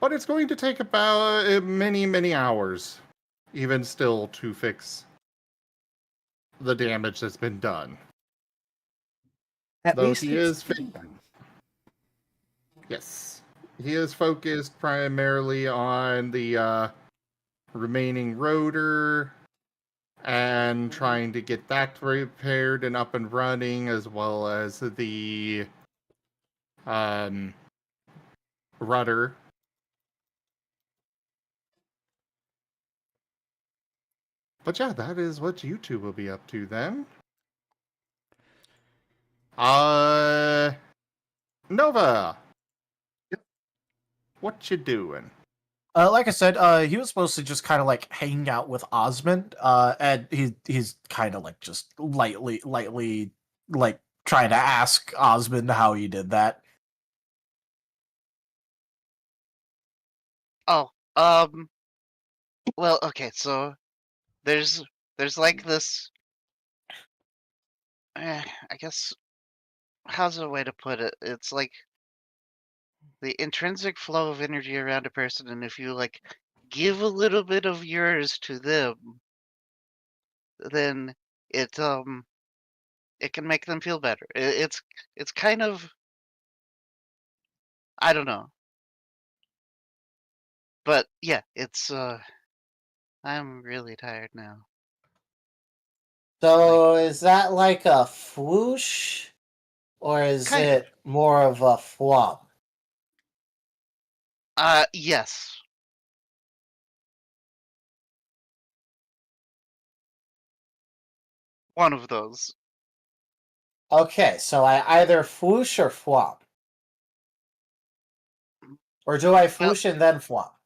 But it's going to take about many, many hours, even still, to fix the damage that's been done. At least he is... Yes. He is focused primarily on the remaining rotor and trying to get that repaired and up and running, as well as the rudder. But yeah, that is what you two will be up to then. Nova! Yep. What you doing? Like I said, he was mostly just kind of like hanging out with Osmond, and he's kind of like just lightly like trying to ask Osmond how he did that. Oh, well, okay, so there's like this. I guess, how's a way to put it? It's like the intrinsic flow of energy around a person, and if you like give a little bit of yours to them, then it can make them feel better. It's kind of, I don't know, but yeah, it's I'm really tired now. So is that like a whoosh, or is Kind it more of a flop? Yes. One of those. Okay, so I either whoosh or flop. Or do I whoosh and then flop?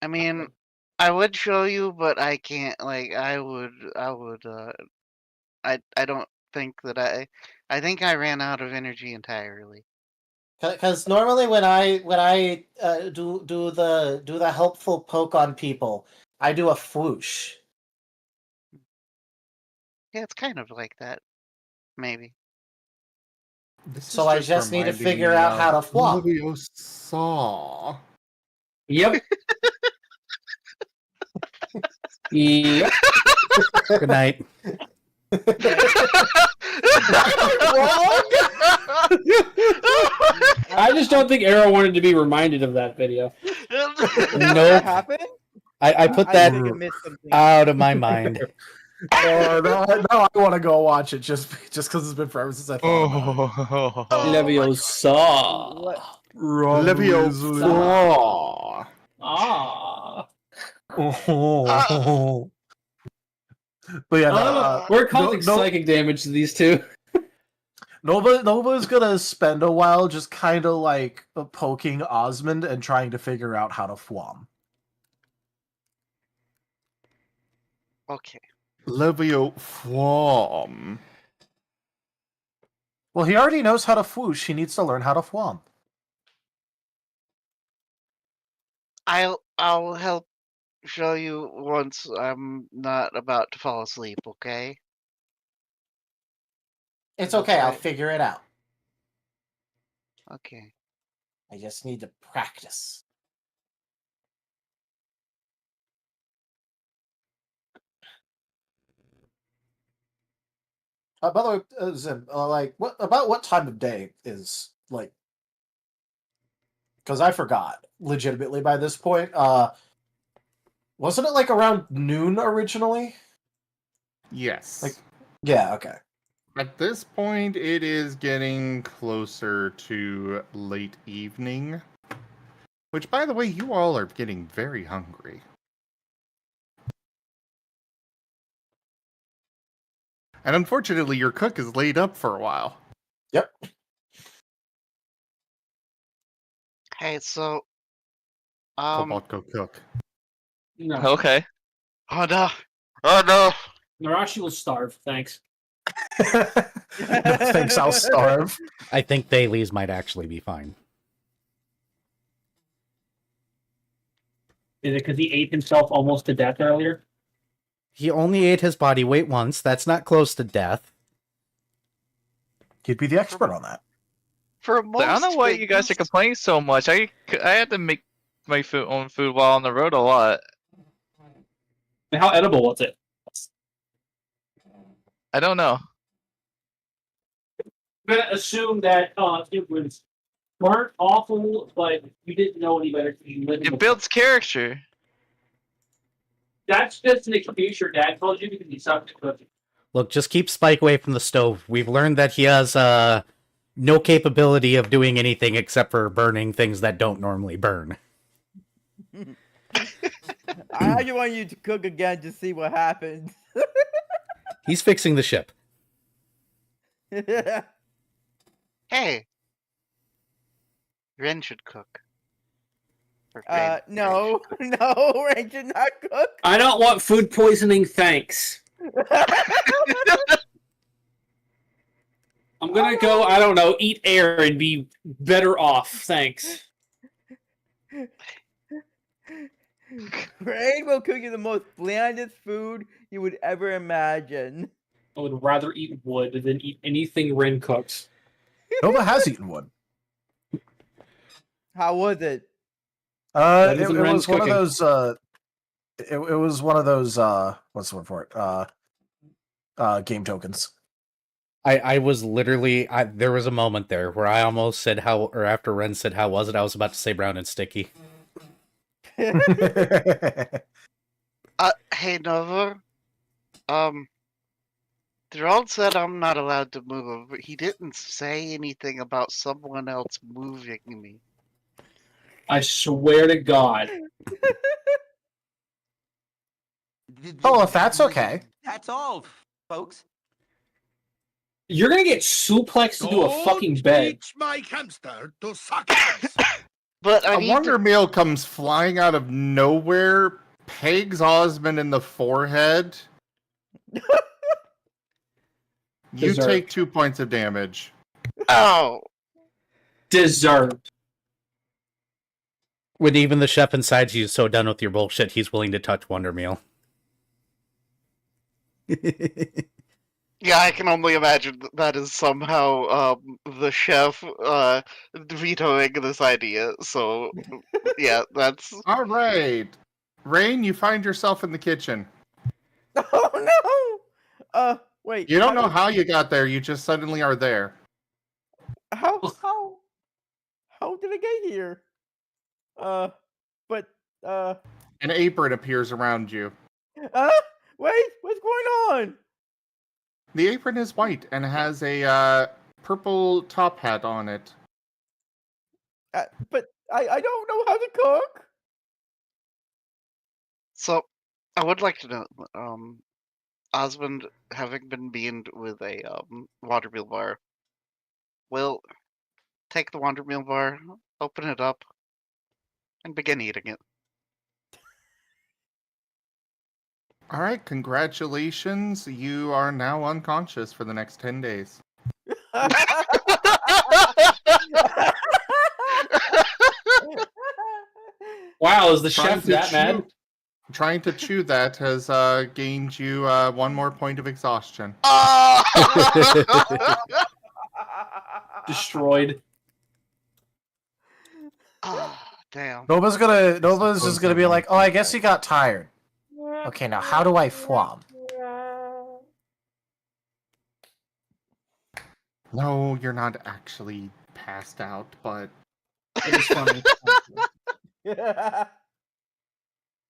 I mean, I would show you, but I can't. Like, I would. I don't think that I think I ran out of energy entirely. Because normally when I do the helpful poke on people, I do a whoosh. Yeah, it's kind of like that. Maybe. So I just need to figure out how to flop. Saw. Yep. Yep. Good night. I just don't think Arrow wanted to be reminded of that video. Nope. happened? I put I that think I missed something. out of my mind. Now I want to go watch it just because it's been forever since I thought about it. Leviosa. What? Leviosa. Ah. But yeah, no, We're causing psychic damage to these two. Nova's gonna spend a while just kind of like poking Osmond and trying to figure out how to flom. Okay. Leviosa. Well, he already knows how to whoosh. He needs to learn how to flom. I'll help show you once I'm not about to fall asleep, okay? It's That's okay. I'll right. figure it out. Okay. I just need to practice. By the way, Zim, like, what time of day is like? Because I forgot legitimately by this point. Wasn't it like around noon originally? Yes. Like, yeah. Okay. At this point, it is getting closer to late evening. Which, by the way, you all are getting very hungry. And unfortunately, your cook is laid up for a while. Yep. Hey, so Cobalt, go cook. No. Okay. oh no. Oh no. Narashi will starve, thanks. No thanks, I'll starve. I think Thales might actually be fine. Is it because he ate himself almost to death earlier? He only ate his body weight once. That's not close to death. He'd be the expert on that. For I don't know most why you guys are things- complaining so much. I had to make my own food while on the road a lot. And how edible was it? I don't know. I'm gonna assume that it was weren't awful, but you didn't know any better. You lived in It the- builds character. That's just an excuse your dad told you because he sucked at cooking. Look, just keep Spike away from the stove. We've learned that he has no capability of doing anything except for burning things that don't normally burn. I just want you to cook again to see what happens. He's fixing the ship. Hey. Ren should cook. Or Ren No, should cook. no, Ray should not cook. I don't want food poisoning, thanks. I'm gonna go, I don't know, eat air and be better off, thanks. Ray will cook you the most blandest food you would ever imagine. I would rather eat wood than eat anything Ren cooks. Nova has eaten wood. How was it? That It isn't was Ren's one of cooking. those. It was one of those. What's the word for it? Game tokens. I was literally, there was a moment there where I almost said how, or after Ren said how was it, I was about to say brown and sticky. Hey Nova. Gerald said I'm not allowed to move, but he didn't say anything about someone else moving me. I swear to God. Oh, if that's okay. That's all, folks. You're gonna get suplexed into a fucking bed. Teach my hamster to suck eggs. But I A need Wonder to... Meal comes flying out of nowhere, pegs Osmond in the forehead. You Deserved. take 2 points of damage. Oh! Deserved. When even the chef inside you is so done with your bullshit, he's willing to touch Wonder Meal. Yeah, I can only imagine that is somehow the chef vetoing this idea. So, yeah, that's... All right. Rain, you find yourself in the kitchen. Oh no! Wait. You don't know how you got there, you just suddenly are there. How did I get here? An apron appears around you. Wait, what's going on? The apron is white and has a purple top hat on it. But I don't know how to cook. So, I would like to know, Osmond, having been beamed with a water meal bar, will take the water meal bar, open it up, and begin eating it. All right, congratulations. You are now unconscious for the next 10 days. Wow, is the Trying chef to that mad? Trying to chew that has gained you 1 more point of exhaustion. Destroyed. Damn. Nova's just gonna be like, oh, I guess he got tired. Okay, now how do I flom? No, you're not actually passed out, but It is funny.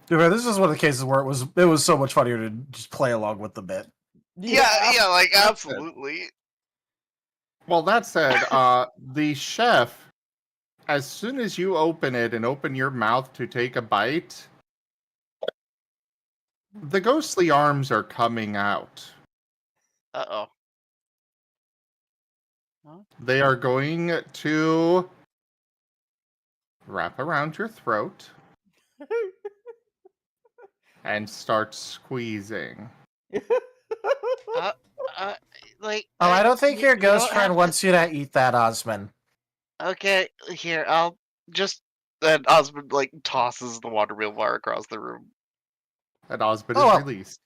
Dude, this is one of the cases where it was so much funnier to just play along with the bit. Yeah, like absolutely. Well, that said, the chef, as soon as you open it and open your mouth to take a bite, the ghostly arms are coming out. Uh-oh. They are going to wrap around your throat and start squeezing. Like. Oh, I don't think your you ghost don't friend have wants you to eat that, Osman. Okay, here, I'll just. And Osmond, like, tosses the water wheel bar across the room. And Osmond Oh, is well. released.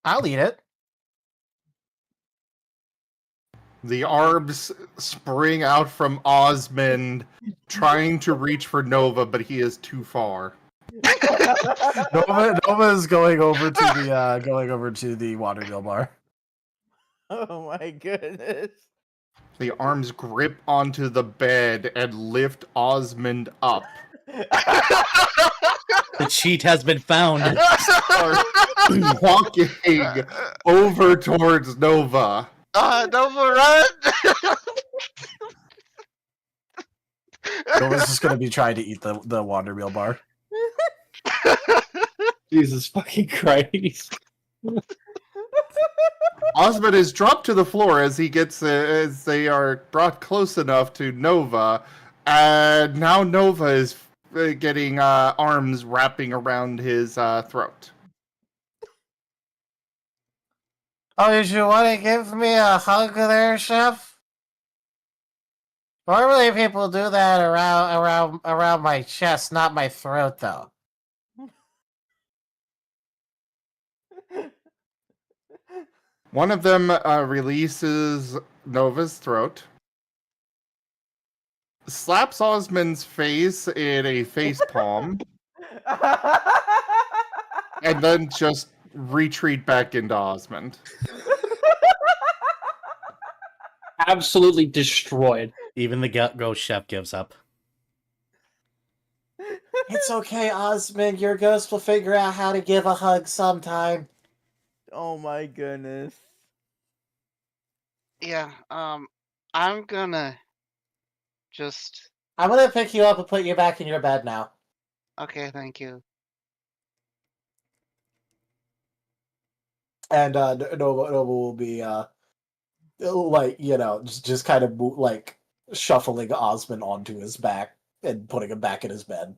I'll eat it. The arms spring out from Osmond, trying to reach for Nova, but he is too far. Nova is going over to the water wheel bar. Oh my goodness. The arms grip onto the bed and lift Osmond up. The cheat has been found. Start walking over towards Nova. Nova, run! Nova's just gonna be trying to eat the water wheel bar. Jesus fucking Christ. Osmond is dropped to the floor as as they are brought close enough to Nova, and now Nova is getting arms wrapping around his throat. Oh, did you want to give me a hug there, Chef? Normally people do that around my chest, not my throat, though. One of them releases Nova's throat, slaps Osmond's face in a face palm, and then just retreat back into Osmond. Absolutely destroyed. Even the ghost chef gives up. It's okay, Osmond. Your ghost will figure out how to give a hug sometime. Oh my goodness. Yeah, I'm gonna just. I'm gonna pick you up and put you back in your bed now. Okay, thank you. And Nova will be like, just kind of like shuffling Osmond onto his back and putting him back in his bed.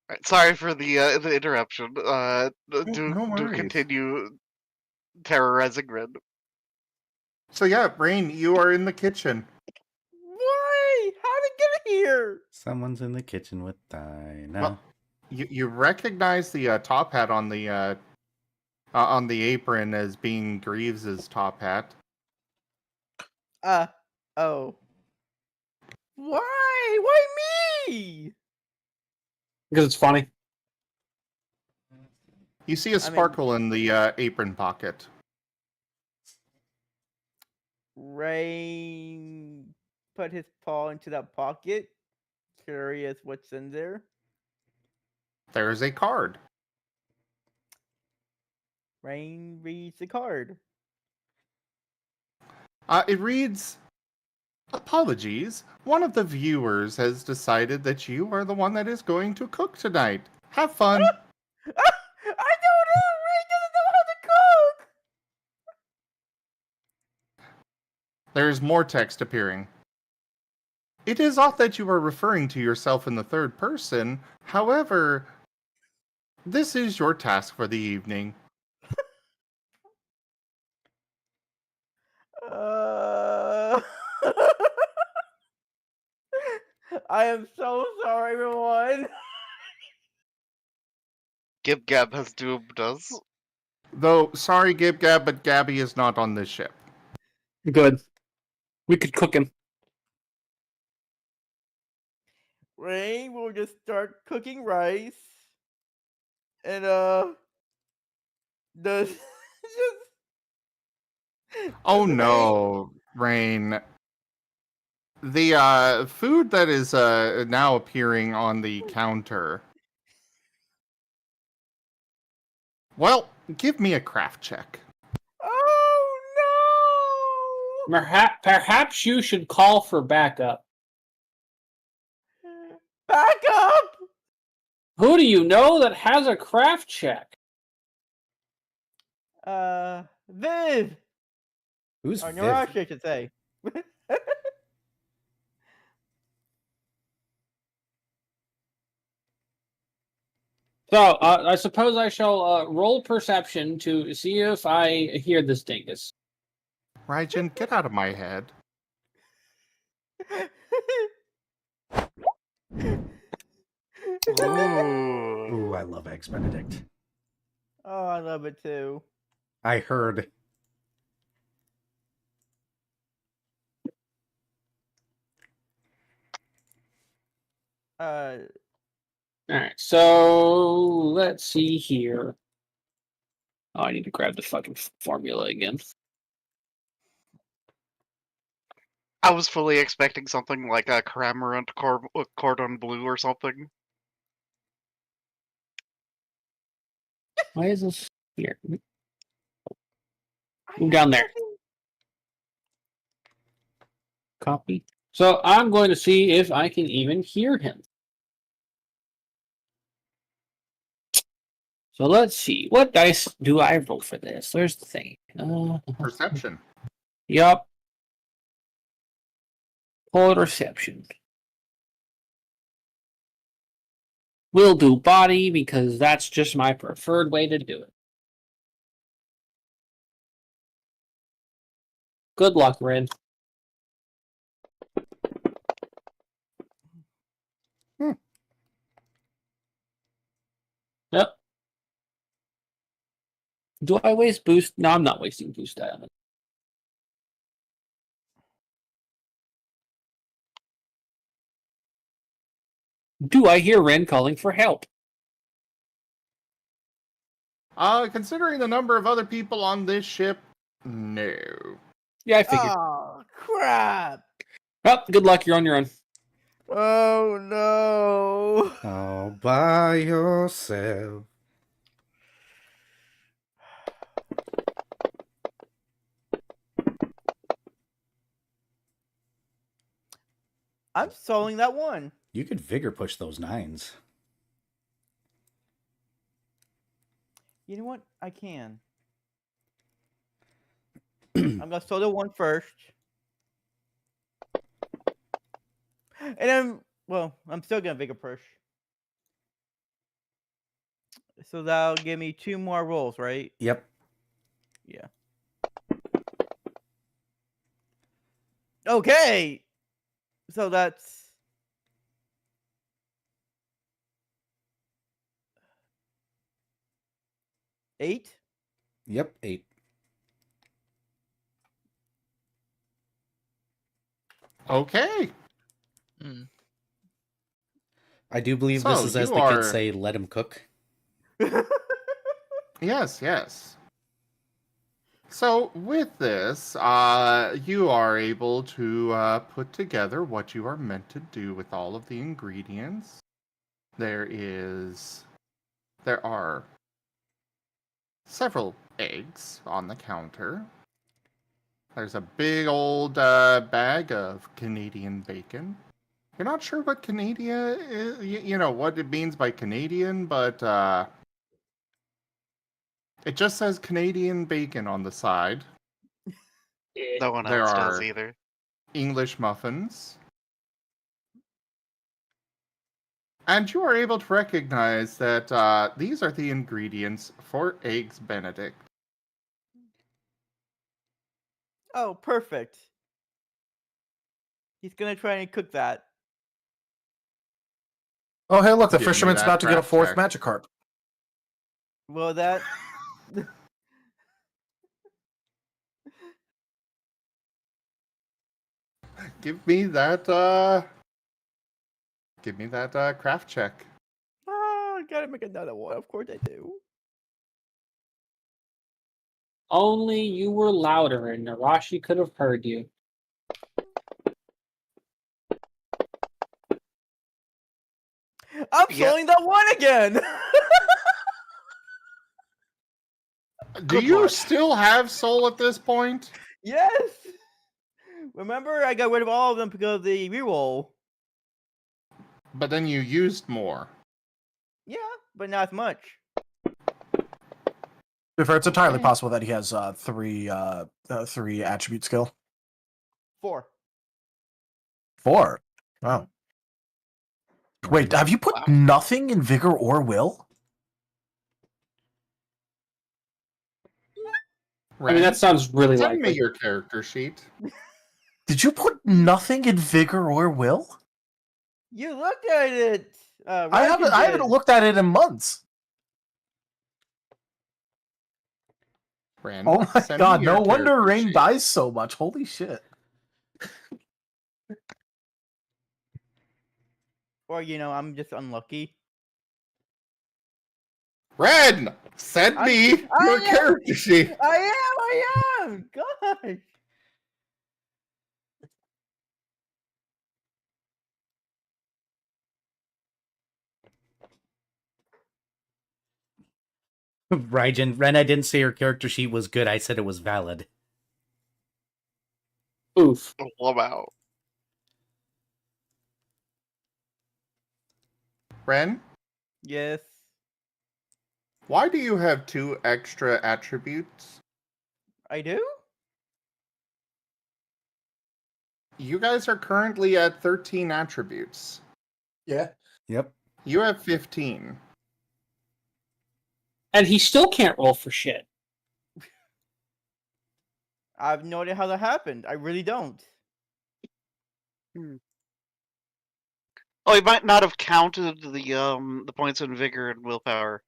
Right, sorry for the interruption. No Do worries. continue terrorizing Red. So yeah, Rain, you are in the kitchen. Why? How did it get here? Someone's in the kitchen with Dinah. Well, you recognize the top hat on the apron as being Greaves's top hat. Oh. Why? Why me? Because it's funny. You see a sparkle in the apron pocket. Rain put his paw into that pocket. Curious what's in there. There's a card. Rain reads the card. It reads, "Apologies. One of the viewers has decided that you are the one that is going to cook tonight. Have fun." I don't know! Rain doesn't know how to cook! There's more text appearing. "It is odd that you are referring to yourself in the third person. However, this is your task for the evening." I am so sorry, everyone. Gib Gab has doomed us. Though, sorry, Gib Gab, but Gabby is not on this ship. Good. We could cook him. Rain will just start cooking rice. And the just Oh Rain- no, Rain. The food that is now appearing on the counter. Well, give me a craft check. Oh no! Perhaps you should call for backup. Back up! Who do you know that has a craft check? Viv! Who's Or Viv? Narashi, I should say. So, I suppose I shall roll perception to see if I hear this dingus. Raijin, get out of my head. Ooh, I love Eggs Benedict. Oh, I love it too. I heard. Uh, Alright, so let's see here. Oh, I need to grab the fucking formula again. I was fully expecting something like a Cramorant Cordon Bleu or something. Why is this here? Move down there. Copy. So I'm going to see if I can even hear him. So let's see. What dice do I roll for this? There's the thing. Perception. Yup. Pull reception. We'll do body because that's just my preferred way to do it. Good luck, Ren. Yep. Do I waste boost? No, I'm not wasting boost die on it. Do I hear Ren calling for help? Considering the number of other people on this ship, no. Yeah, I figured. oh, crap! Well, good luck. You're on your own. Oh no! All by yourself. I'm soloing that one. You could vigor push those 9s. You know what? I can. I'm gonna solo one first. And I'm still gonna vigor push. So that'll give me 2 more rolls, right? Yep. Yeah. Okay. So that's 8. Yep, 8. Okay. I do believe So, this is, as you the kids are- say, let him cook. Yes, yes. So, with this, you are able to put together what you are meant to do with all of the ingredients. There are several eggs on the counter. There's a big old bag of Canadian bacon. You're not sure what Canada is, you know, what it means by Canadian, but it just says Canadian bacon on the side. No one There else does are either. English muffins. And you are able to recognize that these are the ingredients for Eggs Benedict. Oh, perfect. He's gonna try and cook that. Oh, hey, look, the Give me fisherman's that about to get a craft fourth check. Magikarp. Well, that. Give me that craft check. Oh, gotta make another one. Of course I do. Only you were louder and Narashi could have heard you. I'm Yep. slowing that one again. Do Good you lord. still have soul at this point? Yes. Remember, I got rid of all of them because of the reroll. But then you used more. Yeah, but not as much. It's entirely Okay. possible that he has three attribute skill. 4. 4. Wow. Wait, have you put Wow. nothing in vigor or will? I mean, that sounds really Send me likely. your character sheet. Did you put nothing in vigor or will? You looked at it. I haven't looked at it in months. Ren, Oh my send me god, your no wonder character Rain sheet. dies so much. Holy shit. Or, I'm just unlucky. Ren, send me your character sheet. I am. Gosh. Ren, I didn't say your character sheet was good. I said it was valid. Oof. Wow. Ren, Yes. why do you have 2 extra attributes? I do? You guys are currently at 13 attributes. Yeah. Yep. You have 15. And he still can't roll for shit. I have no idea how that happened. I really don't. Oh, he might not have counted the points in vigor and willpower.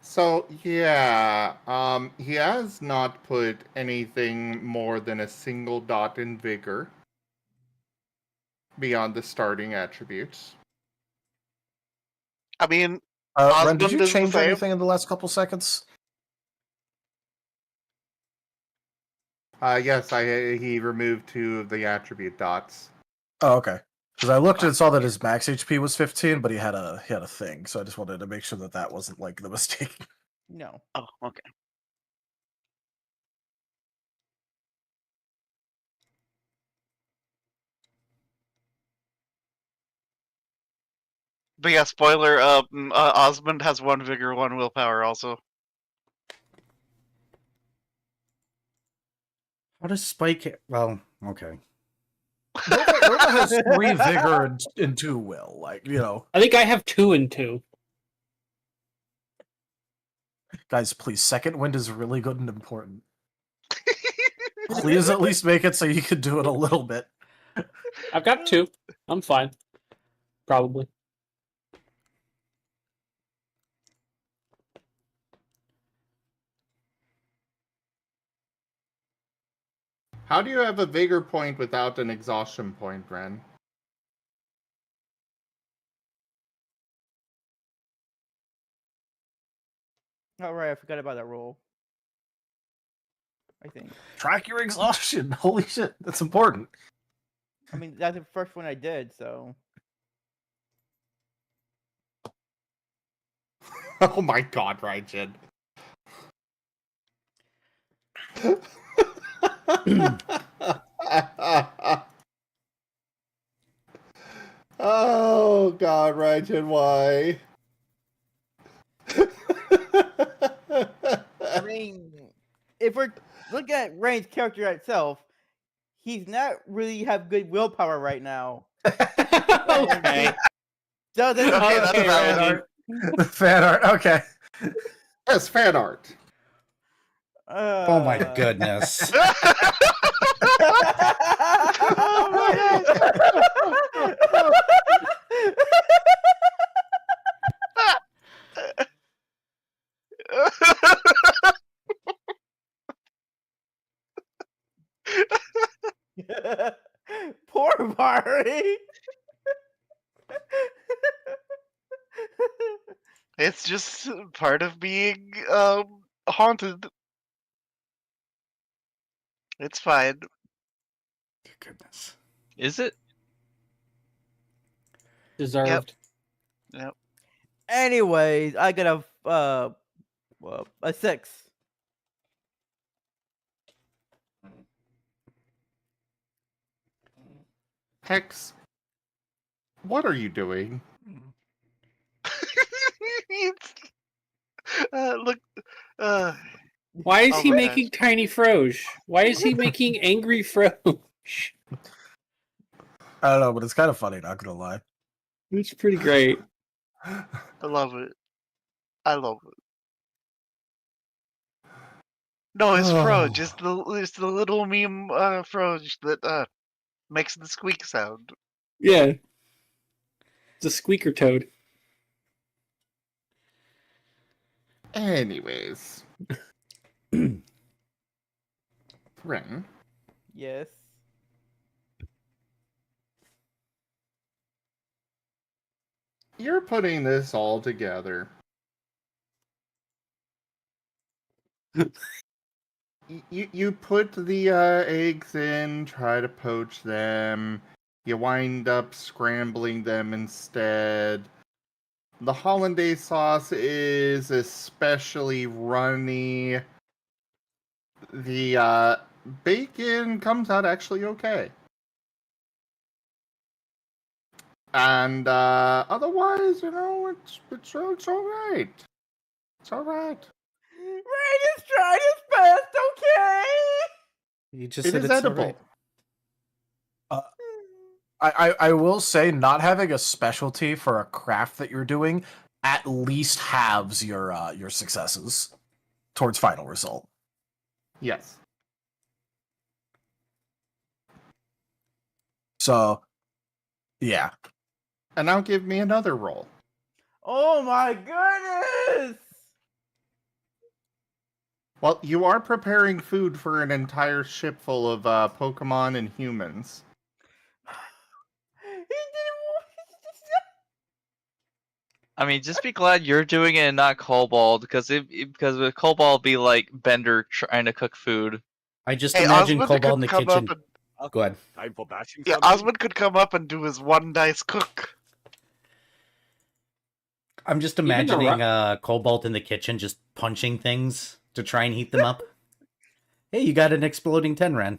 So, yeah, he has not put anything more than a single dot in vigor beyond the starting attributes. I mean, Ren, did Osmond you is the change same. anything in the last couple seconds? Yes, he removed 2 of the attribute dots. Oh, okay. Because I looked and saw that his max HP was 15, but he had a thing, so I just wanted to make sure that wasn't like the mistake. No. Oh, okay. But yeah, spoiler, Osmond has 1 vigor, 1 willpower also. How does Spike? Well, okay. Nova has 3 vigor and 2 will. Like, I think I have 2 and 2. Guys, please, second wind is really good and important. Please at least make it so you can do it a little bit. I've got 2. I'm fine. Probably. How do you have a vigor point without an exhaustion point, Ren? Oh, right. I forgot about that roll. I think. Track your exhaustion. Holy shit, that's important. I mean, that's the first one I did, so. Oh my god, Raijin. Oh god, Raijin, why? I mean, if we're looking at Rain's character itself, he's not really have good willpower right now. Okay. Doesn't Okay, that's Okay, valid. Randy. Fan art. Okay. Yes, fan art. Oh my goodness. Oh my Poor Mari. It's just part of being haunted. It's fine. Goodness. Is it? Deserved. Yep. Anyways, I got a 6. Hex, what are you doing? It's, look. Why is Oh he my making tiny Froge? Why is he making angry Froge? I don't know, but it's kind of funny. Not gonna lie. It's pretty great. I love it. I love it. No, it's Froge. It's the little meme Froge that makes the squeak sound. Yeah. It's a squeaker toad. Anyways. Ren, Yes. you're putting this all together. You put the eggs in, try to poach them. You wind up scrambling them instead. The hollandaise sauce is especially runny. The bacon comes out actually okay. And otherwise, it's all right. It's all right. Rain is trying his best, okay? You just It said is it's edible. alright. I will say, not having a specialty for a craft that you're doing at least halves your successes towards final result. Yes. So, yeah. And now give me another roll. Oh my goodness! Well, you are preparing food for an entire ship full of Pokemon and humans. I mean, just be glad you're doing it and not Cobalt, because with Cobalt it'd be like Bender trying to cook food. I just Hey, imagine Osmond Cobalt in the could come kitchen. up Go ahead. Time for bashing Yeah, something? Osmond could come up and do his one dice cook. I'm just Even the imagining Cobalt in the kitchen just punching things to try and heat them up. Hey, you got an exploding Tenran.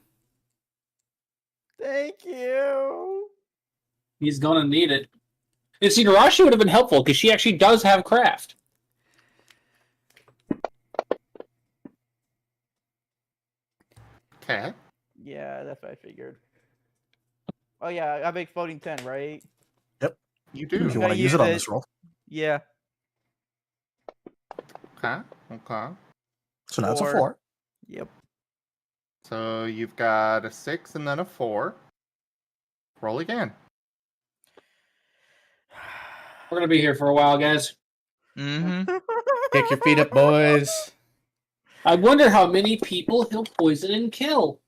Thank you. He's gonna need it. And see, Narashi would have been helpful because she actually does have craft. Okay. Yeah, that's what I figured. Oh yeah, I have exploding 10, right? You do. If you gotta want to use it use on it. this roll. Yeah. Okay. Okay. So now it's a 4. 4. Yep. So you've got a 6 and then a 4. Roll again. We're gonna be here for a while, guys. Mm-hmm. Kick your feet up, boys. I wonder how many people he'll poison and kill.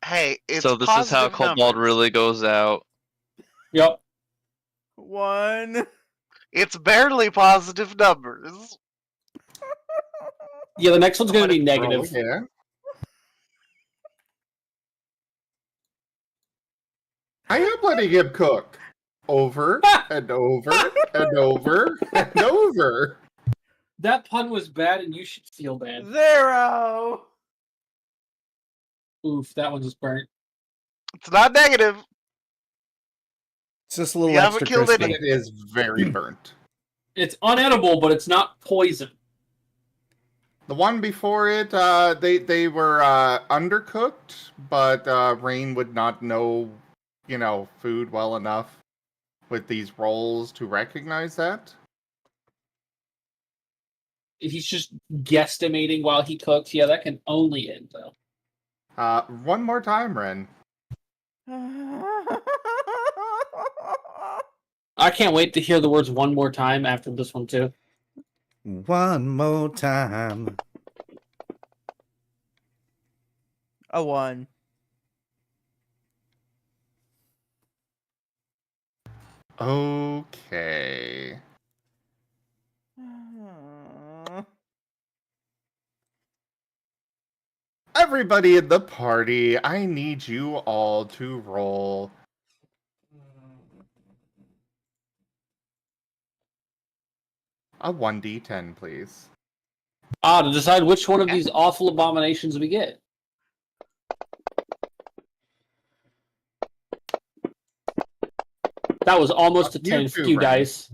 Hey, it's So this is how positive Cobalt numbers. really goes out. Yep. 1. It's barely positive numbers. Yeah, the next one's gonna be Roll negative. again. I am letting him cook. Over and over and over and over. That pun was bad, and you should feel bad. 0. Oof, that one just burnt. It's not negative. It's just a little You haven't extra killed crispy. any. It is very burnt. It's unedible, but it's not poison. The one before it, they were undercooked, but Rain would not know, food well enough with these rolls to recognize that. If he's just guesstimating while he cooks, yeah, that can only end though. One more time, Ren. I can't wait to hear the words one more time after this one too. One more time. A 1. Okay. Everybody in the party, I need you all to roll. A 1d10, please. To decide which one of these awful abominations we get. That was almost a 10. too, Few Ren. dice.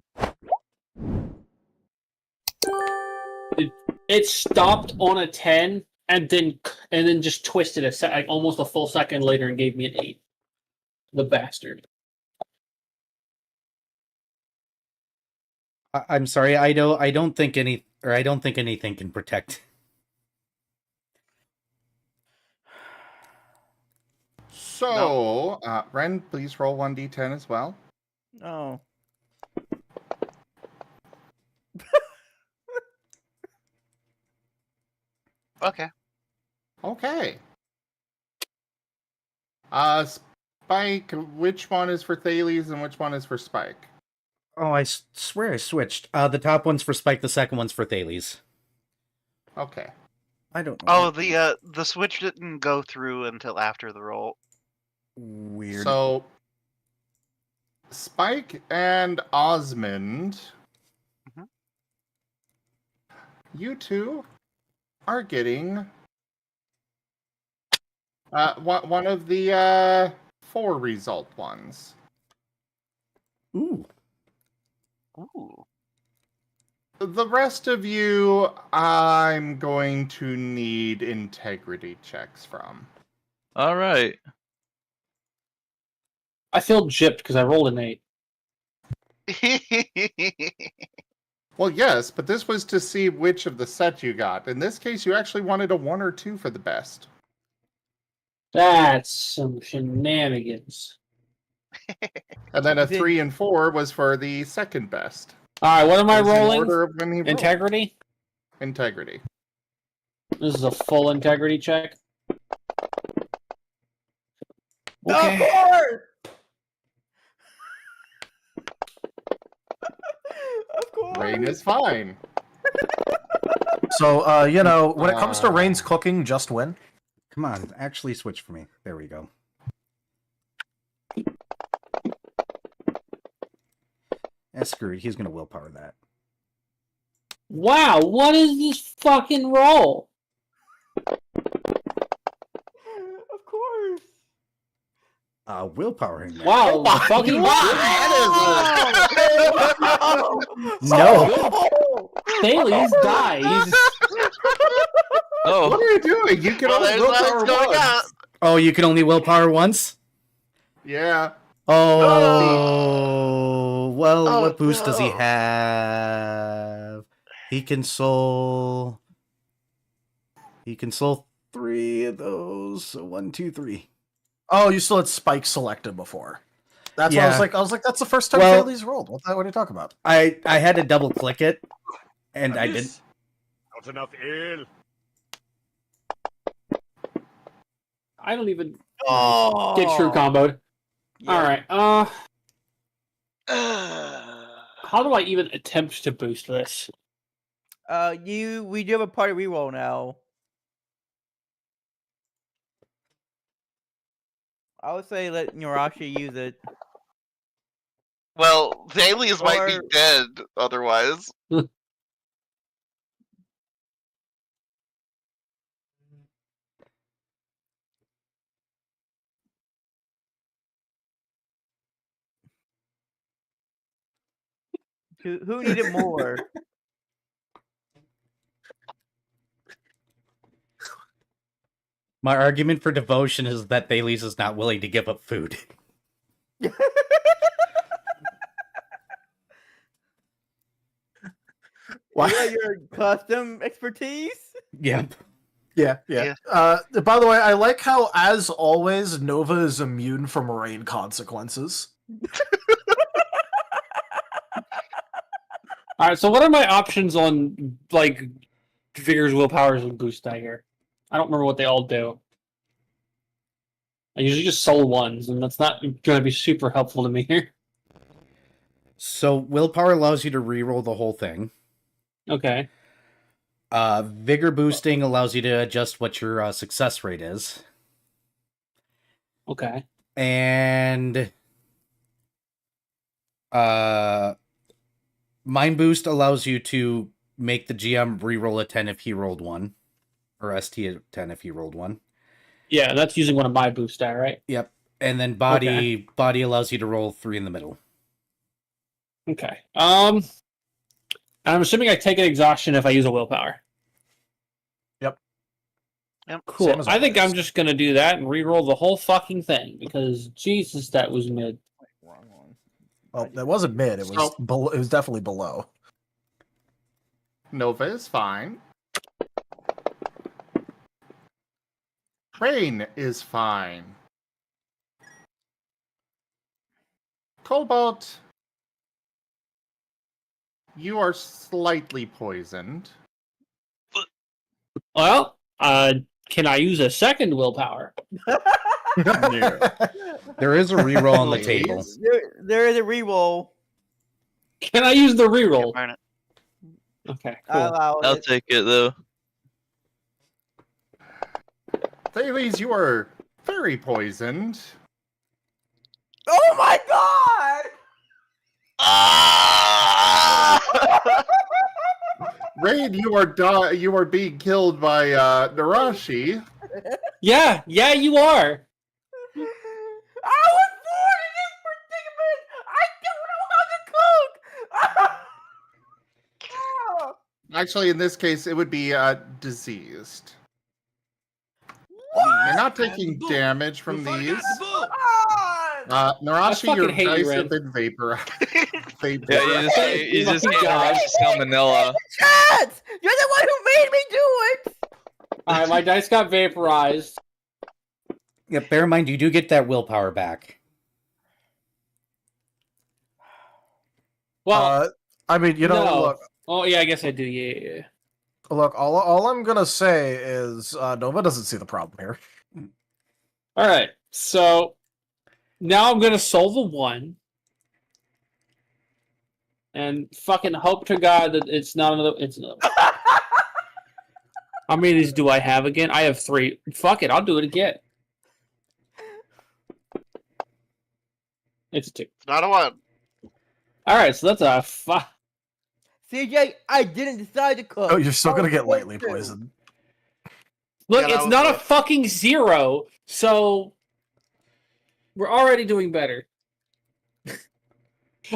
It stopped on a 10 and then just twisted almost a full second later and gave me an 8. The bastard. I'm sorry. I don't think anything can protect. So, Ren, please roll 1d10 as well. Oh. Okay. Okay. Spike, which one is for Thales and which one is for Spike? Oh, I swear I switched. The top one's for Spike, the second one's for Thales. Okay. I don't know. Oh, the switch didn't go through until after the roll. Weird. So, Spike and Osmond, you two are getting one of the 4 result ones. Ooh. Ooh. The rest of you, I'm going to need integrity checks from. All right. I feel gypped because I rolled an 8. Well, yes, but this was to see which of the set you got. In this case, you actually wanted a 1 or 2 for the best. That's some shenanigans. And then a 3 and 4 was for the second best. All right, what am I It was in rolling? order of when he rolled. Integrity? Integrity. This is a full integrity check. Okay. Of course! Of course! Rain is fine. So, when it comes to Rain's cooking, just win. Come on, actually switch for me. There we go. Screw it. He's gonna willpower that. Wow, what is this fucking roll? Of course. Willpower him. Wow, fucking No. Thales dies. Oh. What are you doing? You can only willpower once. Oh, you can only willpower once? Yeah. Oh, well, Oh, what boost does he no. have? He can soul 3 of those. So 1, 2, 3. Oh, you still had Spike selected before. That's what I was like. I was like, that's the first time Well, Thales rolled. What are you talking about? I had to double click it, and I didn't. Not enough ale. I don't even Oh. get true comboed. Yeah. All right. How do I even attempt to boost this? We do have a party reroll now. I would say let Nurashi use it. Well, Thales might be Or- dead otherwise. Who needed more? My argument for devotion is that Thales is not willing to give up food. Why? Yeah, your custom expertise? Yep. Yeah. By the way, I like how, as always, Nova is immune from rain consequences. All right, so what are my options on like vigors, willpowers, and boost dagger? I don't remember what they all do. I usually just soul ones, and that's not going to be super helpful to me here. So willpower allows you to reroll the whole thing. Okay. Vigor boosting allows you to adjust what your success rate is. Okay. And mind boost allows you to make the GM reroll a 10 if he rolled 1. Or ST a 10 if he rolled 1. Yeah, that's using one of my boost die, right? Yep. And then body allows you to roll 3 in the middle. Okay. I'm assuming I take an exhaustion if I use a willpower. Yep. Cool. I think I'm just gonna do that and re-roll the whole fucking thing because Jesus, that was mid. Well, it wasn't mid. It was below, it was definitely below. Nova is fine. Rain is fine. Cobalt, you are slightly poisoned. Well, can I use a second willpower? No. There is a reroll on the table. There is a reroll. Can I use the reroll? Okay, cool. I'll take it though. Thales, you are very poisoned. Oh my god! Rain, you are being killed by Narashi. Yeah, you are. I was born in this predicament! I don't know how to cook! Actually, in this case, it would be diseased. You're not taking damage from these. Narashi, your dice have been vaporized. Yeah, you just get salmonella. Chad! You're the one who made me do it! Alright, my dice got vaporized. Yeah, bear in mind, you do get that willpower back. Well, I mean, you know, look. Oh, yeah, I guess I do, yeah. Look, all I'm gonna say is Nova doesn't see the problem here. Alright, so now I'm gonna solve a 1. And fucking hope to God that it's not another. It's another. How many of these do I have again? I have 3. Fuck it, I'll do it again. It's a 2. It's not a 1. Alright, so that's a 5. CJ, I didn't decide to cook. Oh, you're still gonna get lightly poisoned. Look, Yeah, it's not a fucking 0, so we're already doing better.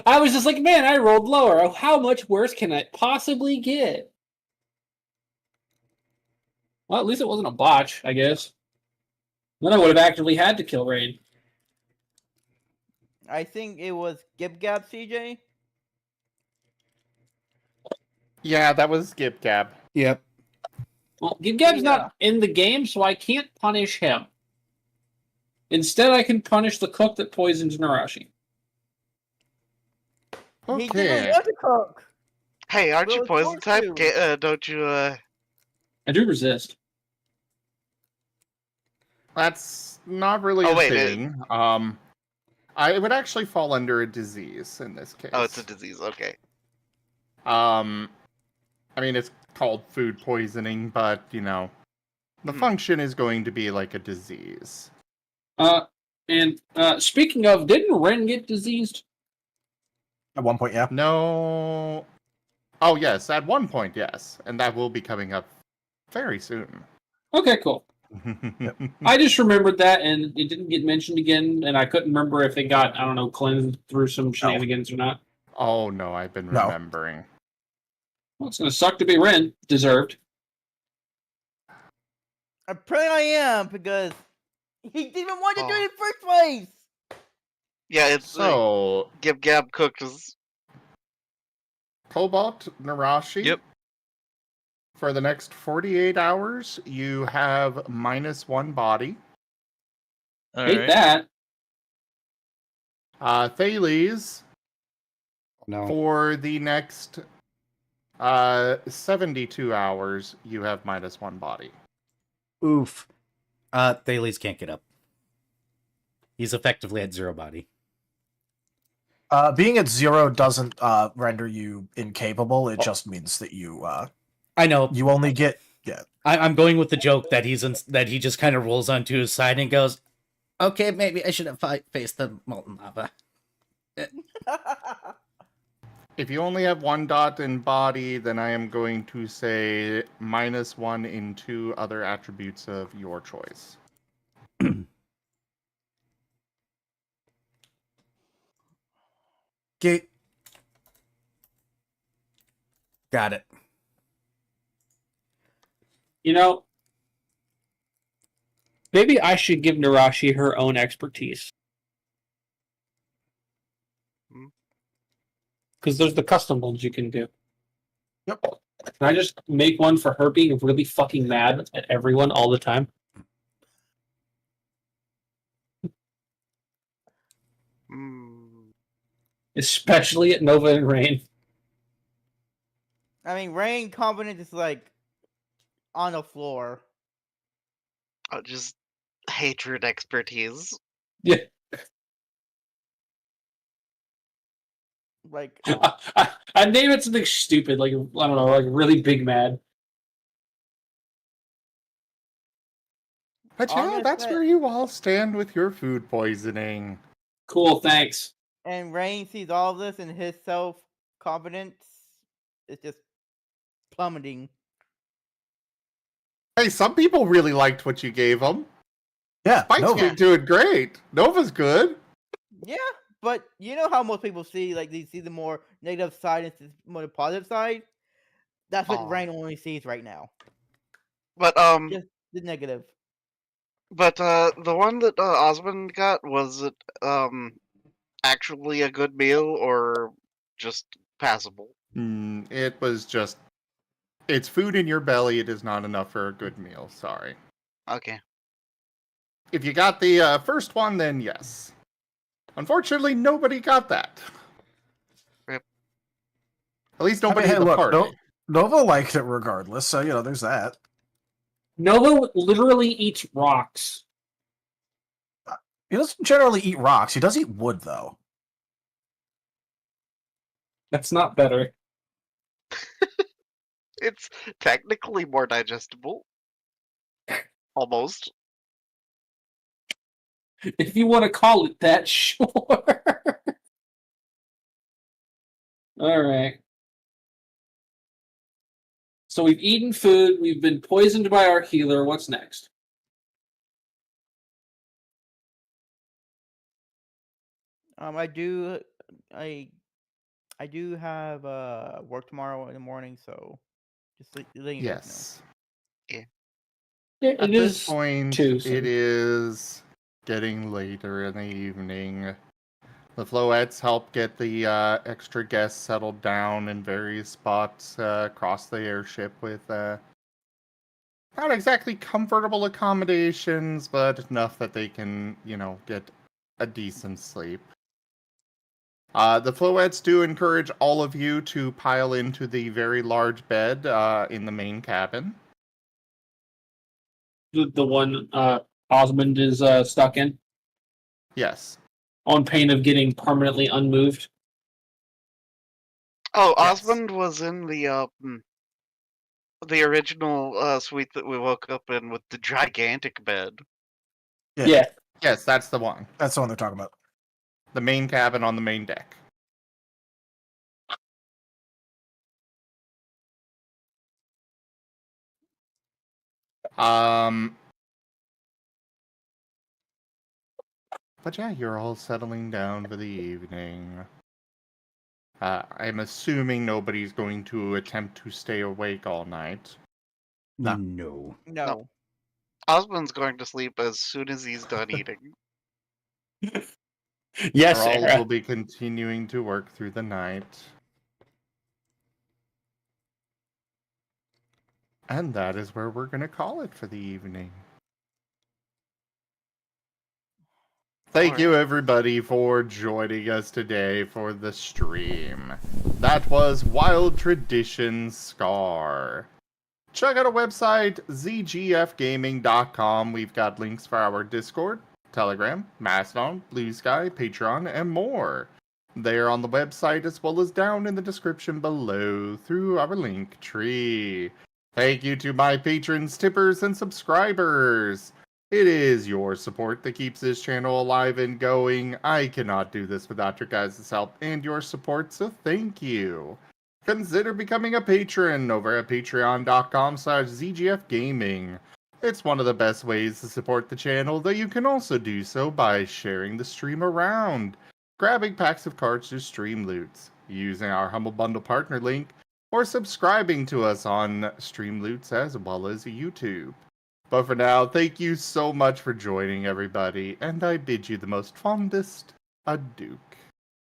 I was just like, man, I rolled lower. How much worse can it possibly get? Well, at least it wasn't a botch, I guess. Then I would have actually had to kill Rain. I think it was Gib Gab, CJ. Yeah, that was Gib Gab. Yep. Well, Gib Gab's not in the game, so I can't punish him. Instead, I can punish the cook that poisons Narashi. He didn't want to cook. Hey, aren't you poison type? Don't you, I do resist. That's not really a thing. It would actually fall under a disease in this case. Oh, it's a disease. Okay. I mean, it's called food poisoning, but, you know, the function is going to be like a disease. And speaking of, didn't Ren get diseased? At one point, yeah. No. Oh, yes. At one point, yes. And that will be coming up very soon. Okay, cool. I just remembered that, and it didn't get mentioned again, and I couldn't remember if it got, I don't know, cleansed through some shenanigans or not. Oh no, I've been No. remembering. Well, it's gonna suck to be Ren. Deserved. Apparently I am, because he didn't even want to do Oh. it in the first place! Yeah, it's So, Gib Gab cooked us. Cobalt Narashi. Yep. For the next 48 hours, you have -1 body. Hate that. Thales, No. for the next 72 hours, you have -1 body. Oof. Thales can't get up. He's effectively at 0 body. Being at 0 doesn't render you incapable. It just means that you I know. you only get I'm going with the joke that that he just kind of rolls onto his side and goes, "Okay, maybe I should have faced the molten lava." If you only have 1 dot in body, then I am going to say -1 in 2 other attributes of your choice. Okay. Got it. You know, maybe I should give Narashi her own expertise. Because there's the custom ones you can do. Yep. Can I just make one for her being really fucking mad at everyone all the time? Especially at Nova and Rain. I mean, Rain confidence is like on the floor. Oh, just hatred expertise. Yeah. Like, I'd name it something stupid, like, I don't know, like really big mad. But yeah, that's where you all stand with your food poisoning. Cool, thanks. And Rain sees all of this, and his self-confidence is just plummeting. Hey, some people really liked what you gave them. Yeah, Spike's Nova. doing great. Nova's good. Yeah, but you know how most people see, like, they see the more negative side and the more the positive side? That's what Aw. Rain only sees right now. But Just the negative. But the one that Osmond got, was it actually a good meal or just passable? It was just... It's food in your belly. It is not enough for a good meal. Sorry. Okay. If you got the first one, then yes. Unfortunately, nobody got that. Yep. At least I mean, nobody hey, in the look, party. Nova liked it regardless, so there's that. Nova literally eats rocks. He doesn't generally eat rocks. He does eat wood, though. That's not better. It's technically more digestible. Almost. If you want to call it that, sure. Alright. So we've eaten food, we've been poisoned by our healer. What's next? I do have work tomorrow in the morning, so just letting you guys Yes. Yeah. At It this is point, Tuesday. it is getting later in the evening. The Floettes help get the extra guests settled down in various spots across the airship with not exactly comfortable accommodations, but enough that they can, get a decent sleep. The Floettes do encourage all of you to pile into the very large bed in the main cabin. The one Osmond is stuck in, Yes. on pain of getting permanently unmoved. Oh, Yes. Osmond was in the original suite that we woke up in with the gigantic bed. Yeah. Yes, that's the one. That's the one they're talking about. The main cabin on the main deck. But yeah, you're all settling down for the evening. I'm assuming nobody's going to attempt to stay awake all night. No. No. No. Osmond's going to sleep as soon as he's done eating. Yes, Thrall Sarah. will be continuing to work through the night. And that is where we're going to call it for the evening. Thank you, everybody, for joining us today for the stream. That was Wild Traditions Scar. Check out our website, zgfgaming.com. We've got links for our Discord, Telegram, Mastodon, Blue Sky, Patreon, and more. They are on the website as well as down in the description below through our link tree. Thank you to my patrons, tippers, and subscribers. It is your support that keeps this channel alive and going. I cannot do this without your guys' help and your support, so thank you. Consider becoming a patron over at patreon.com/zgfgaming. It's one of the best ways to support the channel, though you can also do so by sharing the stream around, grabbing packs of cards through Stream Loots, using our Humble Bundle partner link, or subscribing to us on Stream Loots as well as YouTube. But for now, thank you so much for joining, everybody, and I bid you the most fondest adieu.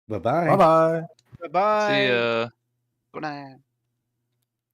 Bye-bye. Bye bye. Bye-bye. See ya. Good night.